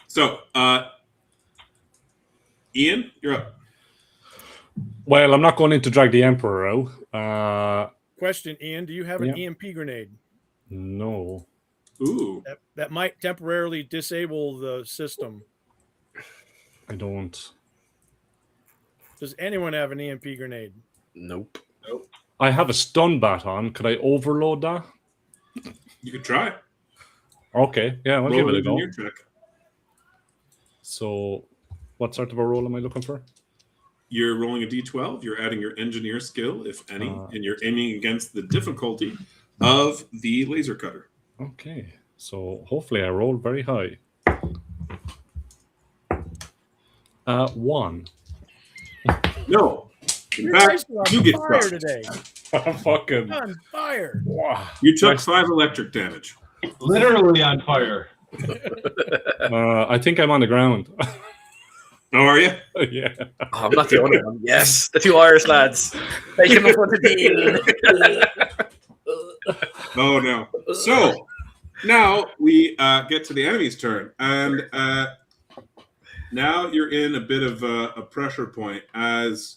So Ian, you're up. Well, I'm not going in to drag the Emperor out. Question, Ian, do you have an Yeah. EMP grenade No. Ooh. that might temporarily disable the system? I don't. Does anyone have an EMP grenade? Nope. I have a stun bat on. Could I overload that? You could try. Okay, yeah, I'll give it a go. Your check. So, what sort of a roll am I looking for? You're rolling a d12. You're adding your engineer skill, if any, and you're aiming against the difficulty of the laser cutter. Okay, so hopefully I roll very high. 1. No. In Your fact, dice are you on get fire fucked. today. Fucking. On fire. Wow. You took Nice. 5 electric damage. literally on fire. I think I'm on the ground. Oh, are you? Yeah. Oh, I'm not the only one. Yes, the 2 Irish lads. Taking them for the team. Oh, no. So, now we get to the enemy's turn. And now you're in a bit of a pressure point as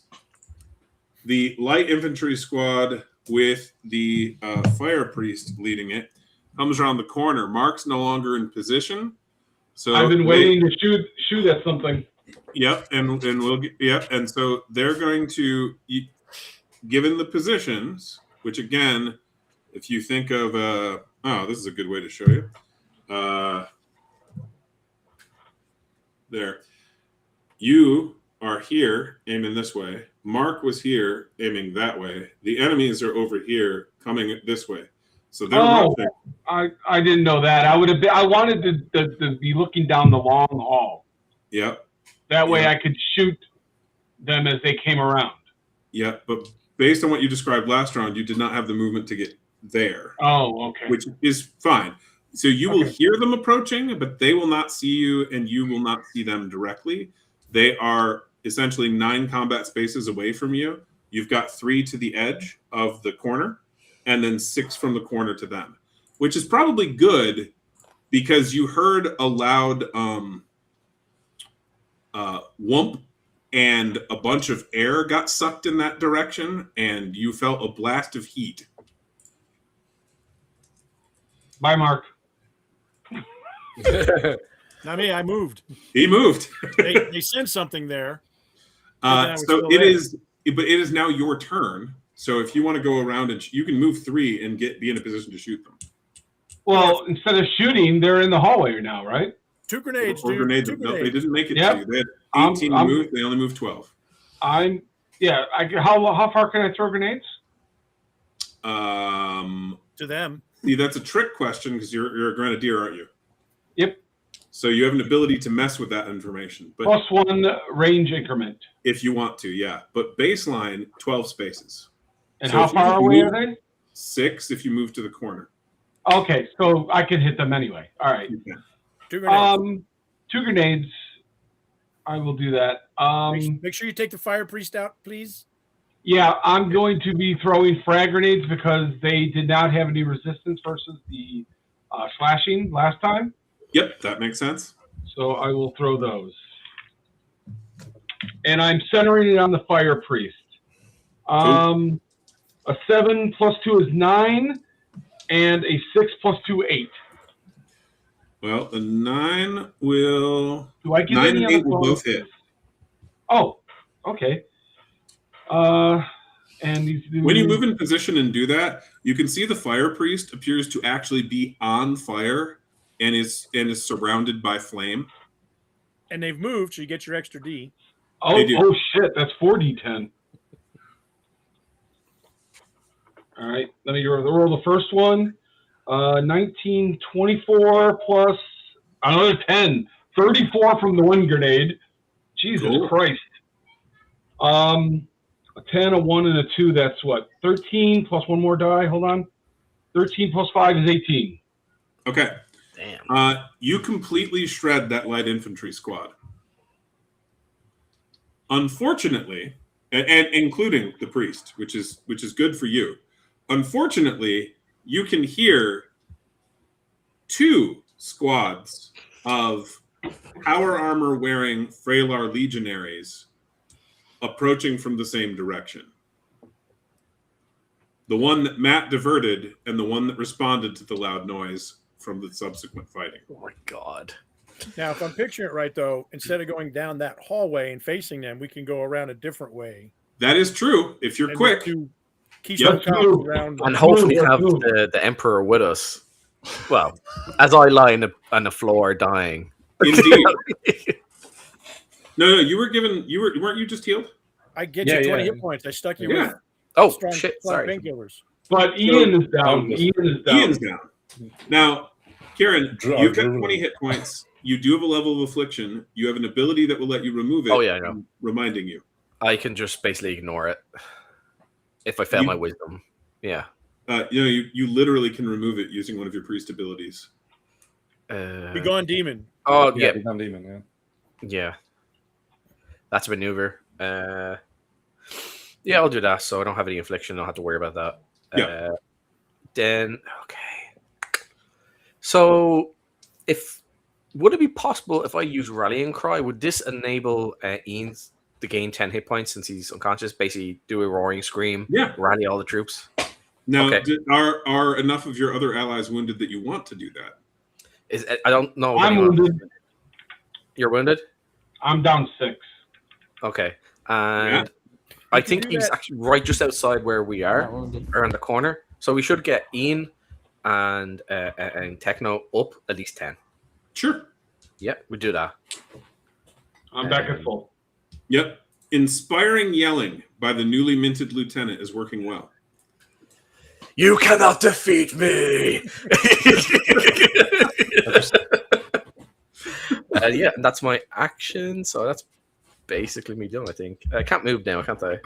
the light infantry squad with the fire priest leading it comes around the corner. Mark's no longer in position. So I've been waiting to shoot at something. Yep, and we'll get, yep, and so they're going to, given the positions, which again, if you think of, oh, this is a good way to show you. There, you are here aiming this way. Mark was here aiming that way. The enemies are over here coming this way. So they're roughing. I didn't know that. I wanted to be looking down the long hall. Yep. That way Yeah. I could shoot them as they came around. Yeah, but based on what you described last round, you did not have the movement to get there. Oh, okay. Which is fine. So you will hear them approaching, but they will not see you, and you will not see them directly. They are essentially 9 combat spaces away from you. You've got 3 to the edge of the corner, and then 6 from the corner to them, which is probably good because you heard a loud whoomp, and a bunch of air got sucked in that direction, and you felt a blast of heat. Bye, Mark. Not me. I moved. He moved. They sent something there. I was So still it there. is, but it is now your turn. So if you want to go around and you can move 3 and be in a position to shoot them. Well, instead of shooting, they're in the hallway now, right? 2 grenades, Or dude. grenades. 2 No, they grenades. didn't make it Yep. to you. They had I'm- 18 I'm- moved. They only moved 12. How far can I throw grenades? To them. See, that's a trick question because you're a grenadier, aren't you? Yep. So you have an ability to mess with that information, but +1 range increment. if you want to, yeah. But baseline 12 spaces. And So how if you far away move- are they? 6 if you move to the corner. Okay, so I can hit them anyway. All right. You can. 2 grenades. 2 grenades. I will do that. Make sure you take the fire priest out, please. Yeah, I'm going to be throwing frag grenades because they did not have any resistance versus the slashing last time. Yep, that makes sense. So I will throw those. And I'm centering it on the fire priest. A 7 + 2 is 9, and a 6 + 2, 8. Well, the 9 will. Do I get 9 any and 8 will both bonuses? hit. Oh, okay. And these When you move in position and do that, you can see the fire priest appears to actually be on fire and is surrounded by flame. And they've moved, so you get your extra D. Oh shit, that's 4d10. All right, let me roll the first one. 19, 24 plus another 10. 34 from the one grenade. Jesus Christ. A 10, a 1, and a 2, that's what? 13 plus one more die. Hold on. 13 plus 5 is 18. Okay. Damn. You completely shred that light infantry squad. Unfortunately, and including the priest, which is good for you. Unfortunately, you can hear 2 squads of power armor wearing Freylar legionaries approaching from the same direction. The one that Matt diverted and the one that responded to the loud noise from the subsequent fighting. Oh my god. Now, if I'm picturing it right, though, instead of going down that hallway and facing them, we can go around a different way. That is true. If you're And quick. Keep Yep. around. And hopefully have the Emperor with us. Well, as I lie on the floor dying. Indeed. No, you were given. Weren't you just healed? I get you 20 hit points. I stuck you with Oh strong sorry. painkillers. But Ian is down. Ian's down. Now, Kieran, you've got 20 hit points. You do have a level of affliction. You have an ability that will let you remove it. Oh yeah, I know. Reminding you. I can just basically ignore it if I fail my wisdom. Yeah. You literally can remove it using one of your priest abilities. Be gone, demon. Oh yeah. Be gone, demon. Yeah. That's a maneuver. Yeah, I'll do that. So I don't have any infliction. I don't have to worry about that. Yeah. Then okay. So would it be possible if I use Rallying Cry? Would this enable Ian to gain 10 hit points since he's unconscious? Basically, do a roaring scream. Yeah. Rally all the troops. Now, okay. Are enough of your other allies wounded that you want to do that? I don't know. I'm wounded. You're wounded? I'm down 6. Okay. And I think he's actually right just outside where we are, around the corner. So we should get Ian and Techno up at least 10. Sure. Yep, we do that. I'm back at full. Yep. Inspiring yelling by the newly minted lieutenant is working well. You cannot defeat me! Yeah, that's my action. So that's basically me done, I think. I can't move now, can't I?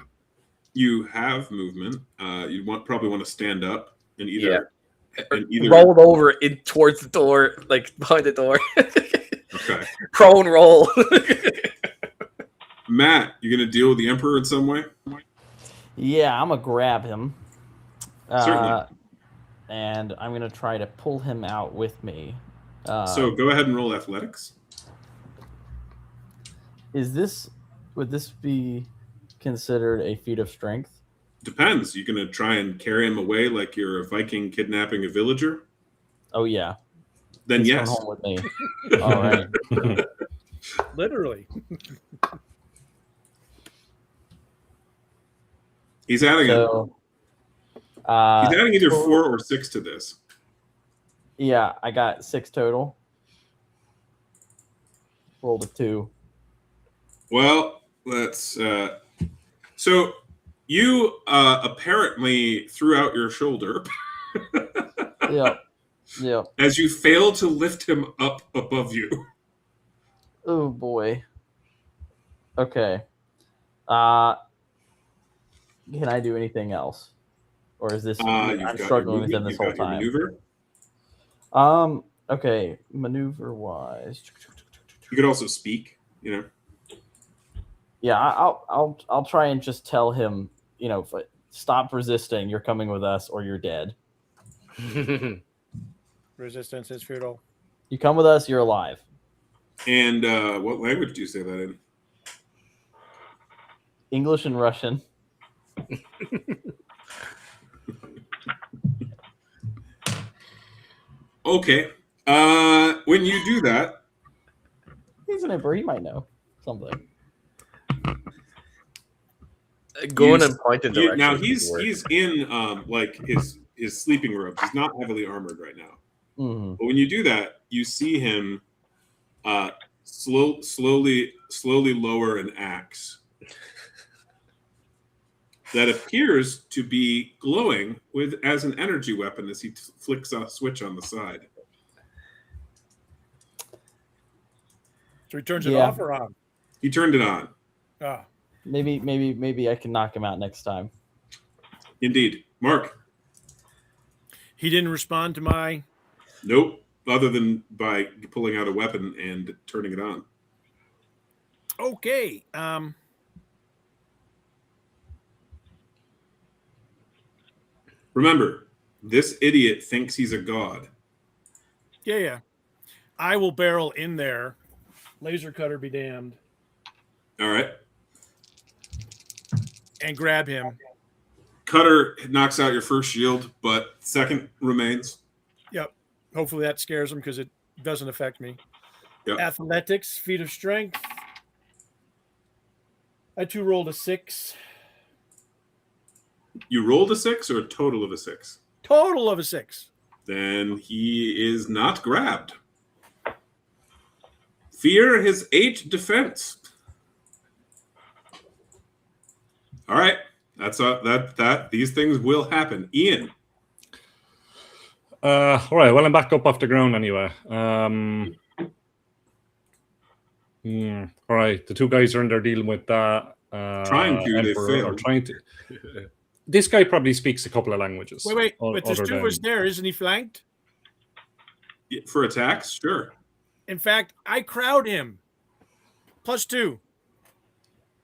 You have movement. You probably want to stand up and either roll over towards the door, like behind the door. Okay. Prone roll. Matt, you gonna deal with the Emperor in some way? Yeah, I'm gonna grab him. Certainly. And I'm gonna try to pull him out with me. So go ahead and roll athletics. Would this be considered a feat of strength? Depends. You gonna try and carry him away like you're a Viking kidnapping a villager? Oh yeah. Then He's yes. coming home with me. All right. Literally. He's adding he's adding either 4 or 6 to this. Yeah, I got 6 total. Rolled a 2. Well, let's. So you apparently threw out your shoulder. Yep. As you fail to lift him up above you. Oh boy. Okay. Can I do anything else, or is this? I'm struggling with him this whole time. Maneuver. Okay. Maneuver wise. You could also speak. You know. Yeah, I'll try and just tell him, stop resisting. You're coming with us, or you're dead. Resistance is futile. You come with us, you're alive. And what language do you say that in? English and Russian. Okay. When you do that, He's an emperor. He might know something. Going and pointing directions. now would work. he's in like his sleeping robes. He's not heavily armored right now. Mm-hmm. But when you do that, you see him slowly lower an axe that appears to be glowing as an energy weapon as he flicks a switch on the side. So he turns it off or on? He turned it on. Ah. Maybe I can knock him out next time. Indeed. Mark. He didn't respond to my... Nope. Other than by pulling out a weapon and turning it on. Okay. Remember, this idiot thinks he's a god. Yeah. I will barrel in there. Laser cutter be damned. All right. And grab him. Cutter knocks out your first shield, but second remains. Yep. Hopefully that scares him because it doesn't affect me. Yep. Athletics, feat of strength. I too rolled a 6. You rolled a 6 or a total of a 6? Total of a 6. Then he is not grabbed. Fear his 8 defense. All right. That's that. These things will happen. Ian. All right. Well, I'm back up off the ground anyway. All right. The two guys are in there dealing with that. Trying to. They failed. Trying to. This guy probably speaks a couple of languages. Wait. There's two of us there. Isn't he flanked? For attacks? Sure. In fact, I crowd him. +2.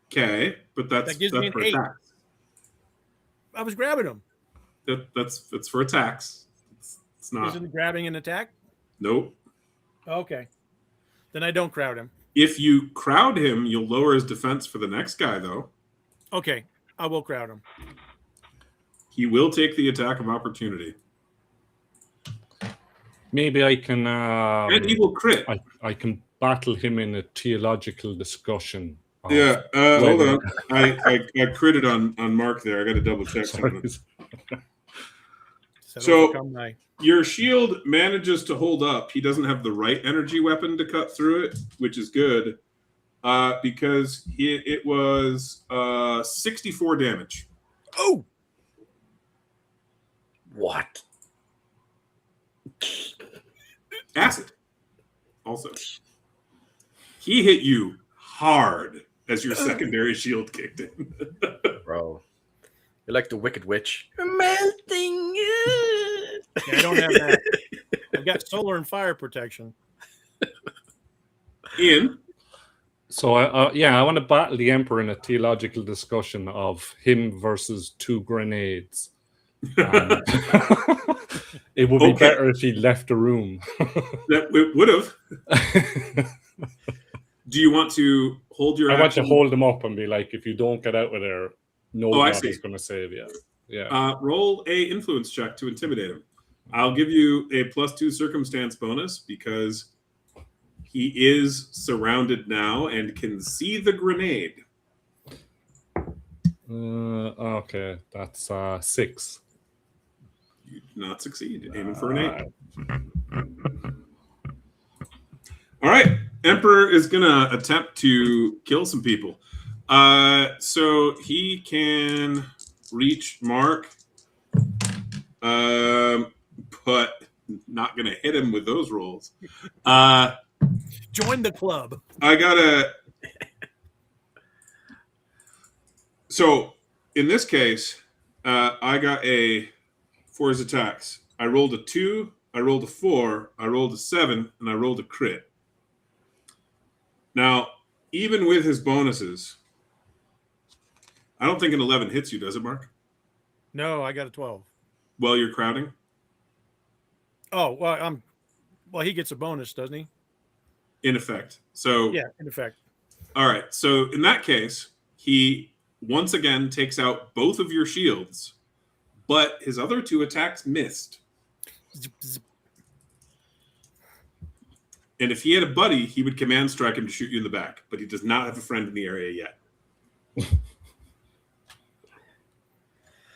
Okay, but that's That gives me an for 8. attacks. I was grabbing him. That's for attacks. It's not. Isn't grabbing an attack? Nope. Okay. Then I don't crowd him. If you crowd him, you'll lower his defense for the next guy, though. Okay. I will crowd him. He will take the attack of opportunity. Maybe I can. And he will crit. I can battle him in a theological discussion. Yeah, hold on. I critted on Mark there. I got to double check something. So your shield manages to hold up. He doesn't have the right energy weapon to cut through it, which is good, because it was 64 damage. Oh, what? Acid. Also, he hit you hard as your secondary shield kicked in. Bro, you're like the Wicked Witch. Melting. Yeah, I don't have that. I've got solar and fire protection. Ian. So I want to battle the Emperor in a theological discussion of him versus 2 grenades. It would be better if he left the room. That it would have. Do you want to hold your? I want to hold him up and be like, if you don't get out of there, no God is going to save you. Yeah. Roll a influence check to intimidate him. I'll give you a +2 circumstance bonus because he is surrounded now and can see the grenade. Okay, that's 6. You did not succeed. Aiming for an 8. All right. Emperor is going to attempt to kill some people. So he can reach Mark, but not going to hit him with those rolls. Join the club. I got to... So in this case, I got for his attacks. I rolled a 2, I rolled a 4, I rolled a 7, and I rolled a crit. Now, even with his bonuses, I don't think an 11 hits you, does it, Mark? No, I got a 12. Well, you're crowding? Oh, well, he gets a bonus, doesn't he? In effect. So yeah, in effect. All right. So in that case, he once again takes out both of your shields, but his other 2 attacks missed. Zip, zip. And if he had a buddy, he would command strike him to shoot you in the back. But he does not have a friend in the area yet.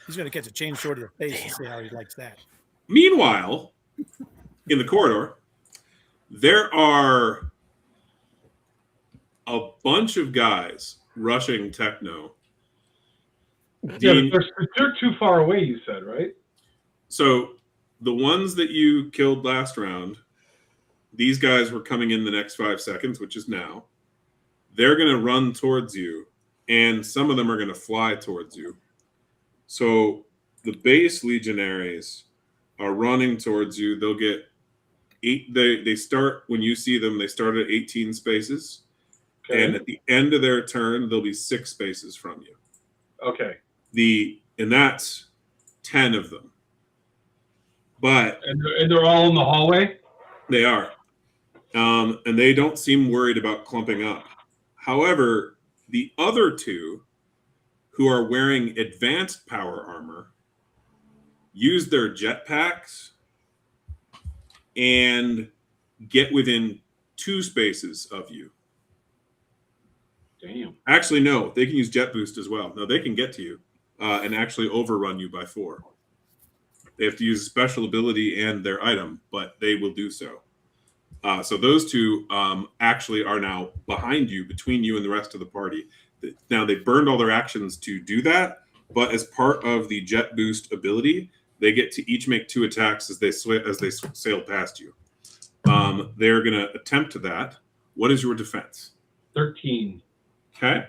He's going to catch a chainsaw to the face and see how he likes that. Meanwhile, in the corridor, there are a bunch of guys rushing Techno. Yeah, but they're too far away, you said, right? So the ones that you killed last round, these guys were coming in the next 5 seconds, which is now. They're going to run towards you, and some of them are going to fly towards you. So the base legionaries are running towards you. They'll get 8. They start, when you see them, they start at 18 spaces. Okay. And at the end of their turn, there'll be 6 spaces from you. Okay. And that's 10 of them. But And they're all in the hallway? they are. And they don't seem worried about clumping up. However, the other 2 who are wearing advanced power armor use their jetpacks and get within 2 spaces of you. Damn. Actually, no, they can use jet boost as well. No, they can get to you and actually overrun you by 4. They have to use a special ability and their item, but they will do so. So those 2 actually are now behind you, between you and the rest of the party. Now, they burned all their actions to do that, but as part of the jet boost ability, they get to each make 2 attacks as they sail past you. They're going to attempt to that. What is your defense? 13. Okay.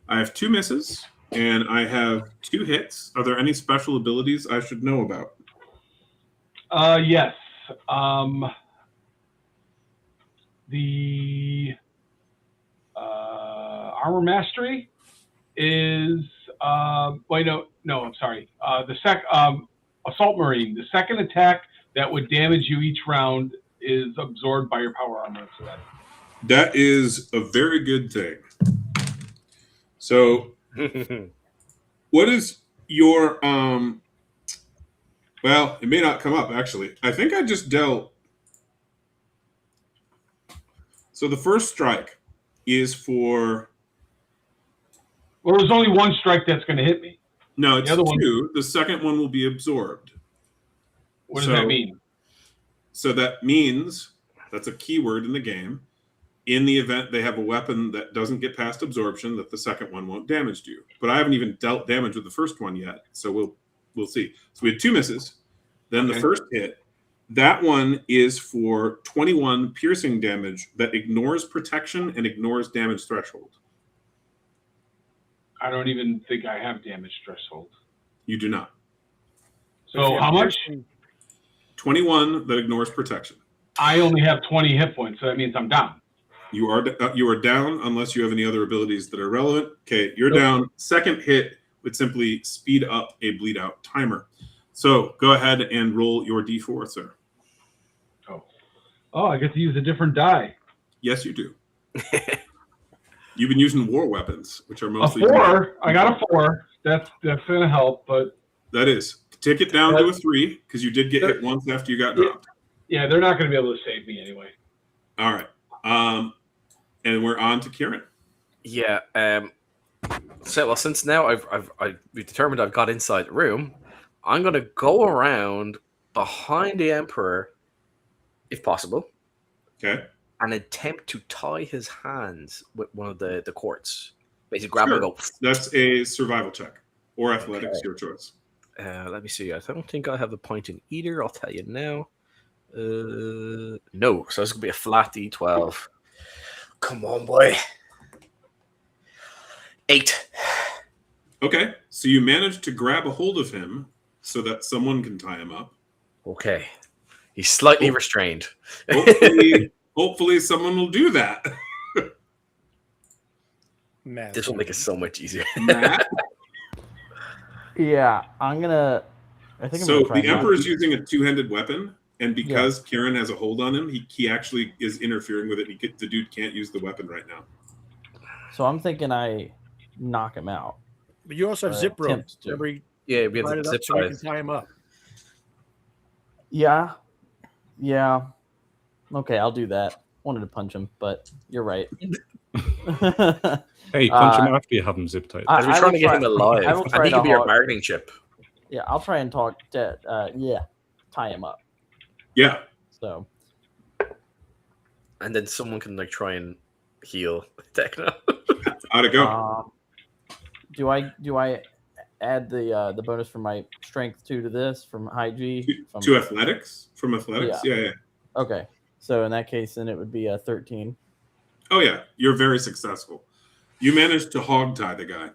I have 2 misses, and I have 2 hits. Are there any special abilities I should know about? Yes. The armor mastery is wait, no, I'm sorry. The assault marine. The second attack that would damage you each round is absorbed by your power armor. So That is a very good thing. So, what is your well, it may not come up actually. I think I just dealt. So the first strike is for. well, there's only one strike that's going to hit me. No, it's The other 2. The second one will be absorbed. What does that mean? So that means that's a keyword in the game. In the event they have a weapon that doesn't get past absorption, that the second one won't damage you. But I haven't even dealt damage with the first one yet, so we'll see. So we had 2 misses. Then the first hit, that one is for 21 piercing damage that ignores protection and ignores damage threshold. I don't even think I have damage threshold. You do not. So how much? 21 that ignores protection. I only have 20 hit points, so that means I'm down. You are down unless you have any other abilities that are relevant. Okay, you're down. Second hit would simply speed up a bleed out timer. So go ahead and roll your D4, sir. Oh, I get to use a different die. Yes, you do. You've been using war weapons, which are mostly A 4. I got a 4. That's gonna help, but that is. Take it down to a 3 because you did get hit once after you got dropped. Yeah, they're not going to be able to save me anyway. All right. And we're on to Kieran. Yeah. So since now we've determined I've got inside the room, I'm gonna go around behind the Emperor, if possible. Okay. And attempt to tie his hands with one of the cords. Basically grab him and go. That's a survival check. Or athletics, your choice. Let me see. I don't think I have the point in either. I'll tell you now. No. So it's going to be a flat D12. Come on, boy. 8. Okay. So you managed to grab a hold of him so that someone can tie him up. Okay. He's slightly restrained. Hopefully someone will do that. Matt. This will make it so much easier. Matt? Yeah, I'm gonna. I think. So I'm gonna the Emperor is using a 2-handed weapon, and because Kieran has a hold on him, he actually is interfering with it. The dude can't use the weapon right now. So I'm thinking I knock him out. But you also have zip ropes. to. Every Yeah, we have light the it up zip so you can ties. tie him up. Yeah, Yeah. Okay, I'll do that. Wanted to punch him, but you're right. Hey, punch him after you have him zip tied. As we're trying to get him I alive, will and try he to could be our hog- bargaining chip. Yeah, I'll try and talk to tie him up. Yeah. So And then someone can like try and heal Techno. How'd it go? do I add the bonus from my strength 2 to this from high G? To athletics? From athletics? Yeah. Okay. So in that case, then it would be a 13. Oh, yeah. You're very successful. You managed to hog tie the guy.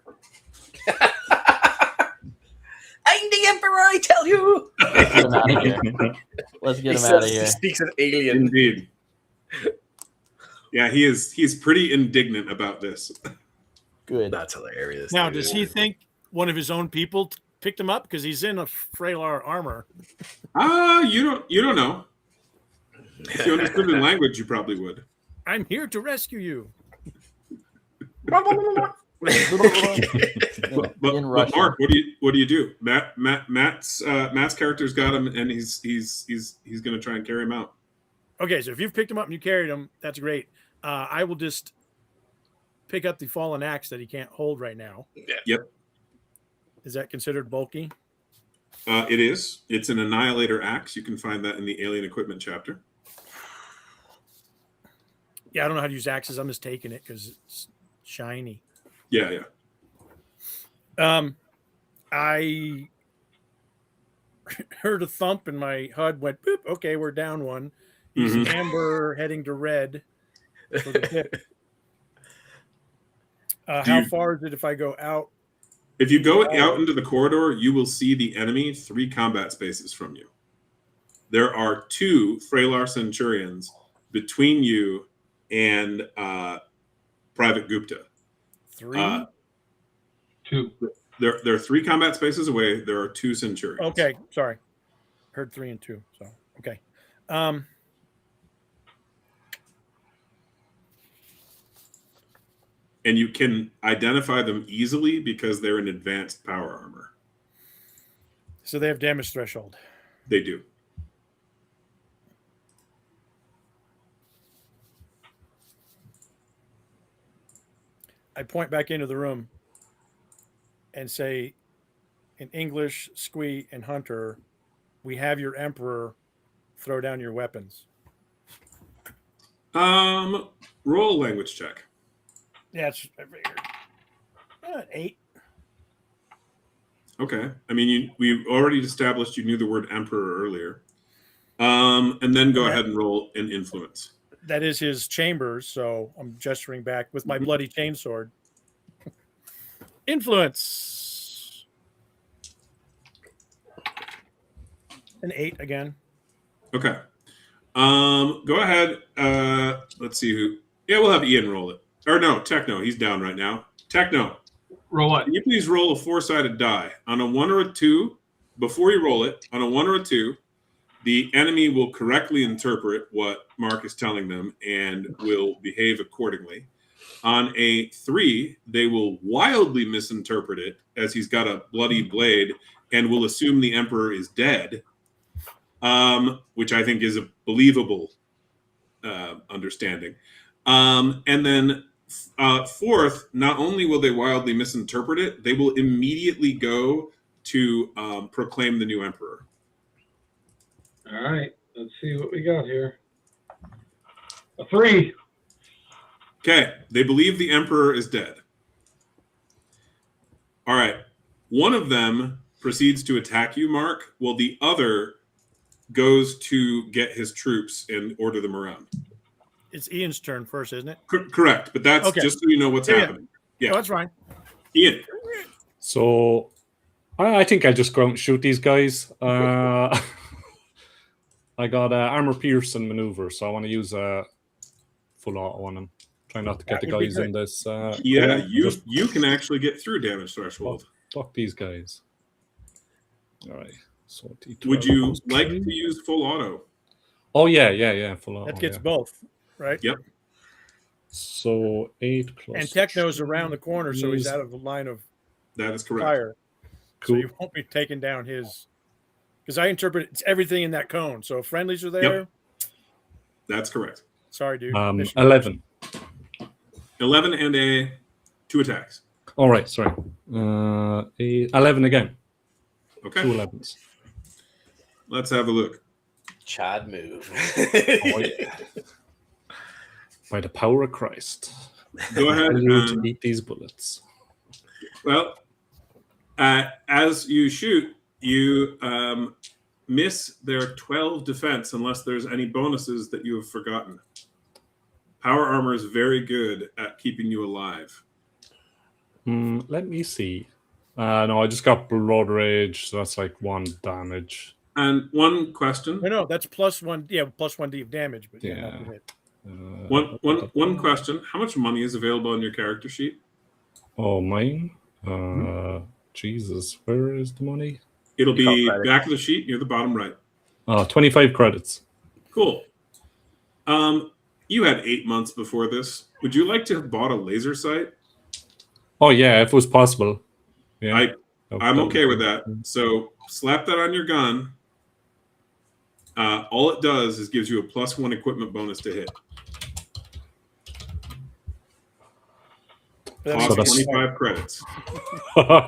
I'm the Emperor, I tell you! Let's get him out of here. Let's get him out of here. He speaks an alien. Indeed. Yeah, he's pretty indignant about this. Good. That's hilarious. Now, dude. does he think one of his own people picked him up because he's in a Freylar armor? You don't know. If you understood the language, you probably would. I'm here to rescue you. But In Russian. Mark, what do you do? Matt's character's got him, and he's going to try and carry him out. Okay, so if you've picked him up and you carried him, that's great. I will just pick up the fallen axe that he can't hold right now. Yep. Is that considered bulky? It is. It's an Annihilator axe. You can find that in the Alien Equipment chapter. Yeah, I don't know how to use axes. I'm just taking it because it's shiny. Yeah. I heard a thump and my HUD went boop. Okay, we're down one. He's amber heading to red for the tip. How far is it if I go out? If you go out into the corridor, you will see the enemy 3 combat spaces from you. There are 2 Freylar Centurions between you and Private Gupta. 3? 2. There are 3 combat spaces away. There are 2 Centurions. Okay, sorry. Heard 3 and 2. So okay. And you can identify them easily because they're in advanced power armor. So they have damage threshold. They do. I point back into the room and say, in English, Squee, and Hunter, we have your Emperor. Throw down your weapons. Roll a language check. Yeah, it's I figured. 8. Okay. I mean, we've already established you knew the word emperor earlier. And then go ahead and roll an influence. That is his chambers, so I'm gesturing back with my bloody chainsword. Influence. An 8 again. Okay. Go ahead. Let's see who. Yeah, we'll have Ian roll it. Or no, Techno. He's down right now. Techno. Roll what? Can you please roll a 4-sided die? On a 1 or a 2, before you roll it, on a 1 or a 2, the enemy will correctly interpret what Mark is telling them and will behave accordingly. On a 3, they will wildly misinterpret it as he's got a bloody blade and will assume the Emperor is dead, which I think is a believable understanding. And then 4th, not only will they wildly misinterpret it, they will immediately go to proclaim the new Emperor. All right. Let's see what we got here. A 3. Okay, they believe the Emperor is dead. All right, one of them proceeds to attack you, Mark, while the other goes to get his troops and order them around. It's Ian's turn first, isn't it? Correct, but that's Okay. just so you know what's happening. Yeah, Oh, that's fine. Ian. So I think I'll just go out and shoot these guys. I got armor piercing maneuver, so I want to use a full auto on them. Try not to get That the would be guys good. in this. Yeah, just you can actually get through damage threshold. fuck these guys. All right. So Would you like to use full auto? Oh yeah, full auto. That gets yeah. both, right? Yep. So 8 plus. And Techno's around the corner, so he's out of the line of That is correct. fire. Cool. So you won't be taking down his. Because I interpret it's everything in that cone. So if friendlies are there, That's correct. Sorry, dude. 11. 11 and 2 attacks. All right, sorry. 11 again. Okay. 2 11s. Let's have a look. Chad move. Oh, yeah. By the power of Christ. Go ahead. I need to eat these bullets. Well, as you shoot, you miss their 12 defense unless there's any bonuses that you have forgotten. Power armor is very good at keeping you alive. Let me see. No, I just got blood rage, so that's like 1 damage. And one question. No, that's +1. Yeah, +1 of damage. But Yeah. not the hit. One question. How much money is available on your character sheet? Oh, mine? Jesus, where is the money? It'll be credits. back of the sheet near the bottom right. 25 credits. Cool. You had 8 months before this. Would you like to have bought a laser sight? Oh, yeah, if it was possible. Yeah, I'm okay with that. So slap that on your gun. All it does is gives you a +1 equipment bonus to hit. That Cost makes 25 credits.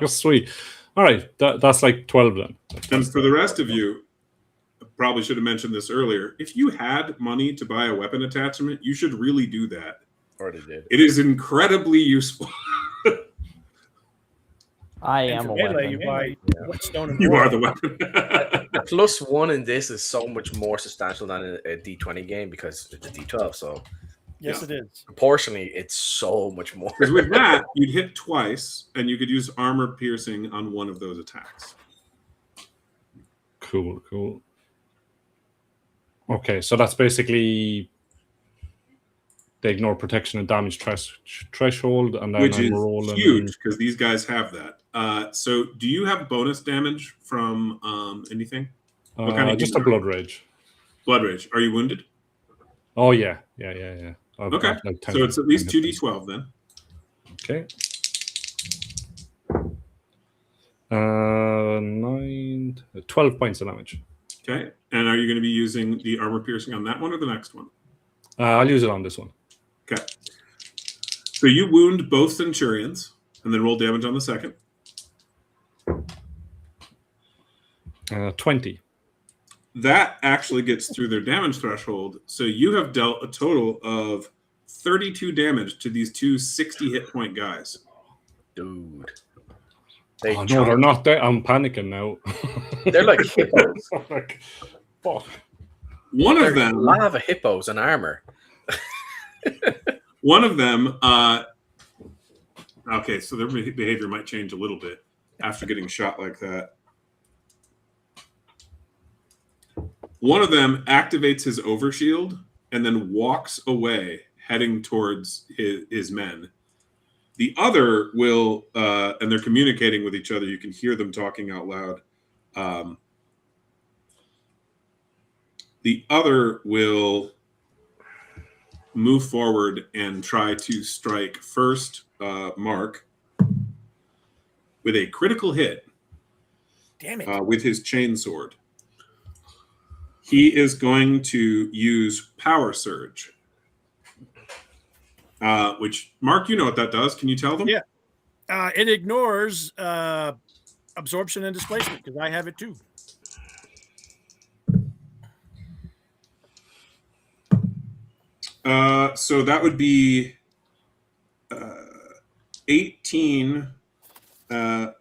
Sweet. All right, that's like 12 then. And for the rest of you, I probably should have mentioned this earlier. If you had money to buy a weapon attachment, you should really do that. Already did. It is incredibly useful. I And am for a melee, weapon. you buy stone and You wood. are the weapon. The +1 in this is so much more substantial than in a D20 game because it's a D12. So Yes, Yeah. it is. proportionally, it's so much more. Because with that, you'd hit twice, and you could use armor piercing on one of those attacks. Cool. Okay, so that's basically they ignore protection and damage threshold, and then Which I'm is rolling. huge, because these guys have that. So do you have bonus damage from anything? What kind of Just a healer? blood rage. Blood rage. Are you wounded? Oh yeah. I've Okay. got like 10 So it's at least 10 hit points. 2d12 then. Okay. 12 points of damage. Okay. And are you going to be using the armor piercing on that one or the next one? I'll use it on this one. Okay. So you wound both centurions, and then roll damage on the second. 20. That actually gets through their damage threshold. So you have dealt a total of 32 damage to these two 60 hit point guys. Dude. Oh, no, they're not there. I'm panicking now. They're like hippos. Like, fuck. One They're of them, lava hippos in armor. okay, so their behavior might change a little bit after getting shot like that. One of them activates his overshield and then walks away, heading towards his men. The other will, and they're communicating with each other. You can hear them talking out loud. The other will move forward and try to strike first Mark with a critical hit. Damn it. With his chainsword. He is going to use Power Surge. Which, Mark, you know what that does. Can you tell them? Yeah. It ignores absorption and displacement because I have it too. So that would be 18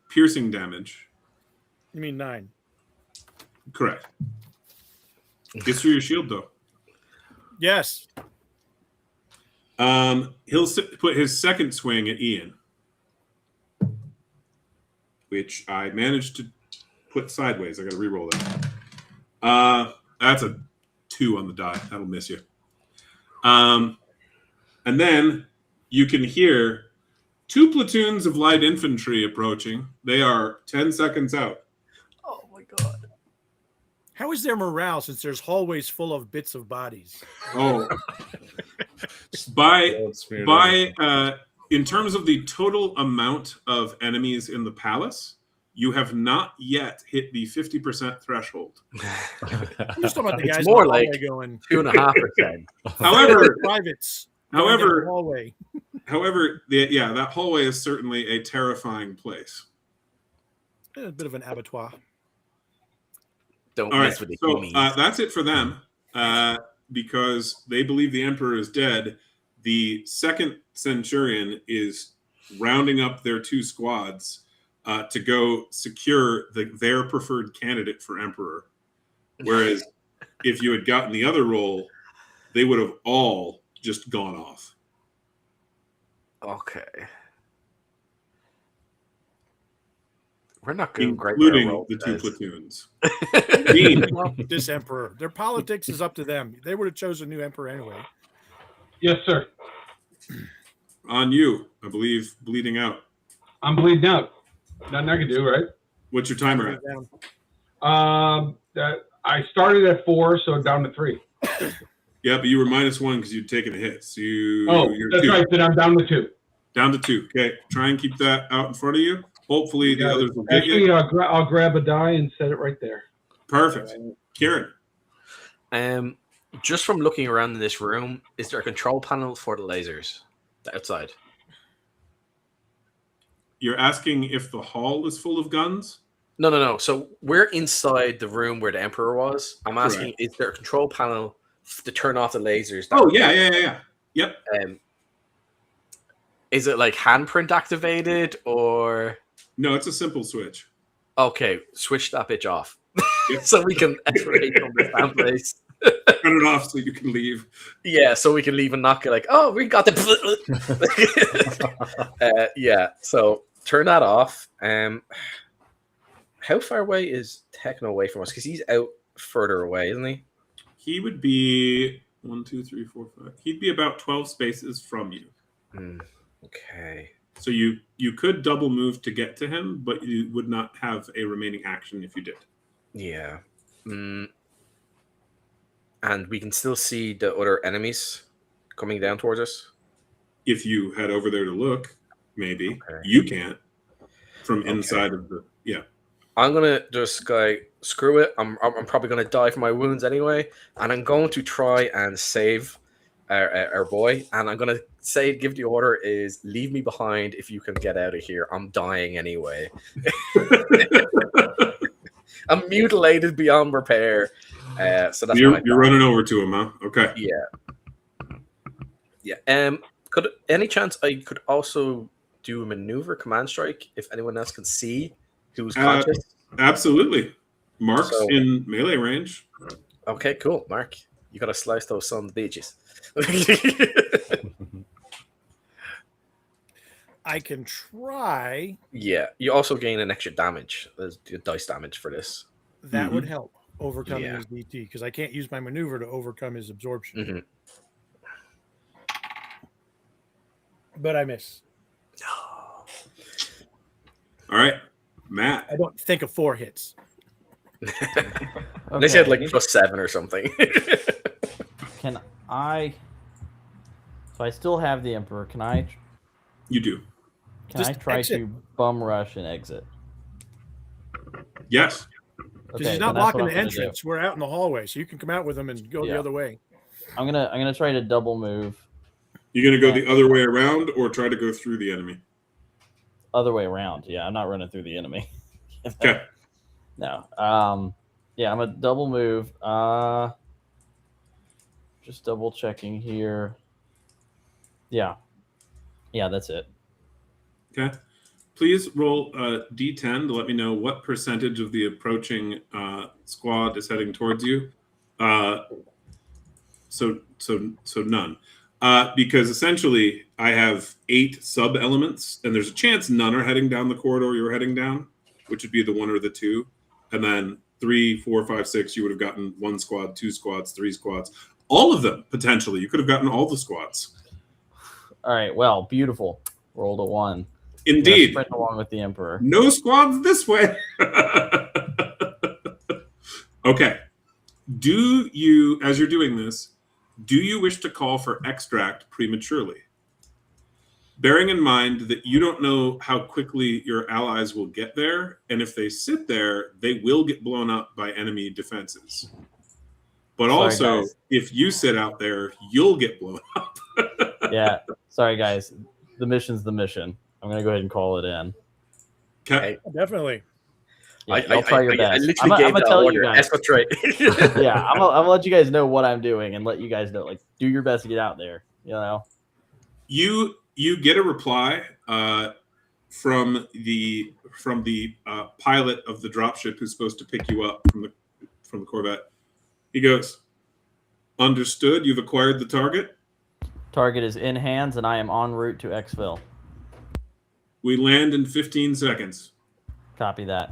piercing damage. You mean 9? Correct. Gets through your shield, though. Yes. He'll put his second swing at Ian, which I managed to put sideways. I got to re-roll that. That's a 2 on the die. That'll miss you. And then you can hear 2 platoons of light infantry approaching. They are 10 seconds out. Oh my god. How is their morale since there's hallways full of bits of bodies? Oh, in terms of the total amount of enemies in the palace, You have not yet hit the 50% threshold. I'm just talking about the It's guys more in the like hallway going 2.5%. However, privates. going down the however, hallway. that hallway is certainly a terrifying place. A bit of an abattoir. Don't All right, mess with the so hummies. that's it for them. Because they believe the emperor is dead, the second centurion is rounding up their 2 squads to go secure their preferred candidate for emperor. Whereas if you had gotten the other role, they would have all just gone off. Okay. We're not doing great. Including the 2 platoons. Dean, This emperor. Their politics is up to them. They would have chosen a new emperor anyway. Yes, sir. on you, I believe, bleeding out. I'm bleeding out. Nothing I can do, right? What's your timer at? That I started at 4, so down to 3. Yeah, but you were -1 because you'd taken a hit. So you're that's 2. right. Then I'm down to 2. Down to 2. Okay, try and keep that out in front of you. Hopefully the others will get Actually, you. I'll grab a die and set it right there. Perfect. Kieran. Just from looking around in this room, is there a control panel for the lasers outside? You're asking if the hall is full of guns? No. So we're inside the room where the Emperor was. I'm asking, is there a control panel to turn off the lasers? Oh, yeah. Yep. Is it like handprint activated or? No, it's a simple switch. Okay, switch that bitch off. Yep. So we can iterate from the fan place. Turn it off so you can leave. Yeah, so we can leave and not get like, oh, we got the. Yeah, so turn that off. How far away is Techno away from us? Because he's out further away, isn't he? He would be 1, 2, 3, 4, 5. He'd be about 12 spaces from you. Okay. So you could double move to get to him, but you would not have a remaining action if you did. Yeah. And we can still see the other enemies coming down towards us. If you head over there to look, maybe. Okay. You can't. From inside of the... Yeah. I'm going to just go, screw it. I'm probably going to die from my wounds anyway. And I'm going to try and save our boy. And I'm going to give the order is leave me behind if you can get out of here. I'm dying anyway. I'm mutilated beyond repair. So that's you're running over to him, huh? Okay. Yeah. Could any chance I could also do a maneuver command strike if anyone else can see who's conscious? Absolutely. Mark's in melee range. Okay, cool. Mark, you gotta slice those son of bitches. I can try. Yeah, you also gain an extra damage. There's dice damage for this. That would help overcoming Yeah. his DT because I can't use my maneuver to overcome his absorption. But I miss. All right. Matt. I don't think of 4 hits. They said like +7 or something. Can I? So I still have the Emperor. Can I? You do. Can I try to bum rush and exit? Yes. Because he's not blocking the entrance. We're out in the hallway, so you can come out with him and go the other way. I'm gonna try to double move. You're gonna go the other way around, or try to go through the enemy. Other way around. Yeah, I'm not running through the enemy. Okay. No. Yeah, I'm a double move. Just double checking here. Yeah, that's it. Okay. Please roll a d10 to let me know what percentage of the approaching squad is heading towards you. So none. Because essentially I have 8 sub-elements, and there's a chance none are heading down the corridor you're heading down, which would be the 1 or the 2. And then 3, 4, 5, 6, you would have gotten 1 squad, 2 squads, 3 squads. All of them, potentially. You could have gotten all the squads. All right, well, beautiful. Rolled a 1. Indeed. Sprint along with the Emperor. No squads this way. Okay. Do you, as you're doing this, do you wish to call for extract prematurely? bearing in mind that you don't know how quickly your allies will get there, and if they sit there, they will get blown up by enemy defenses. But Sorry, also, guys. if you sit out there, you'll get blown up. Yeah. Sorry, guys. The mission's the mission. I'm gonna go ahead and call it in. Okay. Definitely. Yeah, y'all try your I best. literally I'm gave gonna that tell you order. guys. Escalate. Yeah, I'm gonna let you guys know what I'm doing and let you guys know. Like, do your best to get out there. You know. You get a reply from the pilot of the dropship who's supposed to pick you up from the Corvette. He goes, "Understood. You've acquired the target. Target is in hands, and I am en route to Xville. We land in 15 seconds." Copy that.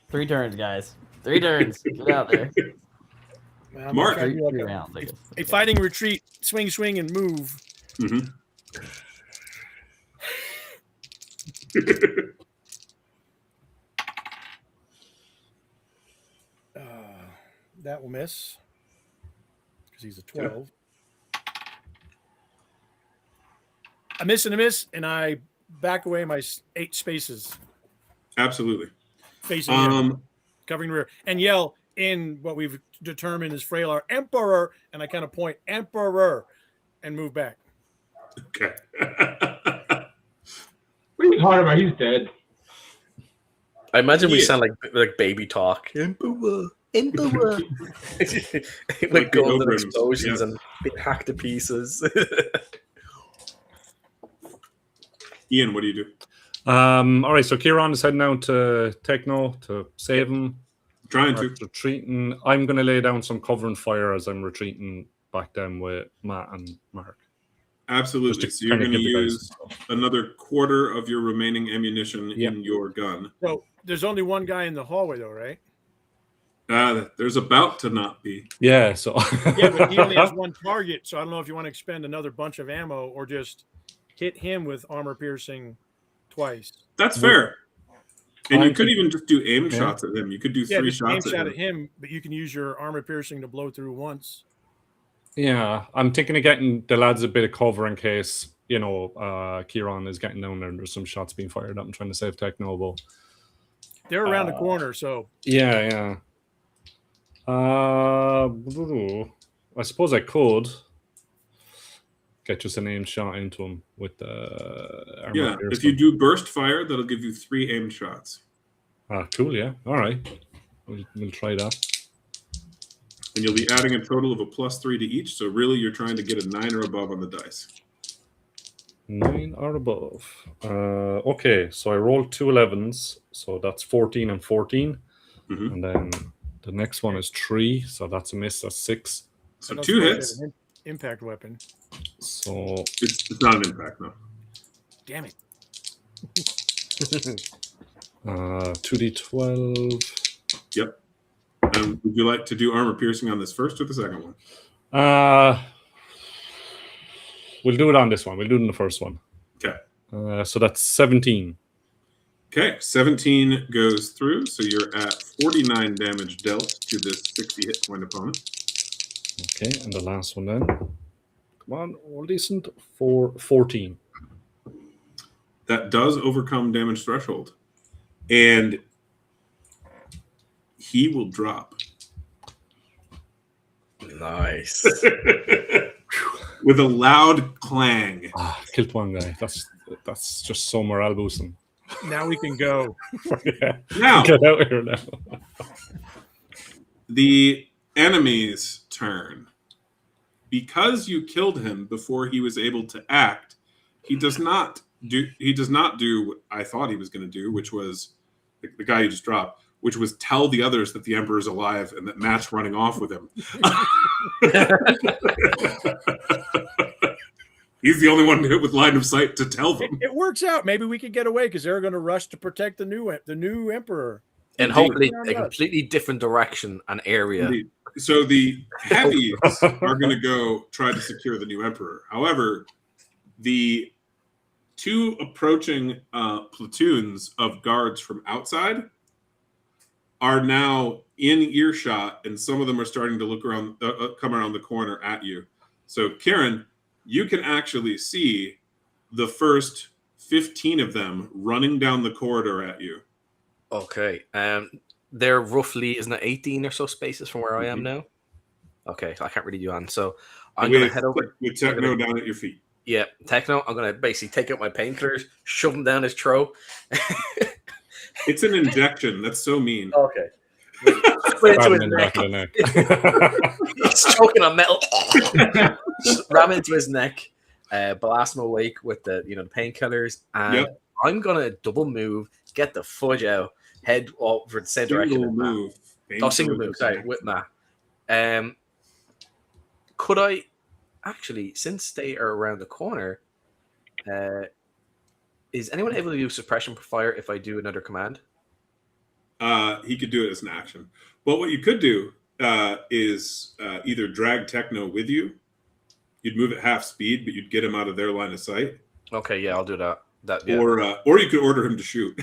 3 turns, guys. 3 turns. Get out there. Well, I'm Mark. gonna try to do Three like rounds, I guess. a fighting retreat, swing, and move. Mm-hmm. That will miss because he's a 12. I miss and a miss, and I back away my 8 spaces Absolutely. facing him, covering the rear, and yell in what we've determined is Freylar Emperor, and I kind of point Emperor and move back. Okay. What are you talking about? He's dead. I imagine we Yeah. sound like baby talk. Emperor. Like Like the golden Oberons, explosions yeah. and being hacked to pieces. Ian, what do you do? All right, so Kieran is heading out to Techno to save him. Trying Mark's to. retreating. I'm going to lay down some cover and fire as I'm retreating back down with Matt and Mark. Absolutely. Just So you're kinda going to give the guys use some stuff. another quarter of your remaining ammunition Yep. in your gun. So there's only one guy in the hallway, though, right? There's about to not be. Yeah, so Yeah, but he only has one target, so I don't know if you want to expend another bunch of ammo or just hit him with armor piercing twice. That's fair. And you I'm could thinking- even just do aim Yeah. shots at him. You could do Yeah, 3 just aim shots shot at at him. him, but you can use your armor piercing to blow through once. yeah, I'm thinking of getting the lads a bit of cover in case, Kieran is getting down there and there's some shots being fired up. I'm trying to save Techno, but They're around the corner, so yeah. I suppose I could get just an aim shot into him with the armor Yeah. If piercing. you do burst fire, that'll give you 3 aim shots. Cool, yeah. All right. We'll try that. And you'll be adding a total of a +3 to each. So really, you're trying to get a 9 or above on the dice. 9 or above. Okay, so I rolled 2 11s, so that's 14 and 14. Mhm. And then the next one is 3, so that's a miss. That's 6. So I don't 2 suppose hits. they have an impact weapon. So It's not an impact, no. Damn it! 2d12. Yep. Would you like to do armor piercing on this first or the second one? We'll do it on this one. We'll do it in the first one. Okay. So that's 17. Okay, 17 goes through, so you're at 49 damage dealt to this 60 hit point opponent. Okay, and the last one then. Come on, all decent. 14. That does overcome damage threshold. And he will drop. Nice. With a loud clang. Killed one guy. That's just so morale boosting. Now we can go. Yeah. Now, Get out here now. the enemy's turn. Because you killed him before he was able to act, he does not do what I thought he was going to do, which was the guy you just dropped, which was tell the others that the Emperor's alive and that Matt's running off with him. He's the only one with line of sight to tell them. It works out. Maybe we could get away because they're going to rush to protect the new emperor. And hopefully a completely different direction and area. Indeed. So the heavies are going to go try to secure the new Emperor. However, the 2 approaching platoons of guards from outside are now in earshot, and some of them are starting to look around, come around the corner at you. So, Kieran, you can actually see the first 15 of them running down the corridor at you. Okay. They're roughly, isn't it 18 or so spaces from where I am now? Okay, so I can't really do that. So I'm going to head over. With Techno down at your feet. Yeah, Techno. I'm going to basically take out my painkillers, shove them down his throat. It's an injection. That's so mean. Okay. Spray into his neck. He's choking on metal. Ram into his neck. Blast him awake with the the painkillers. And I'm going to double move, get the fudge out, head over the same direction. Single move. Sorry, with Matt. Could I actually, since they are around the corner, is anyone able to use suppression fire if I do another command? He could do it as an action. But what you could do is either drag Techno with you. You'd move at half speed, but you'd get him out of their line of sight. Okay, yeah, I'll do that. Or you could order him to shoot.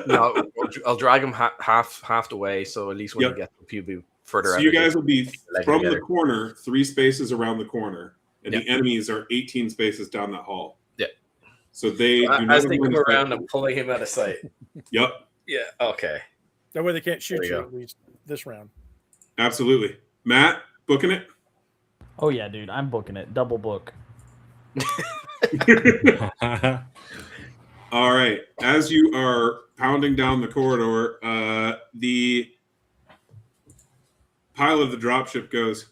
No, I'll drag him half the way, so at least when he gets a few further out. So you guys will be from the corner, 3 spaces around the corner, and the enemies are 18 spaces down that hall. Yeah. So they as they come around, I'm pulling him out of sight. Yep. Yeah. Okay. That way they can't shoot you at least this round. Absolutely. Matt, booking it? Oh yeah, dude, I'm booking it. Double book. All right. As you are pounding down the corridor, the pilot of the dropship goes,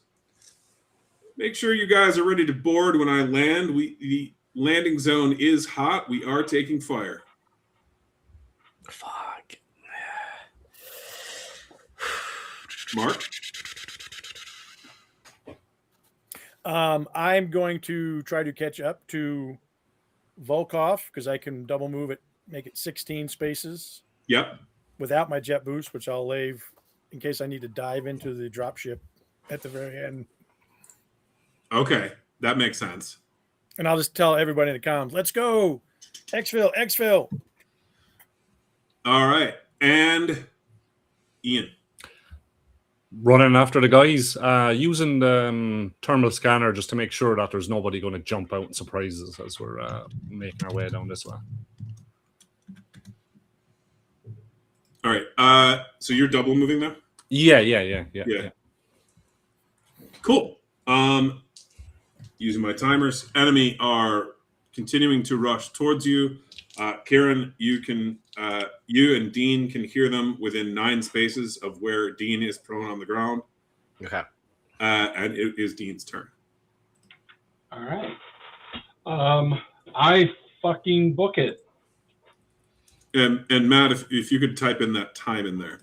make sure you guys are ready to board when I land. The landing zone is hot. We are taking fire. Fuck. Mark? I'm going to try to catch up to Volkov because I can double move it, make it 16 spaces. Yep. Without my jet boost, which I'll leave in case I need to dive into the dropship at the very end. Okay, that makes sense. And I'll just tell everybody in the comms, let's go. Exfil. All right. And Ian. Running after the guys, using the thermal scanner just to make sure that there's nobody going to jump out and surprise us as we're making our way down this way. All right. So you're double moving now? Yeah. Cool. Using my timers. Enemy are continuing to rush towards you. Kieran, you and Dean can hear them within 9 spaces of where Dean is prone on the ground. Okay. And it is Dean's turn. All right. I fucking book it. And Matt, if you could type in that time in there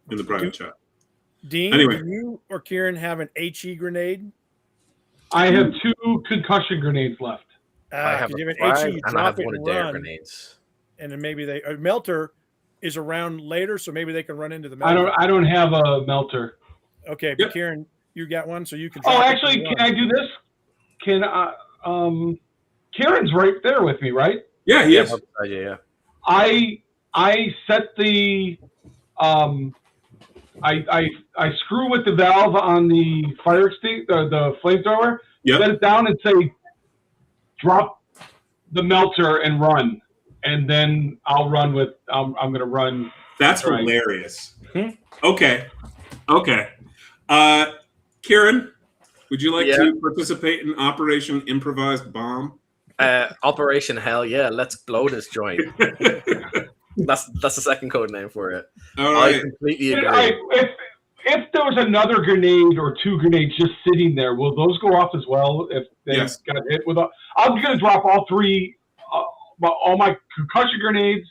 in the private chat. Dean, anyway. Do you or Kieran have an HE grenade? I have 2 concussion grenades left. I have you a have an flag, HE, and I have drop it one and of their run, grenades. and then maybe a melter is around later, so maybe they can run into the melter. I don't have a melter. Okay, Yep. but Kieran, you got one, so you can. Oh, actually, can I do this? Can Kieran's right there with me, right? Yeah, he is. Yeah. I set the I screw with the valve on the fire extinguisher, the flamethrower. Yep. Set it down and say, drop the melter and run, and then I'll run with. I'm going to run. That's right. hilarious. Okay. Kieran, would you like to participate in Operation Improvised Bomb? Operation Hell yeah, let's blow this joint. That's the second code name for it. All right. I completely agree. If there was another grenade or 2 grenades just sitting there, will those go off as well? If they got hit with I'm going to drop all 3, all my concussion grenades.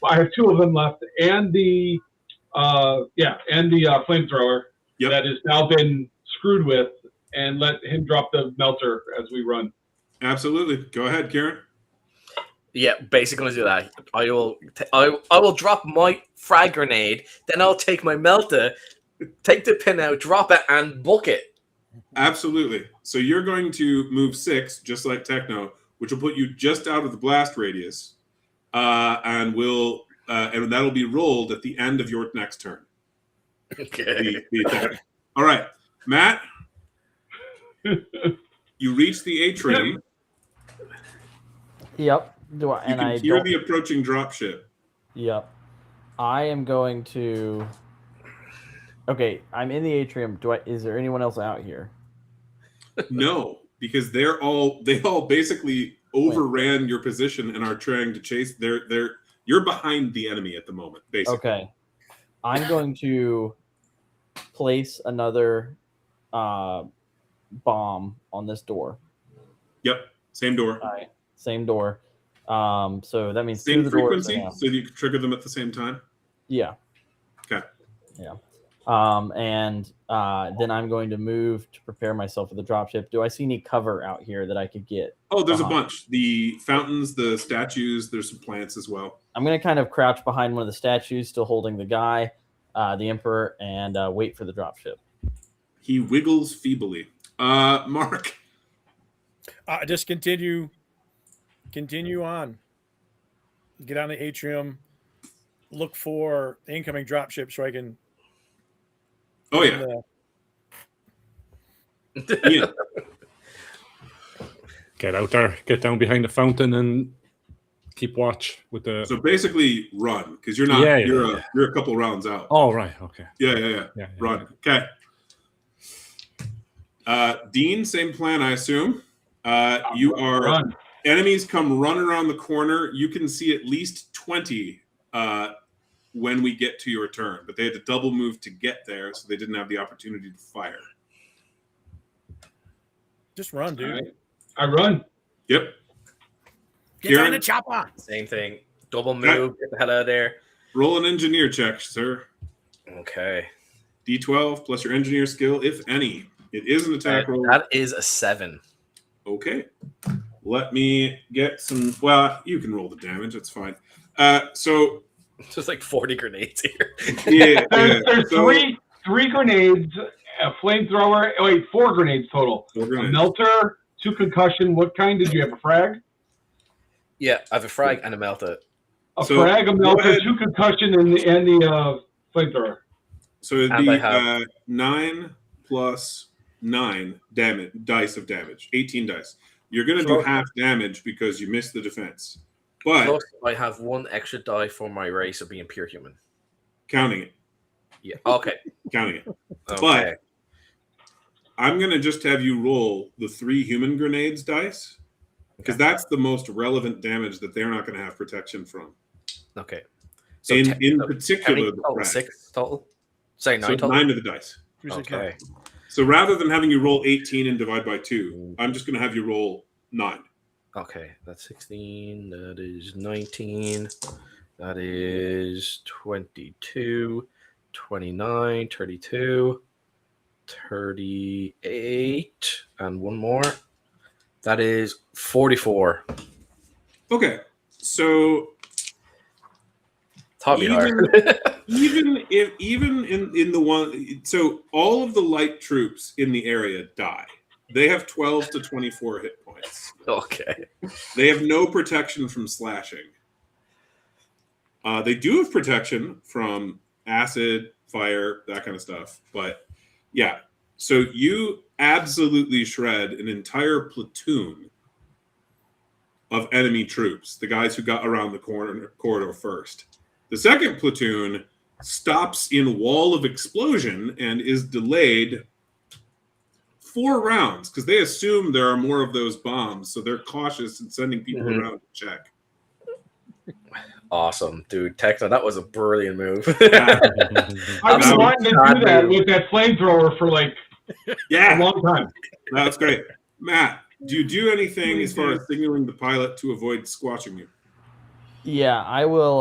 I have 2 of them left, and the flamethrower that has now been screwed with, and let him drop the melter as we run. Absolutely. Go ahead, Kieran. Yeah, basically gonna do that. I will drop my frag grenade, then I'll take my melter, take the pin out, drop it, and book it. Absolutely. So you're going to move 6, just like Techno, which will put you just out of the blast radius, and that'll be rolled at the end of your next turn. Okay. All right, Matt. You reach the atrium. Yep. Do I? You And can I hear don't. the approaching dropship. Yep. I am going to. Okay, I'm in the atrium. Is there anyone else out here? No, because they all basically overran your position and are trying to chase. You're behind the enemy at the moment, basically. Okay. I'm going to place another bomb on this door. Yep, same door. All right. Same door. So that means two Same of the doors. frequency, so you can trigger them at the same time. Yeah. Okay. Yeah. And then I'm going to move to prepare myself for the dropship. Do I see any cover out here that I could get? Oh, there's behind? a bunch. The fountains, the statues, there's some plants as well. I'm going to kind of crouch behind one of the statues, still holding the guy, the emperor, and wait for the dropship. He wiggles feebly. Mark. Just continue on. Get on the atrium. Look for the incoming dropship so I can. Oh yeah. Yeah. Get out there, get down behind the fountain, and keep watch with the. So basically, run because you're not. Yeah, you're a couple rounds out. Oh right, okay. Yeah. Run. Okay. Dean, same plan, I assume. You are. Run. Enemies come running around the corner. You can see at least 20 when we get to your turn, but they had to double move to get there, so they didn't have the opportunity to fire. Just run, dude. All right. I run. Yep. Get on Kieran? the chopper. Same thing. Double move. Get the hell out of there. Roll an engineer check, sir. Okay. D12 plus your engineer skill, if any. It is an attack roll. That is a 7. Okay. Let me get some. Well, you can roll the damage. It's fine. So Just like 40 grenades here. yeah, There's so, three grenades, a flamethrower. Oh, wait, 4 grenades total. Four A grenades. melter, 2 concussion. What kind did you have? A frag? Yeah, I have a frag and a melta. A So, frag, a go melter, ahead. 2 concussion, and the flamethrower. So it'd And be I have- 9 plus 9 dice of damage. 18 dice. You're going to do half damage because you missed the defense. But Plus, I have 1 extra die for my race of being pure human. counting it. Yeah. Okay. Counting it. Okay. But I'm going to just have you roll the 3 human grenades dice because that's the most relevant damage that they're not going to have protection from. Okay. In so how particular, many the total? frag. 6 total? Sorry, 9 So total? 9 of the dice. Okay. So rather than having you roll 18 and divide by 2, I'm just going to have you roll 9. Okay. That's 16. That is 19. That is 22. 29. 32. 38. And 1 more. That is 44. Okay. So Thought me hard. even in the one, so all of the light troops in the area die. They have 12 to 24 hit points. Okay. They have no protection from slashing. They do have protection from acid, fire, that kind of stuff. But yeah, so you absolutely shred an entire platoon of enemy troops, the guys who got around the corridor first. The second platoon stops in wall of explosion and is delayed 4 rounds because they assume there are more of those bombs, so they're cautious in sending people around to check. Awesome, dude. Techno, that was a brilliant move. I've been Absolute wanting to do bad that move. with that flamethrower for like a Yeah, long time. that's great. Matt, do you do anything as far as signaling the pilot to avoid squashing you? Yeah, I will.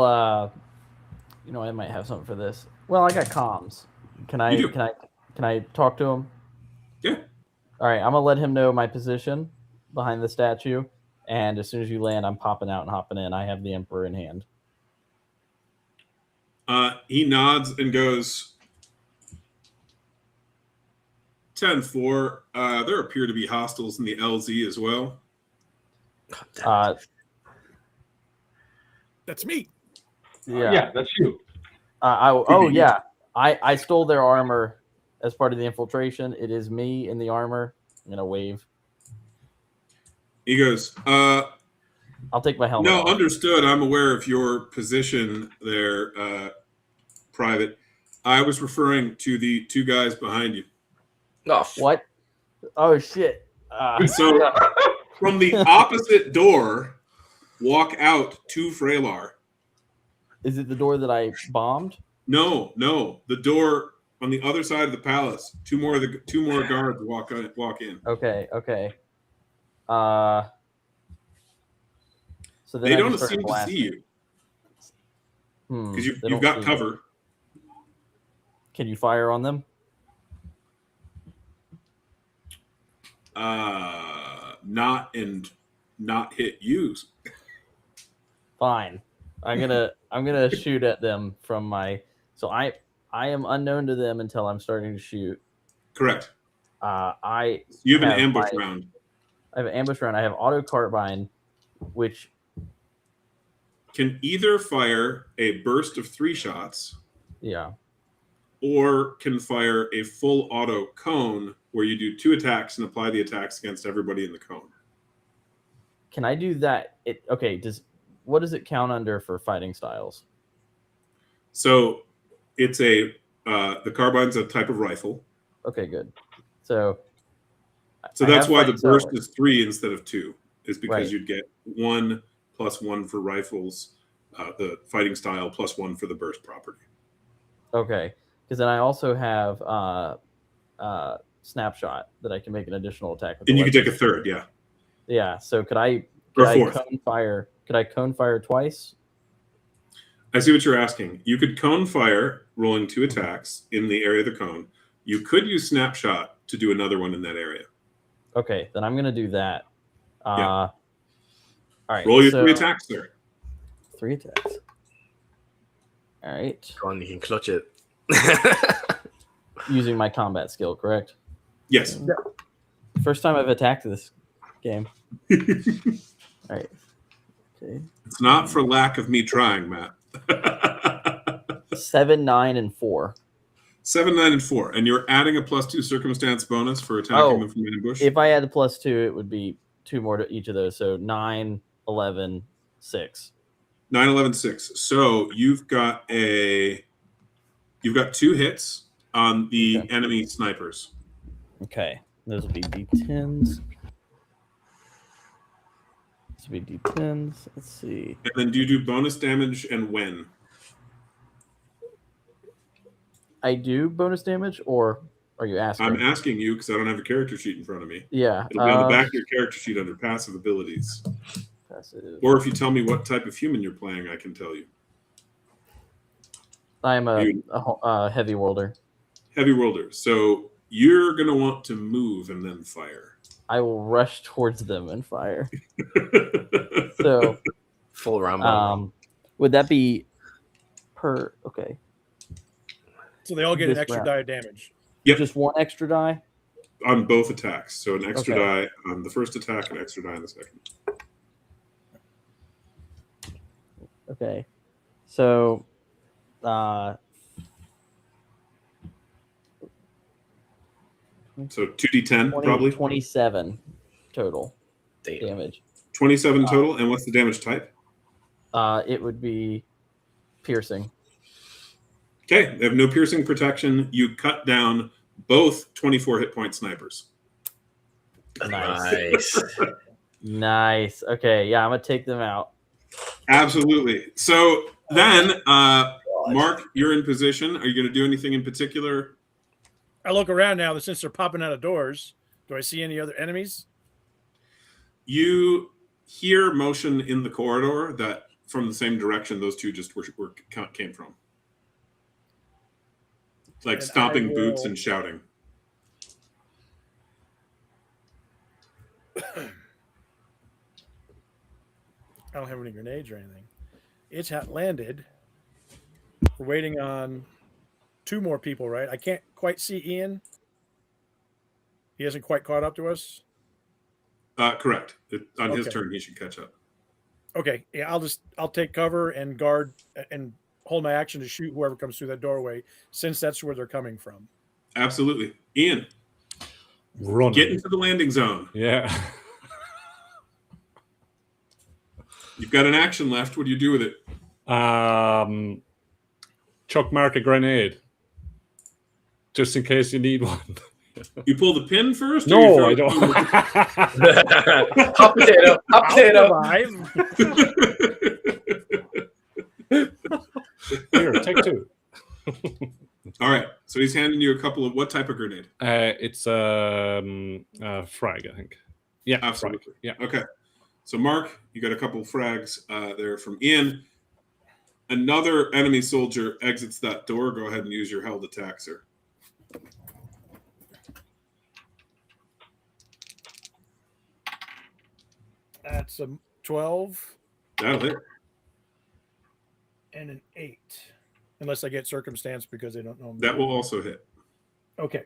I might have something for this. Well, I got comms. Can I talk to him? Yeah. All right, I'm gonna let him know my position behind the statue, and as soon as you land, I'm popping out and hopping in. I have the Emperor in hand. He nods and goes, 10-4. There appear to be hostiles in the LZ as well. That's me. Yeah. That's you. I stole their armor as part of the infiltration. It is me in the armor. I'm gonna wave. He goes, I'll take my helmet no, off. understood. I'm aware of your position there, Private. I was referring to the two guys behind you. Oh, What? Oh shit! So from the opposite door, walk out two Freylar. Is it the door that I bombed? No, the door on the other side of the palace. Two more guards walk in. Okay. So then They I don't just start seem to blasting. see you because They you've don't got see me. cover. Can you fire on them? Not hit you. Fine. I'm gonna shoot at them from my. So I am unknown to them until I'm starting to shoot. Correct. You have an ambush round. I have an ambush round. I have auto carbine, which can either fire a burst of 3 shots. Yeah. Or can fire a full auto cone where you do 2 attacks and apply the attacks against everybody in the cone. Can I do that? What does it count under for fighting styles? So it's the carbine's a type of rifle. Okay, good. So that's why the burst is 3 instead of 2, is because you'd get 1 plus 1 for rifles, the fighting style, plus 1 for the burst property. Okay, because then I also have snapshot that I can make an additional attack with. And you can take a third, yeah. Yeah. So could I cone fire? Could I cone fire twice? I see what you're asking. You could cone fire, rolling 2 attacks in the area of the cone. You could use snapshot to do another one in that area. Okay, then I'm going to do that. Yeah. All right. Roll your 3 attacks, sir. 3 attacks. All right. Go on, you can clutch it. Using my combat skill, correct? Yes. First time I've attacked this game. All right. Okay. It's not for lack of me trying, Matt. 7, 9, and 4. 7, 9, and 4. And you're adding a +2 circumstance bonus for attacking them from ambush? If I add the +2, it would be 2 more to each of those. So 9, 11, 6. 9, 11, 6. So you've got 2 hits on the enemy snipers. Okay. Those will be D10s. This will be D10s. Let's see. And then do you do bonus damage and when? I do bonus damage, or are you asking? I'm asking you because I don't have a character sheet in front of me. Yeah. It'll be on the back of your character sheet under passive abilities. Passive. Or if you tell me what type of human you're playing, I can tell you. I'm a heavy worlder. Heavy worlder. So you're going to want to move and then fire. I will rush towards them and fire. So full Rambo. Would that be per? Okay. So they all get This an extra round. die of damage. Yep. Just 1 extra die? On both attacks. So an extra Okay. die on the first attack, an extra die on the second. Okay. So So 2d10 probably? 27 total Damn. damage. 27 total. And what's the damage type? It would be piercing. Okay, they have no piercing protection. You cut down both 24 hit point snipers. Nice. Nice. Okay, yeah, I'm gonna take them out. Absolutely. So then, Mark, you're in position. Are you going to do anything in particular? I look around now, since they're popping out of doors. Do I see any other enemies? You hear motion in the corridor that from the same direction those two just came from. Like And stomping boots and shouting. I don't have any grenades or anything. It's landed. We're waiting on 2 more people, right? I can't quite see Ian. He hasn't quite caught up to us. Correct. On his turn, he should catch up. Okay, yeah, I'll take cover and guard and hold my action to shoot whoever comes through that doorway, since that's where they're coming from. Absolutely. Ian, Run. get into the landing zone. Yeah. You've got an action left. What do you do with it? Chuck Mark a grenade, just in case you need one. You pull the pin first? Or No, I you don't. Hot potato. Hot potato. Here, take 2. All right. So he's handing you a couple of what type of grenade? It's frag, I think. Yeah, Absolutely. Frag. Yeah. Okay. So Mark, you got a couple of frags there from Ian. Another enemy soldier exits that door. Go ahead and use your held attack, sir. That's a 12 That'll hit. and an 8. Unless I get circumstance because they don't know me. That will also hit. Okay.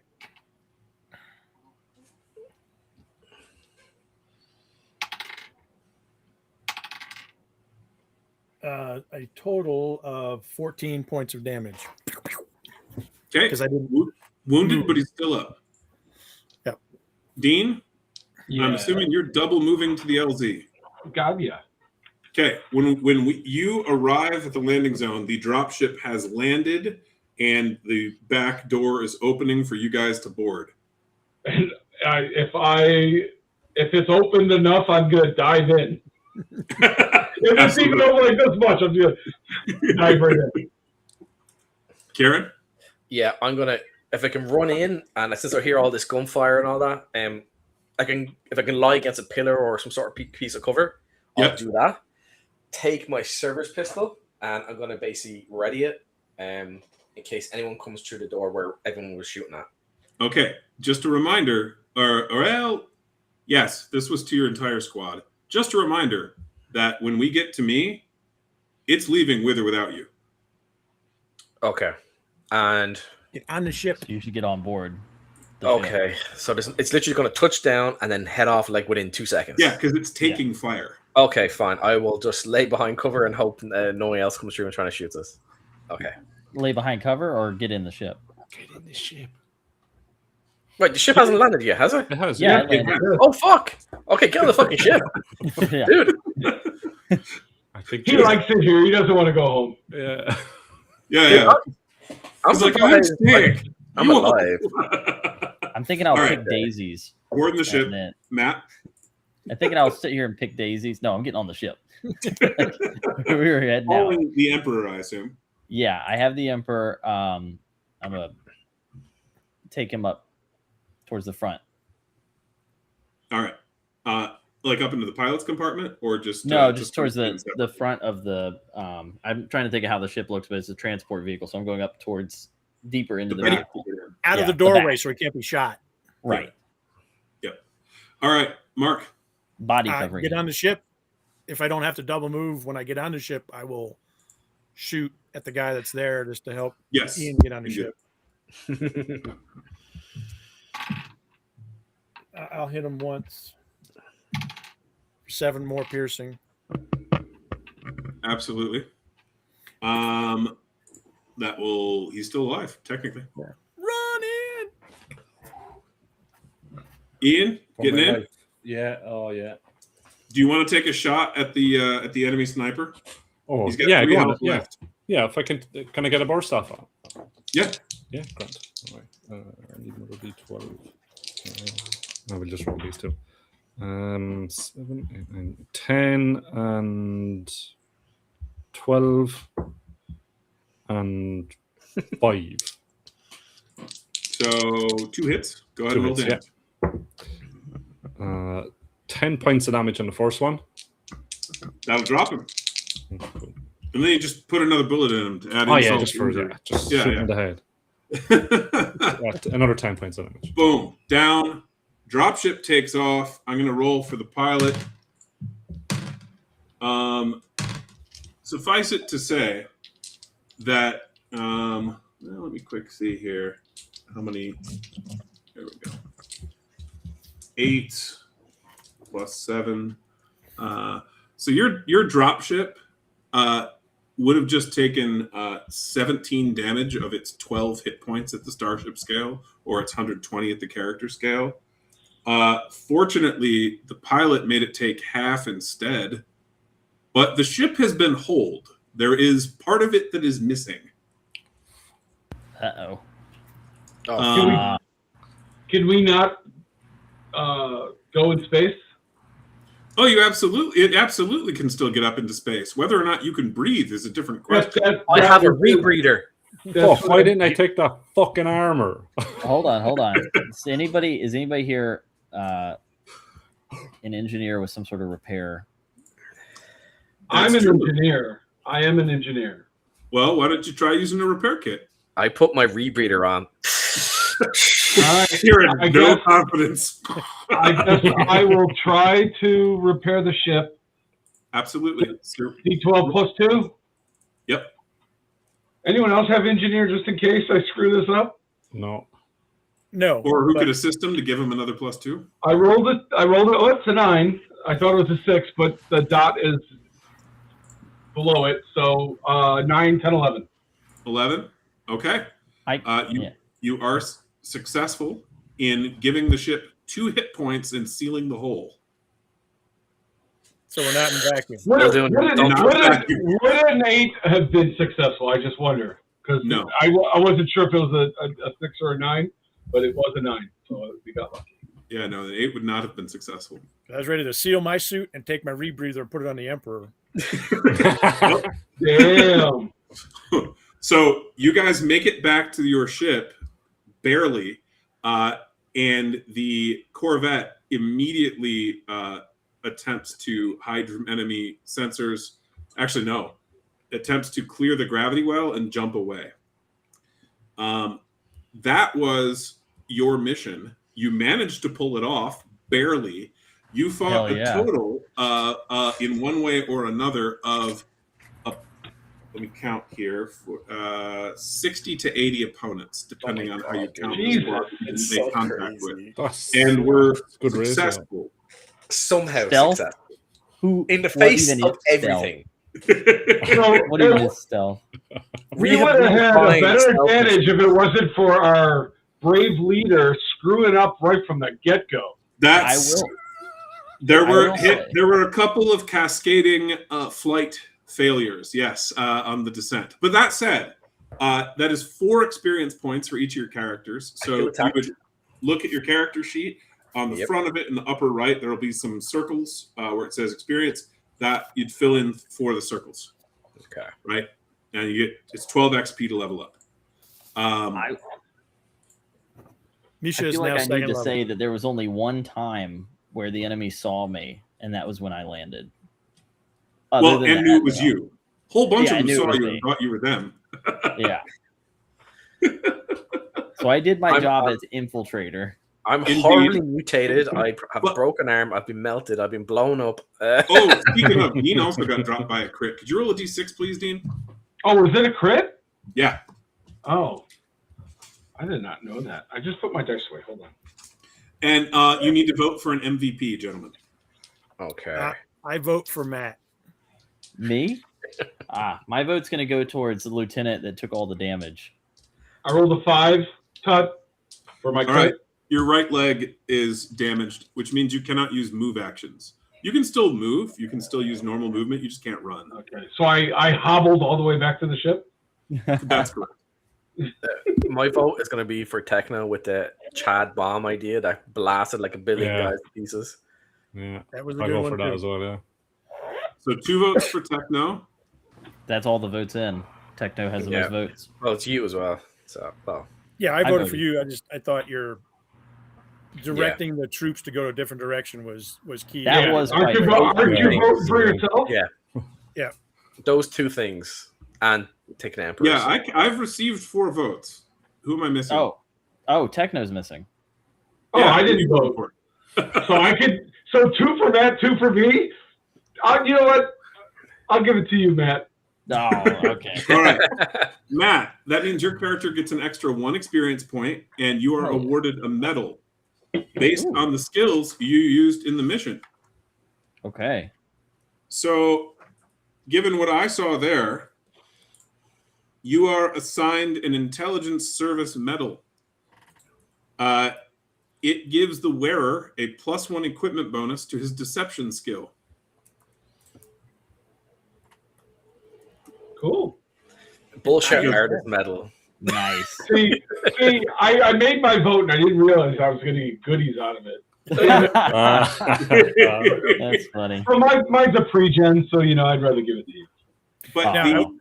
A total of 14 points of damage. Okay. Because I didn't. Wounded, but he's still up. Yep. Dean, Yeah. I'm assuming you're double moving to the LZ. God, yeah. Okay. When you arrive at the landing zone, the dropship has landed, and the back door is opening for you guys to board. And if it's opened enough, I'm gonna dive in. If it's even over like this much, I'm gonna dive right in. Karen? Yeah, I'm gonna. If I can run in, and since I hear all this gunfire and all that, I can. If I can lie against a pillar or some sort of piece of cover, I'll do that. Take my service pistol, and I'm gonna basically ready it, in case anyone comes through the door where everyone was shooting at. Okay, just a reminder, yes, this was to your entire squad. Just a reminder that when we get to me, it's leaving with or without you. Okay, and Get on the ship. You should get on board. okay, so it's literally going to touch down and then head off like within 2 seconds. Yeah, because it's taking fire. Okay, fine. I will just lay behind cover and hope no one else comes through and trying to shoot us. Okay. Lay behind cover or get in the ship. Get in the ship. Wait, the ship hasn't landed yet, has it? It has. Yeah, Yeah. it landed. Oh fuck! Okay, get on the fucking ship, Yeah. dude. I think He likes it here. He doesn't want to go home. Yeah. Yeah. I'm He's like, surprised. I'm sick. I'm alive. I'm thinking I'll All pick right. daisies. Board the ship. and then- Matt? I'm thinking I'll sit here and pick daisies. No, I'm getting on the ship. we were heading out. Following the Emperor, I assume. Yeah, I have the Emperor. I'm gonna take him up towards the front. All right. Like up into the pilot's compartment, or just No, just towards the front of the. I'm trying to think of how the ship looks, but it's a transport vehicle, so I'm going up towards deeper into the back. vehicle. Out Yeah, of the the doorway back. so he can't be shot. Right, All right, Mark. body covering. Get on the ship. If I don't have to double move when I get on the ship, I will shoot at the guy that's there just to help Yes. Ian get on the You ship. I'll hit him once. 7 more piercing. Absolutely. That will. He's still alive, technically. Run in. Ian, getting in. Life. Yeah. Oh, yeah. Do you want to take a shot at the enemy sniper? Oh, He's got yeah. 3 Go on. health Yeah. left. Yeah. If I can I get a burst off on? Yeah. Yeah. Grand. All right. I need another D12. I will just roll these 2. 7, 8, 9, 10, and 12, and 5. So 2 hits. Go ahead 2 and roll hits, damage. 10 points of damage on the first one. That'll drop him. Cool. And then you just put another bullet in him to add Oh yeah, insult just to for injury. that. Just Yeah, shoot yeah. in the head. Another 10 points of damage. Boom. Down. Dropship takes off. I'm going to roll for the pilot. Suffice it to say that, well, let me quick see here. How many? There we go. 8 plus 7. So your dropship would have just taken 17 damage of its 12 hit points at the starship scale, or its 120 at the character scale. Fortunately, the pilot made it take half instead, But the ship has been holed. There is part of it that is missing. Uh-oh. Can we not go in space? Oh, it absolutely can still get up into space. Whether or not you can breathe is a different question. I have a rebreather. Fuck, why didn't I take that fucking armor? Hold on. Is anybody here an engineer with some sort of repair? I'm an engineer. I am an engineer. Well, why don't you try using a repair kit? I put my rebreather on. You're in no confidence. I guess I will try to repair the ship. Absolutely. D12 plus 2? Yep. Anyone else have engineer just in case I screw this up? No. Or who could assist him to give him another plus 2? I rolled it. Oh, it's a 9. I thought it was a 6, but the dot is below it. So 9, 10, 11. 11? Okay. You are successful in giving the ship 2 hit points and sealing the hole. So we're not in vacuum. Would an 8 have been successful? I just wonder. Because no. I wasn't sure if it was a 6 or a 9, but it was a 9. So we got lucky. Yeah, no, the 8 would not have been successful. I was ready to seal my suit and take my rebreather and put it on the Emperor. Damn. So you guys make it back to your ship, barely, and the Corvette immediately attempts to hide from enemy sensors. Actually, no. Attempts to clear the gravity well and jump away. That was your mission. You managed to pull it off, barely. You fought a total, in one way or another, of, let me count here, 60 to 80 opponents, depending on how you count the squad you make contact with. And we're successful. Somehow Stealth? successful. In the face of everything. What even is stealth? We would have had a better advantage if it wasn't for our brave leader screwing up right from the get-go. There were a couple of cascading flight failures, yes, on the descent. But that said, that is 4 experience points for each of your characters. So you would look at your character sheet. On the front of it, in the upper right, there will be some circles where it says experience that you'd fill in for the circles. Okay. Right? And it's 12 XP to level up. Misha I feel like I need to level. say that there was only one time where the enemy saw me, and that was when I landed. Knew it was you. A whole bunch of them saw you and thought you were them. Yeah. So I did my job as infiltrator. I'm horribly mutated. I have a broken arm. I've been melted. I've been blown up. Speaking of, Dean also got dropped by a crit. Could you roll a d6, please, Dean? Oh, was it a crit? Yeah. Oh. I did not know that. I just put my dice away. Hold on. And you need to vote for an MVP, gentlemen. Okay. I vote for Matt. Me? My vote's going to go towards the lieutenant that took all the damage. I rolled a 5, Todd, for my crit. Right. Your right leg is damaged, which means you cannot use move actions. You can still move. You can still use normal movement. You just can't run. Okay. So I hobbled all the way back to the ship? That's correct. My vote is going to be for Techno with the Chad bomb idea that blasted like a billion guys to pieces. Yeah, that was a I good go one for that too. as well. Yeah. So 2 votes for Techno. That's all the votes in. Techno has the most votes. Well, it's you as well. So, yeah, I voted for you. I thought you're directing the troops to go to a different direction was key. That was Aren't you voting for yourself? Yeah. Those 2 things and taking Emperor. Yeah, I've received 4 votes. Who am I missing? Oh, Techno's missing. Oh, I didn't vote for it. So 2 for Matt, 2 for me. You know what? I'll give it to you, Matt. Oh, okay. All right. Matt, that means your character gets an extra 1 experience point, and you are awarded a medal based on the skills you used in the mission. Okay. So, given what I saw there, you are assigned an intelligence service medal. It gives the wearer a +1 equipment bonus to his deception skill. bullshit I- artist medal. Nice. See, I made my vote and I didn't realize I was going to get goodies out of it. That's funny. So mine's a pre-gen, so I'd rather give it to you. But Now-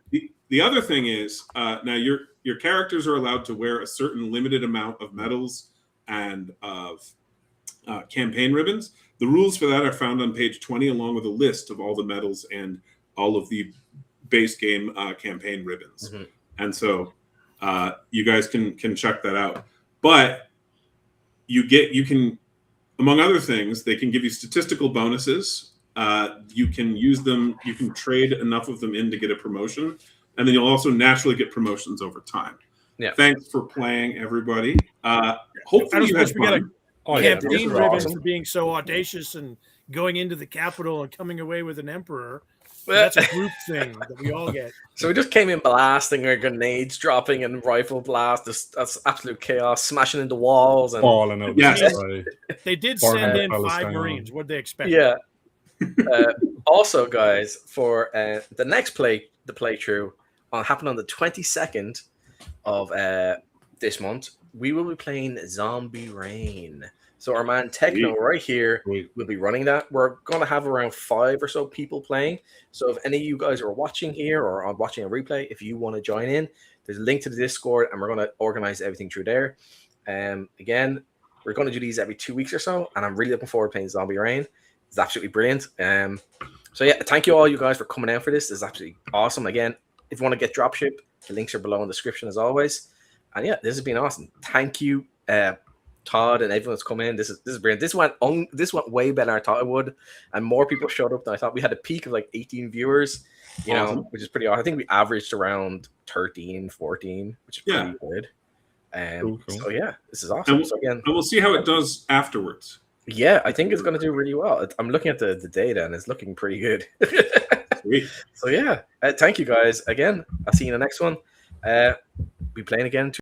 the other thing is now your characters are allowed to wear a certain limited amount of medals and of campaign ribbons. The rules for that are found on page 20, along with a list of all the medals and all of the base game campaign ribbons. Mhm. And so you guys can check that out. But you can, among other things, they can give you statistical bonuses. You can use them. You can trade enough of them in to get a promotion, and then you'll also naturally get promotions over time. Yeah. Thanks for playing, everybody. I Hopefully don't you had suppose we got fun. Oh, yeah. campaign this is ribbon awesome. for being so audacious and going into the Capitol and coming away with an emperor. That's a group thing that we all get. So we just came in blasting our grenades, dropping and rifle blast. That's absolute chaos, smashing into walls and Falling out. Yes. The sky. They did Or send in Palestine. 5 Marines. What'd they expect? yeah. Also, guys, for the next playthrough happen on the 22nd of this month, we will be playing Zombie Rain. So our man Techno right here Sweet. will be running that. We're going to have around 5 or so people playing. So if any of you guys are watching here or are watching a replay, if you want to join in, there's a link to the Discord and we're going to organize everything through there. Again, we're going to do these every 2 weeks or so, and I'm really looking forward to playing Zombie Rain. It's absolutely brilliant. So yeah, thank you all you guys for coming out for this. This is absolutely awesome. Again, if you want to get Dropship, the links are below in the description as always. And yeah, this has been awesome. Thank you, Todd and everyone that's come in. This is brilliant. This went way better than I thought it would, and more people showed up than I thought. We had a peak of like 18 viewers, Awesome. which is pretty awesome. I think we averaged around 13, 14, which is pretty good. Cool. So yeah, this is awesome. So again, And we'll see how it does afterwards. yeah, I think it's going to do really well. I'm looking at the data and it's looking pretty good. Sweet. So yeah, thank you guys again. I'll see you in the next one. Be playing again.